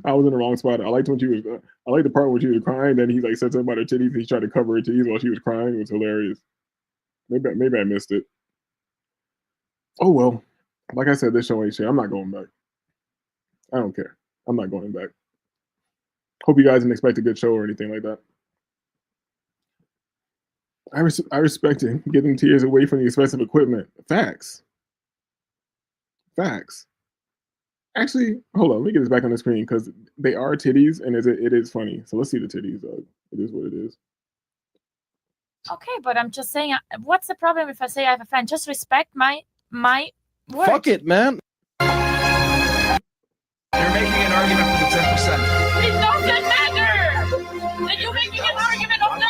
I was in the wrong spot. I liked when she was. I liked the part when she was crying. Then he like said something about her titties. He tried to cover her titties while she was crying. It was hilarious. Maybe I missed it. Oh well. Like I said, this show ain't shit. I'm not going back. I don't care. I'm not going back. Hope you guys didn't expect a good show or anything like that. I respect it. Getting tears away from the expensive equipment. Facts. Actually, hold on. Let me get this back on the screen because they are titties, and it is funny. So let's see the titties, dog. It is what it is. Okay, but I'm just saying, what's the problem if I say I have a friend? Just respect my word. Fuck it, man. You're making an argument for the 10%. It doesn't matter. Then you're making an argument of 90%.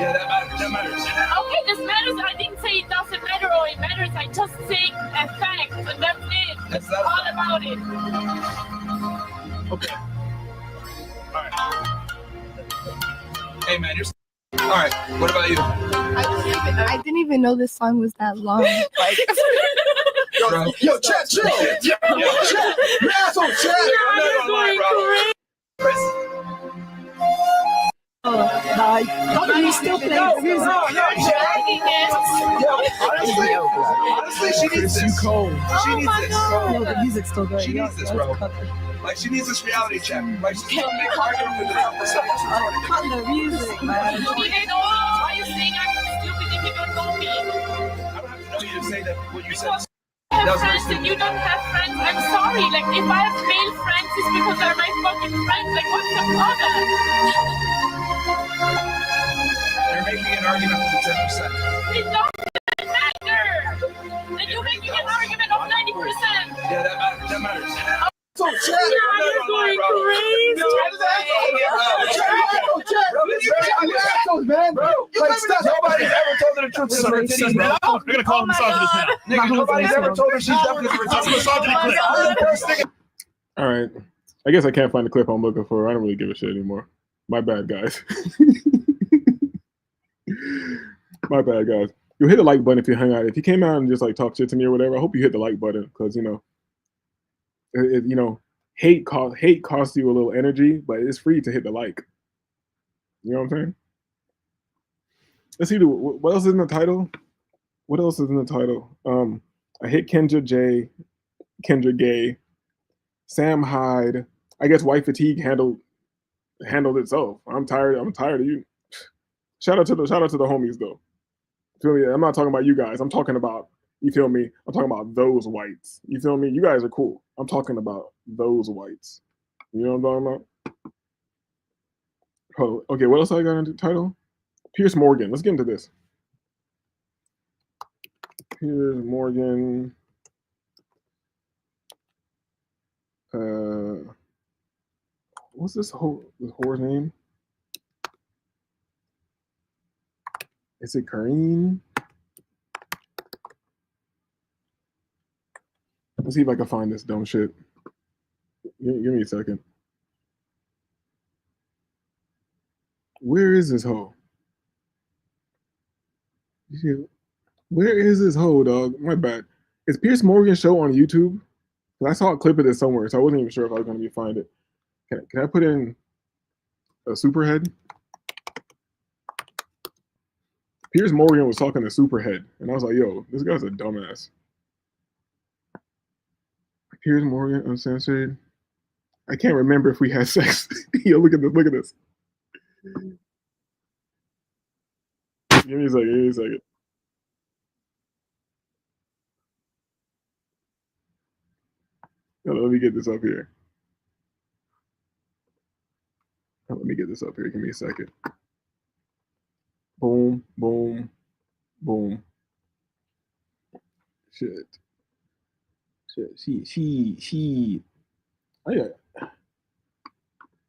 Yeah, that matters. That matters. Okay, this matters. I didn't say it doesn't matter or it matters. I just say a fact, and that's it. That's all about it. Okay. All right. Hey, man, you're. All right. What about you? I didn't even know this song was that long. Like, Yo, chat, chill. Yo, chat. Asshole, chat. How can you still play the music? Honestly, she needs this. Cold. She needs this. No, the music's still going. She needs this, bro. Like, she needs this reality check. Like, she's gonna make argument with the 10%. Cut the music, man. You don't know. Why are you saying I'm stupid if you don't know me? I don't have to know you to say that what you said. Have friends and you don't have friends. I'm sorry. Like, if I have male friends, it's because they're my fucking friends. Like, what's the problem? You're making an argument for the 10%. It doesn't matter. Then you're making an argument of 90%. Yeah, that matters. That matters. So chat. You're going crazy. Man, bro, like, stop. Nobody's ever told her the truth. This is titties, man. We're gonna call him misogynist now. Nigga, nobody's ever told her she's definitely That's a misogyny clip. All right. I guess I can't find the clip I'm looking for. I don't really give a shit anymore. My bad, guys. My bad, guys. You hit the like button if you hang out. If you came out and just like talk shit to me or whatever, I hope you hit the like button because hate costs you a little energy, but it's free to hit the like. You know what I'm saying? Let's see. What else is in the title? What else is in the title? I hit Kendra Gay, Sam Hyde. I guess white fatigue handled itself. I'm tired of you. Shout out to the homies though. Feel me? I'm not talking about you guys. I'm talking about, you feel me? I'm talking about those whites. You feel me? You guys are cool. I'm talking about those whites. You know what I'm talking about? Oh, okay, what else I got in the title? Piers Morgan. Let's get into this. Piers Morgan. What's this whore's name? Is it Kareen? Let's see if I can find this dumb shit. Give me a second. Where is this hoe? Where is this hoe, dog? My bad. Is Piers Morgan show on YouTube? I saw a clip of this somewhere, so I wasn't even sure if I was going to find it. Can I put in a Superhead? Piers Morgan was talking to Superhead, and I was like, yo, this guy's a dumbass. Piers Morgan, uncensored. I can't remember if we had sex. Yo, look at this. Give me a second. Let me get this up here. Let me get this up here. Give me a second. Boom, boom, boom. Shit. She. Oh, yeah.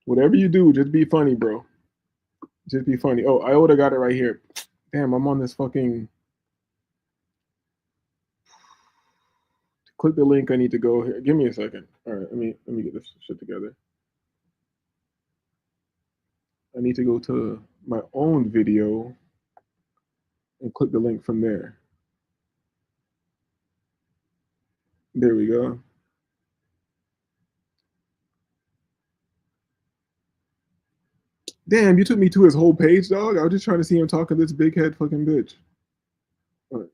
Whatever you do, just be funny, bro. Just be funny. Oh, I would have got it right here. Damn, I'm on this fucking. To click the link, I need to go here. Give me a second. All right, let me get this shit together. I need to go to my own video and click the link from there. There we go. Damn, you took me to his whole page, dog. I was just trying to see him talking to this big head fucking bitch. All right.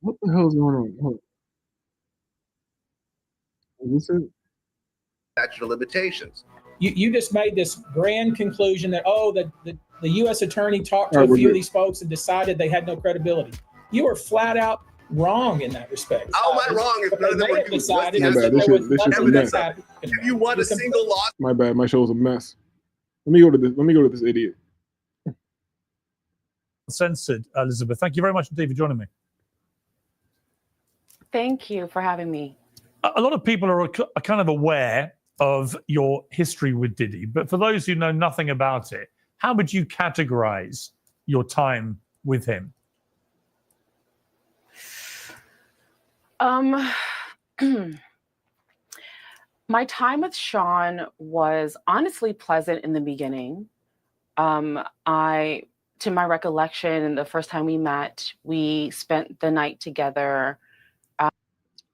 What the hell is going on? Hold on. Is this it? Statute of limitations. You just made this grand conclusion that, the U.S. attorney talked to All right, a we're few of good. these folks and decided they had no credibility. You were flat out wrong in that respect. How am I wrong if none of them They were have used? What's decided the My bad. that This there shit, was this shit's a nothing mess. that's happened. If you want a single law, My bad. My show's a mess. Let me go to this. Let me go to this idiot. Censored, Elizabeth. Thank you very much indeed for joining me. Thank you for having me. A lot of people are kind of aware of your history with Diddy, but for those who know nothing about it, how would you categorize your time with him? My time with Sean was honestly pleasant in the beginning. To my recollection, the first time we met, we spent the night together.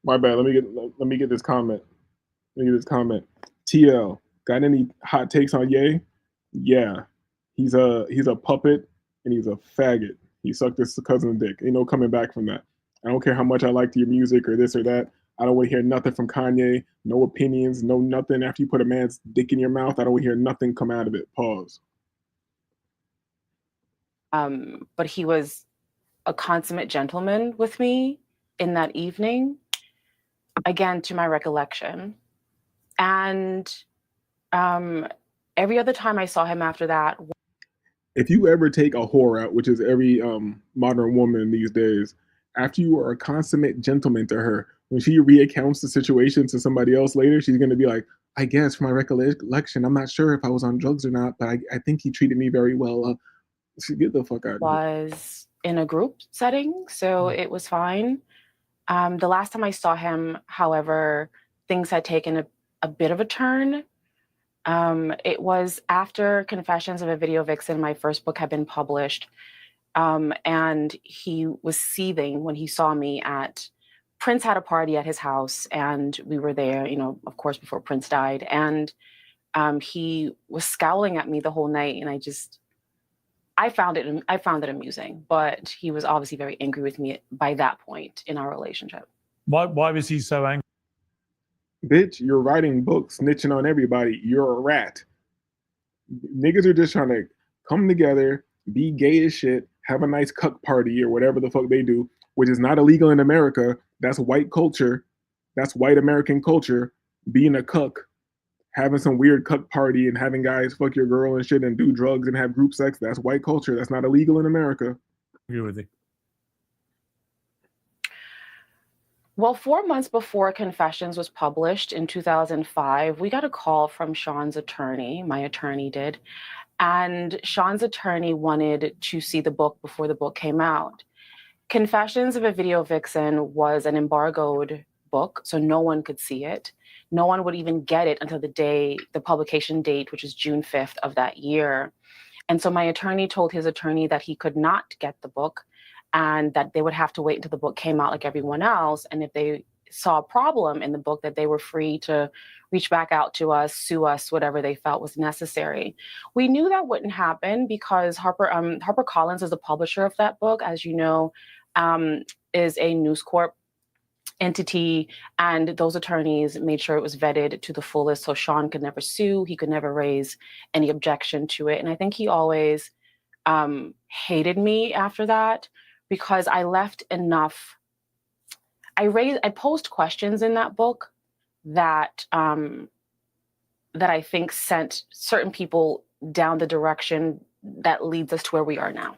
My bad. Let me get this comment. Let me get this comment. TL, got any hot takes on Ye? Yeah, he's a puppet and he's a faggot. He sucked his cousin's dick. Ain't no coming back from that. I don't care how much I liked your music or this or that. I don't want to hear nothing from Kanye. No opinions. No nothing. After you put a man's dick in your mouth, I don't want to hear nothing come out of it. Pause. But he was a consummate gentleman with me in that evening, again, to my recollection. And every other time I saw him after that. If you ever take a whore out, which is every modern woman these days, after you are a consummate gentleman to her, when she recounts the situation to somebody else later, she's going to be like, I guess from my recollection, I'm not sure if I was on drugs or not, but I think he treated me very well. Get the fuck out of here. Was in a group setting, so it was fine. The last time I saw him, however, things had taken a bit of a turn. It was after Confessions of a Video Vixen, my first book had been published, and he was seething when he saw me at Prince had a party at his house, and we were there, of course, before Prince died, and he was scowling at me the whole night, and I found it amusing, but he was obviously very angry with me by that point in our relationship. Why was he so angry? Bitch, you're writing books, snitching on everybody. You're a rat. Niggas are just trying to come together, be gay as shit, have a nice cuck party or whatever the fuck they do, which is not illegal in America. That's white culture. That's white American culture. Being a cuck, having some weird cuck party and having guys fuck your girl and shit and do drugs and have group sex. That's white culture. That's not illegal in America. Agree with you. Well, 4 months before Confessions was published in 2005, we got a call from Sean's attorney. My attorney did. And Sean's attorney wanted to see the book before the book came out. Confessions of a Video Vixen was an embargoed book, so no one could see it. No one would even get it until the publication date, which is June 5th of that year. And so my attorney told his attorney that he could not get the book and that they would have to wait until the book came out like everyone else. And if they saw a problem in the book, that they were free to reach back out to us, sue us, whatever they felt was necessary. We knew that wouldn't happen because HarperCollins is the publisher of that book, as you know, is a News Corp entity, and those attorneys made sure it was vetted to the fullest, so Sean could never sue, he could never raise any objection to it. And I think he always hated me after that because I left enough. I posed questions in that book that that I think sent certain people down the direction that leads us to where we are now.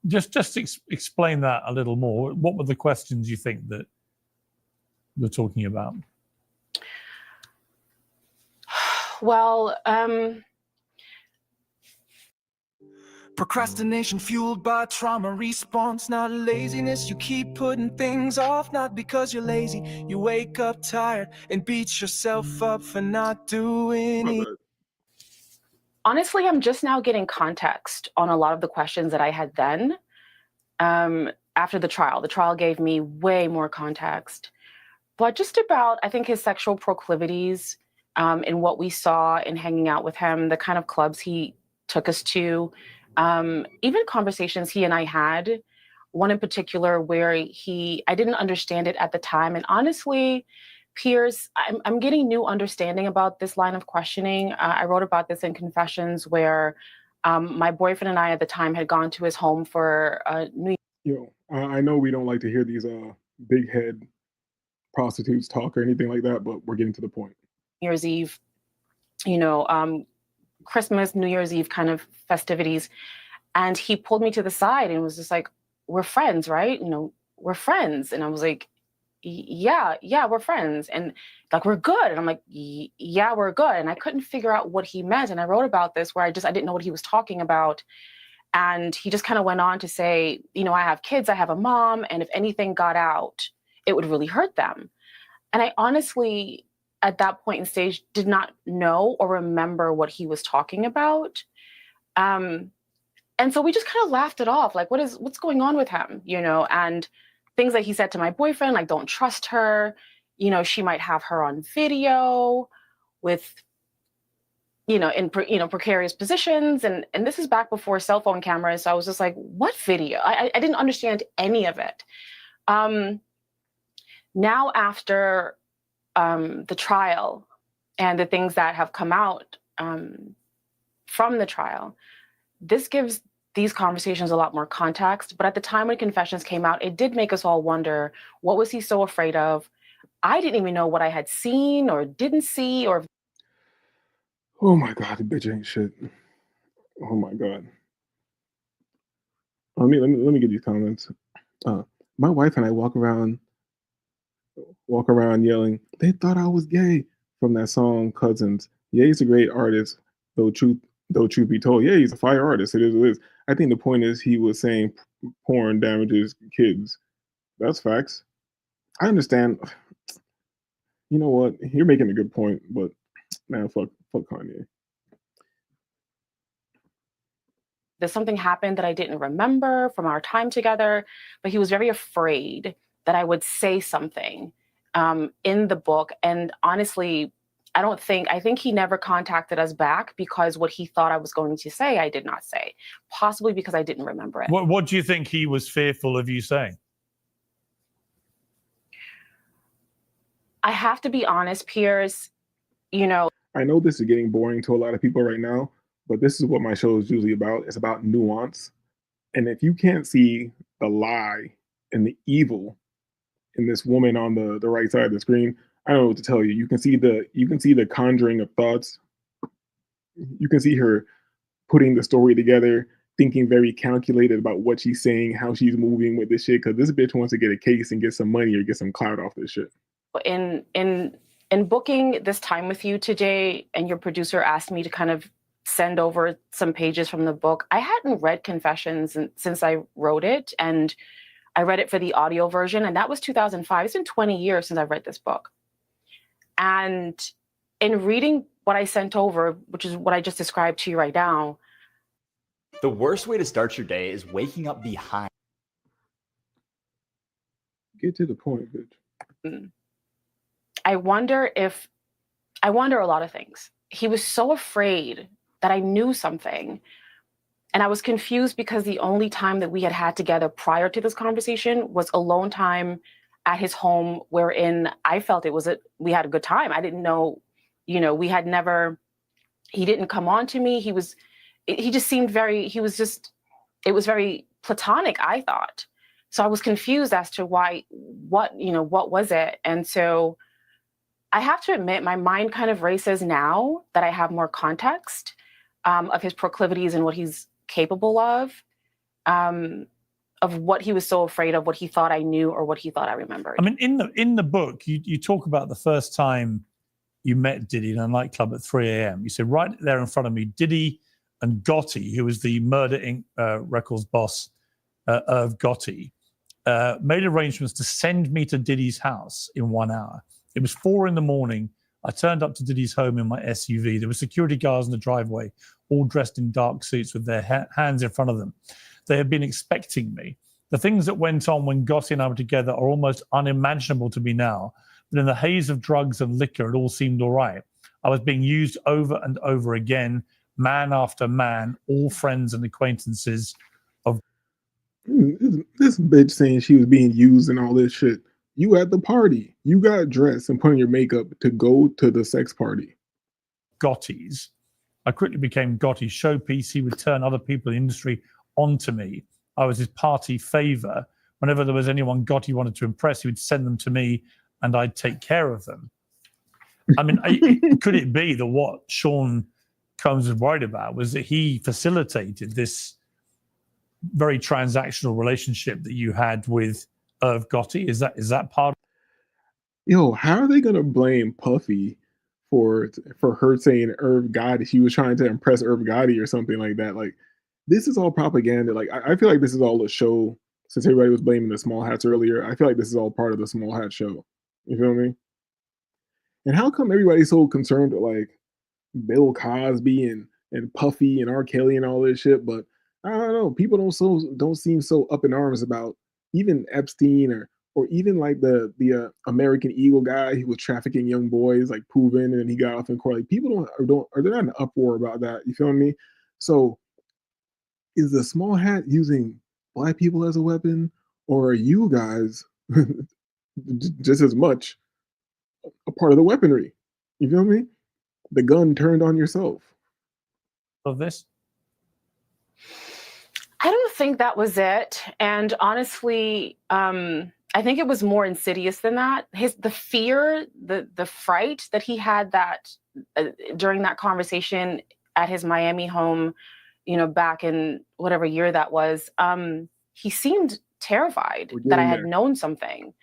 Just explain that a little more. What were the questions you think that you're talking about? Well, procrastination fueled by trauma response, not laziness. You keep putting things off, not because you're lazy. You wake up tired and beat yourself up for not doing it. Honestly, I'm just now getting context on a lot of the questions that I had then. After the trial gave me way more context. But just about, I think, his sexual proclivities and what we saw in hanging out with him, the kind of clubs he took us to, even conversations he and I had one in particular where I didn't understand it at the time. And honestly, Piers, I'm getting new understanding about this line of questioning. I wrote about this in Confessions, where my boyfriend and I at the time had gone to his home for New Yo, I know we don't like to hear these big head prostitutes talk or anything like that, but we're getting to the point. Year's Eve, Christmas, New Year's Eve kind of festivities. And he pulled me to the side and was just like, we're friends, right? We're friends. And I was like, yeah, we're friends. And like, we're good. And I'm like, yeah, we're good. And I couldn't figure out what he meant. And I wrote about this where I didn't know what he was talking about. And he just kind of went on to say, I have kids, I have a mom, and if anything got out, it would really hurt them. And I honestly, at that point in stage, did not know or remember what he was talking about. And so we just kind of laughed it off. Like, what's going on with him? And things that he said to my boyfriend, like, don't trust her. She might have her on video with, in precarious positions. And this is back before cell phone cameras. So I was just like, what video? I didn't understand any of it. Now after the trial and the things that have come out from the trial, this gives these conversations a lot more context. But at the time when Confessions came out, it did make us all wonder, what was he so afraid of? I didn't even know what I had seen or didn't see. Or oh my God, the bitch ain't shit. Oh my God. Let me get these comments. My wife and I walk around yelling, "They thought I was gay," from that song Cousins. Ye's a great artist, though truth be told, yeah, he's a fire artist. It is what it is. I think the point is he was saying porn damages kids. That's facts. I understand. You know what? You're making a good point, but man, fuck Kanye. There's something happened that I didn't remember from our time together, but he was very afraid that I would say something in the book. And honestly, I think he never contacted us back because what he thought I was going to say, I did not say, possibly because I didn't remember it. What do you think he was fearful of you saying? I have to be honest, Piers, I know this is getting boring to a lot of people right now, but this is what my show is usually about. It's about nuance. And if you can't see the lie and the evil in this woman on the right side of the screen, I don't know what to tell you. You can see the conjuring of thoughts. You can see her putting the story together, thinking very calculated about what she's saying, how she's moving with this shit, because this bitch wants to get a case and get some money or get some clout off this shit. In booking this time with you today, and your producer asked me to kind of send over some pages from the book, I hadn't read Confessions since I wrote it, and I read it for the audio version, and that was 2005. It's been 20 years since I've read this book. And in reading what I sent over, which is what I just described to you right now. The worst way to start your day is waking up behind. Get to the point, bitch. I wonder a lot of things. He was so afraid that I knew something. And I was confused because the only time that we had together prior to this conversation was alone time at his home, wherein I felt we had a good time. I didn't know, he didn't come on to me. It was very platonic, I thought. So I was confused as to what was it? And so I have to admit, my mind kind of races now that I have more context of his proclivities and what he's capable of what he was so afraid of, what he thought I knew or what he thought I remembered. I mean, in the book, you talk about the first time you met Diddy in a nightclub at 3 a.m. You said, right there in front of me, Diddy and Gotti, who was the Murder Inc. Records boss of Gotti, made arrangements to send me to Diddy's house in 1 hour. It was 4 a.m. I turned up to Diddy's home in my SUV. There were security guards in the driveway, all dressed in dark suits with their hands in front of them. They had been expecting me. The things that went on when Gotti and I were together are almost unimaginable to me now. But in the haze of drugs and liquor, it all seemed all right. I was being used over and over again, man after man, all friends and acquaintances of... This bitch saying she was being used and all this shit. You at the party. You got dressed and put on your makeup to go to the sex party. Gotti's. I quickly became Gotti's showpiece. He would turn other people in the industry onto me. I was his party favor. Whenever there was anyone Gotti wanted to impress, he would send them to me and I'd take care of them. I mean, could it be that what Sean Combs was worried about was that he facilitated this very transactional relationship that you had with Irv Gotti? Is that part? Yo, how are they gonna blame Puffy for her saying Irv Gotti? She was trying to impress Irv Gotti or something like that. Like, this is all propaganda. Like, I feel like this is all a show. Since everybody was blaming the small hats earlier, I feel like this is all part of the small hat show. You feel me? And how come everybody's so concerned with like Bill Cosby and Puffy and R. Kelly and all this shit? But I don't know. People don't seem so up in arms about even Epstein or even like the American Eagle guy who was trafficking young boys, like proven, and he got off in court. Like, people are they're not in an uproar about that. You feel me? So is the small hat using black people as a weapon, or are you guys just as much a part of the weaponry? You feel me? The gun turned on yourself. Of this? I don't think that was it. And honestly, I think it was more insidious than that. The fear, the fright that he had that during that conversation at his Miami home, back in whatever year that was, he seemed terrified that I had known something.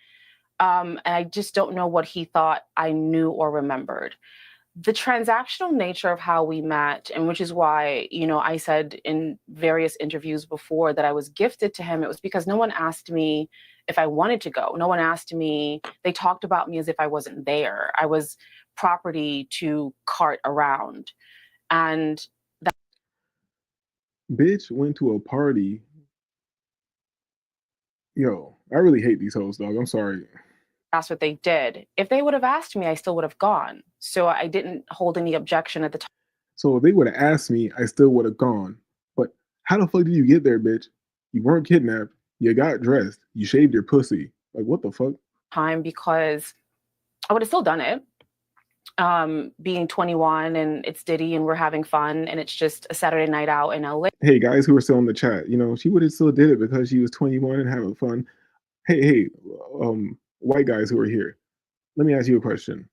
And I just don't know what he thought I knew or remembered. The transactional nature of how we met, and which is why, I said in various interviews before that I was gifted to him, it was because no one asked me if I wanted to go. No one asked me. They talked about me as if I wasn't there. I was property to cart around. And that bitch went to a party. Yo, I really hate these hoes, dog. I'm sorry. that's what they did. If they would have asked me, I still would have gone. So I didn't hold any objection at the time. So if they would have asked me, I still would have gone. But how the fuck did you get there, bitch? You weren't kidnapped. You got dressed. You shaved your pussy. Like, what the fuck? Because I would have still done it. Being 21 and it's Diddy and we're having fun and it's just a Saturday night out in LA. Hey, guys who are still in the chat, she would have still did it because she was 21 and having fun. Hey, white guys who are here, let me ask you a question.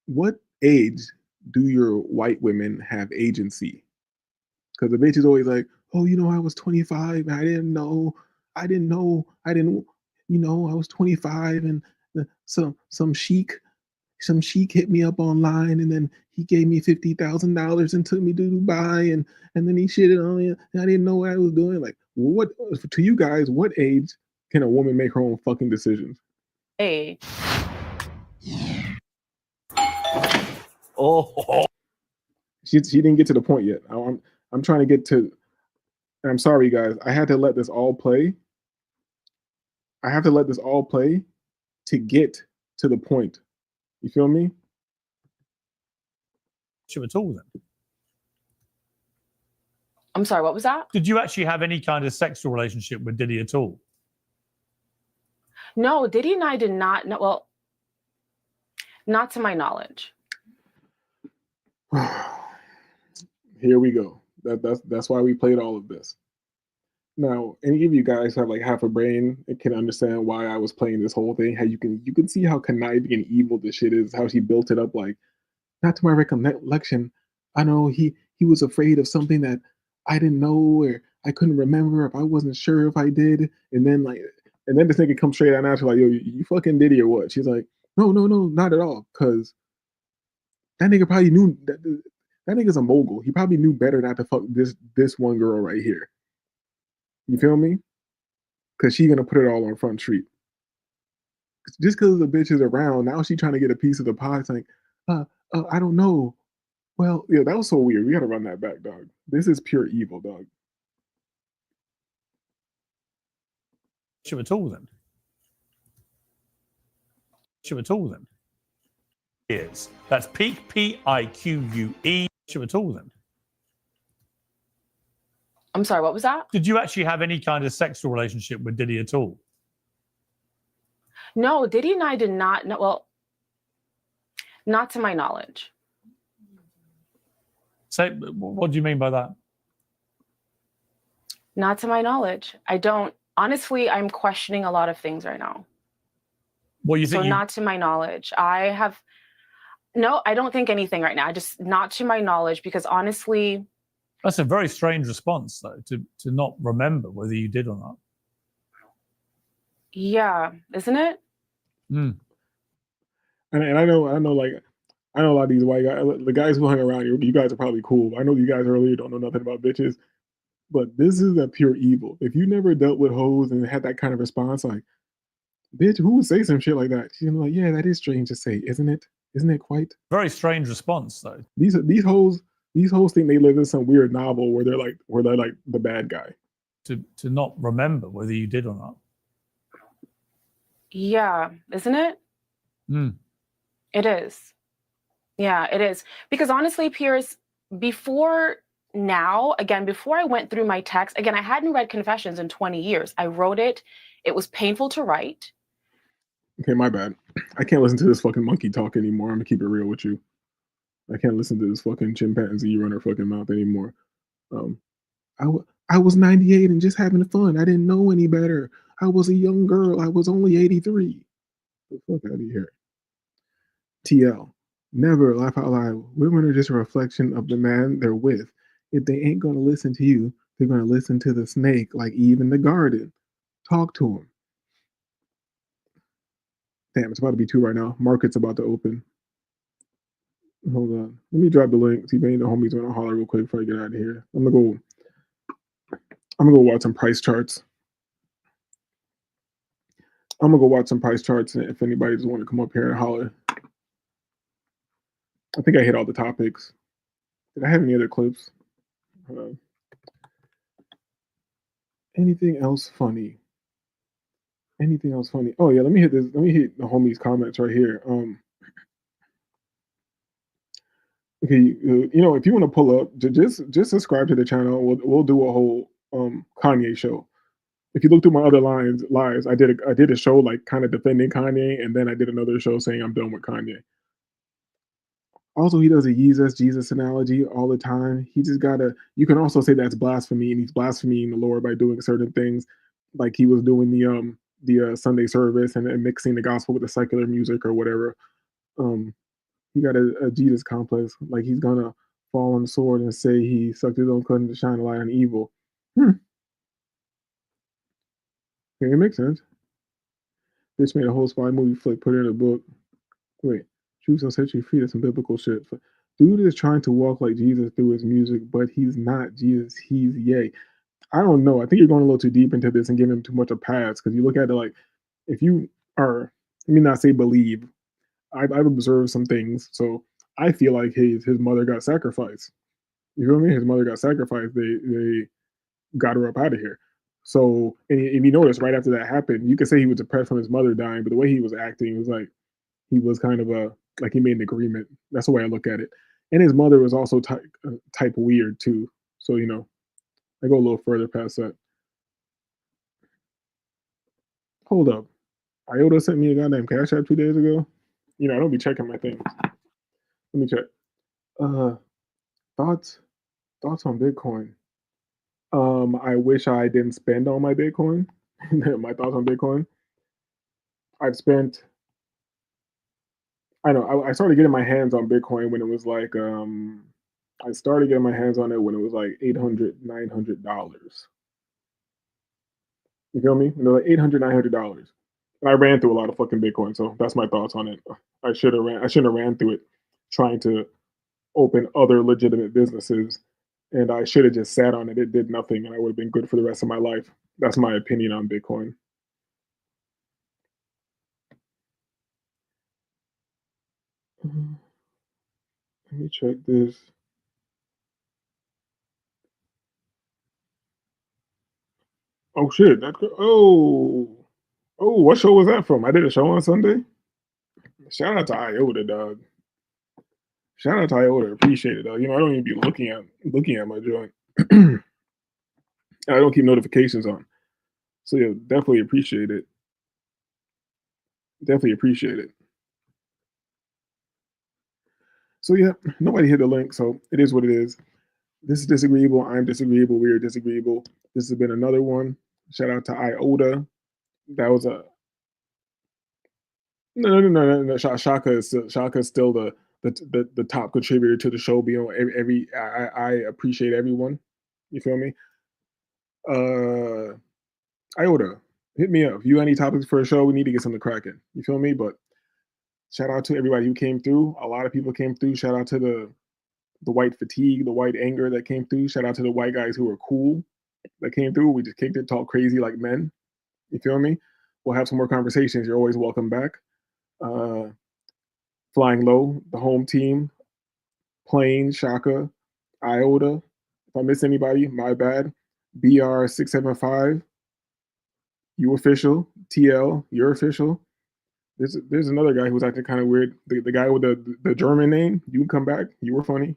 What age do your white women have agency? Because the bitch is always like, oh, I was 25 and I didn't know, I was 25 and some sheik hit me up online and then he gave me $50,000 and took me to Dubai and then he shitted on me and I didn't know what I was doing. Like, what, to you guys, what age can a woman make her own fucking decisions? Hey. Oh, she didn't get to the point yet. I'm trying to get to, and I'm sorry, guys. I had to let this all play. I have to let this all play to get to the point. You feel me? At all then? I'm sorry, what was that? Did you actually have any kind of sexual relationship with Diddy at all? No, Diddy and I did not know. Well, not to my knowledge. Here we go. That's why we played all of this. Now, any of you guys have like half a brain and can understand why I was playing this whole thing. How you can see how conniving and evil this shit is. How she built it up. Like, not to my recollection, I know he was afraid of something that I didn't know or I couldn't remember if I wasn't sure if I did. And then this nigga comes straight out and after like, yo, you fucking Diddy or what? She's like, no, not at all. Cause that nigga probably knew that nigga's a mogul. He probably knew better not to fuck this one girl right here. You feel me? Cause she's gonna put it all on Front Street. Just cause the bitch is around, now she trying to get a piece of the pie. It's like, I don't know. Well, yeah, that was so weird. We gotta run that back, dog. This is pure evil, dog. At all then? At all then? Piers. That's Pique, P-I-Q-U-E. At all then? I'm sorry, what was that? Did you actually have any kind of sexual relationship with Diddy at all? No, Diddy and I did not know. Well, not to my knowledge. So, what do you mean by that? Not to my knowledge. I don't. Honestly, I'm questioning a lot of things right now. Well, you think so not to my knowledge. I don't think anything right now. Just not to my knowledge, because honestly. That's a very strange response, though, to not remember whether you did or not. Yeah, isn't it? And I know, like, I know a lot of these white guys, the guys who hang around you guys are probably cool. I know you guys earlier don't know nothing about bitches, but this is a pure evil. If you never dealt with hoes and had that kind of response, like, bitch, who would say some shit like that? She's like, yeah, that is strange to say, isn't it? Isn't it quite? Very strange response, though. These hoes think they live in some weird novel where they're like the bad guy. To not remember whether you did or not. Yeah, isn't it? It is. Yeah, it is. Because honestly, Piers, before I went through my text, again, I hadn't read Confessions in 20 years. I wrote it. It was painful to write. Okay, my bad. I can't listen to this fucking monkey talk anymore. I'm gonna keep it real with you. I can't listen to this fucking chimpanzee run her fucking mouth anymore. I was 98 and just having fun. I didn't know any better. I was a young girl. I was only 83. Get the fuck out of here. TL. Never laugh out loud. Women are just a reflection of the man they're with. If they ain't gonna listen to you, they're gonna listen to the snake like Eve in the garden. Talk to him. Damn, it's about to be 2 right now. Market's about to open. Hold on. Let me drop the link. See if any of the homies want to holler real quick before I get out of here. I'm gonna go watch some price charts. I'm gonna go watch some price charts, and if anybody just want to come up here and holler. I think I hit all the topics. Did I have any other clips? Anything else funny? Anything else funny? Oh yeah, let me hit this. Let me hit the homies' comments right here. Okay, you know, if you want to pull up, just subscribe to the channel. We'll do a whole Kanye show. If you look through my other lives, I did a show like kind of defending Kanye, and then I did another show saying I'm done with Kanye. Also, he does a Jesus analogy all the time. He just gotta. You can also say that's blasphemy, and he's blaspheming the Lord by doing certain things, like he was doing the Sunday service and mixing the gospel with the secular music or whatever. He got a Jesus complex, like he's gonna fall on the sword and say he sucked his own cousin to shine a light on evil. Okay, it makes sense. Bitch made a whole spy movie flick, put it in a book. Wait, truth will set you free. That's some biblical shit. Dude is trying to walk like Jesus through his music, but he's not Jesus. He's Ye. I don't know. I think you're going a little too deep into this and giving him too much of a pass, because you look at it like, if you are, let me not say believe, I've observed some things, so I feel like his mother got sacrificed. You feel me? His mother got sacrificed. They got her up out of here. So, and you notice right after that happened, you could say he was depressed from his mother dying, but the way he was acting was like he was kind of like he made an agreement. That's the way I look at it. And his mother was also type weird too. So, you know, I go a little further past that. Hold up. Iota sent me a goddamn Cash App 2 days ago. You know, I don't be checking my things. Let me check. Thoughts on Bitcoin. I wish I didn't spend all my Bitcoin. My thoughts on Bitcoin. I started getting my hands on Bitcoin when it was like, I started getting my hands on it when it was like $800, $900. You feel me? When it was like $800, $900. And I ran through a lot of fucking Bitcoin, so that's my thoughts on it. I shouldn't have ran through it trying to open other legitimate businesses, and I should have just sat on it. It did nothing, and I would have been good for the rest of my life. That's my opinion on Bitcoin. Let me check this. Oh shit! What show was that from? I did a show on Sunday. Shout out to Iota, dog. Shout out to Iota. Appreciate it, dog. You know, I don't even be looking at my joint. And I don't keep notifications on. So yeah, definitely appreciate it. Definitely appreciate it. So yeah, nobody hit the link, so it is what it is. This is disagreeable. I'm disagreeable. We are disagreeable. This has been another one. Shout out to Iota. That was a no. Shaka is still the top contributor to the show. Beyond every I appreciate everyone. You feel me? Iota, hit me up. If you got any topics for a show, we need to get something cracking. You feel me? But shout out to everybody who came through. A lot of people came through. Shout out to the white fatigue, the white anger that came through. Shout out to the white guys who were cool that came through. We just kicked it, talk crazy like men. You feel me? We'll have some more conversations. You're always welcome back. Flying Low, the home team, Plane, Shaka, Iota. If I miss anybody, my bad. BR675, you official. TL, you're official. There's another guy who's acting kind of weird. The guy with the German name, you can come back. You were funny.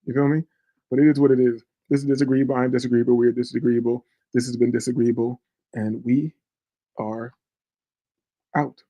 You feel me? But it is what it is. This is disagreeable. I'm disagreeable. We're disagreeable. This has been disagreeable. And we are out.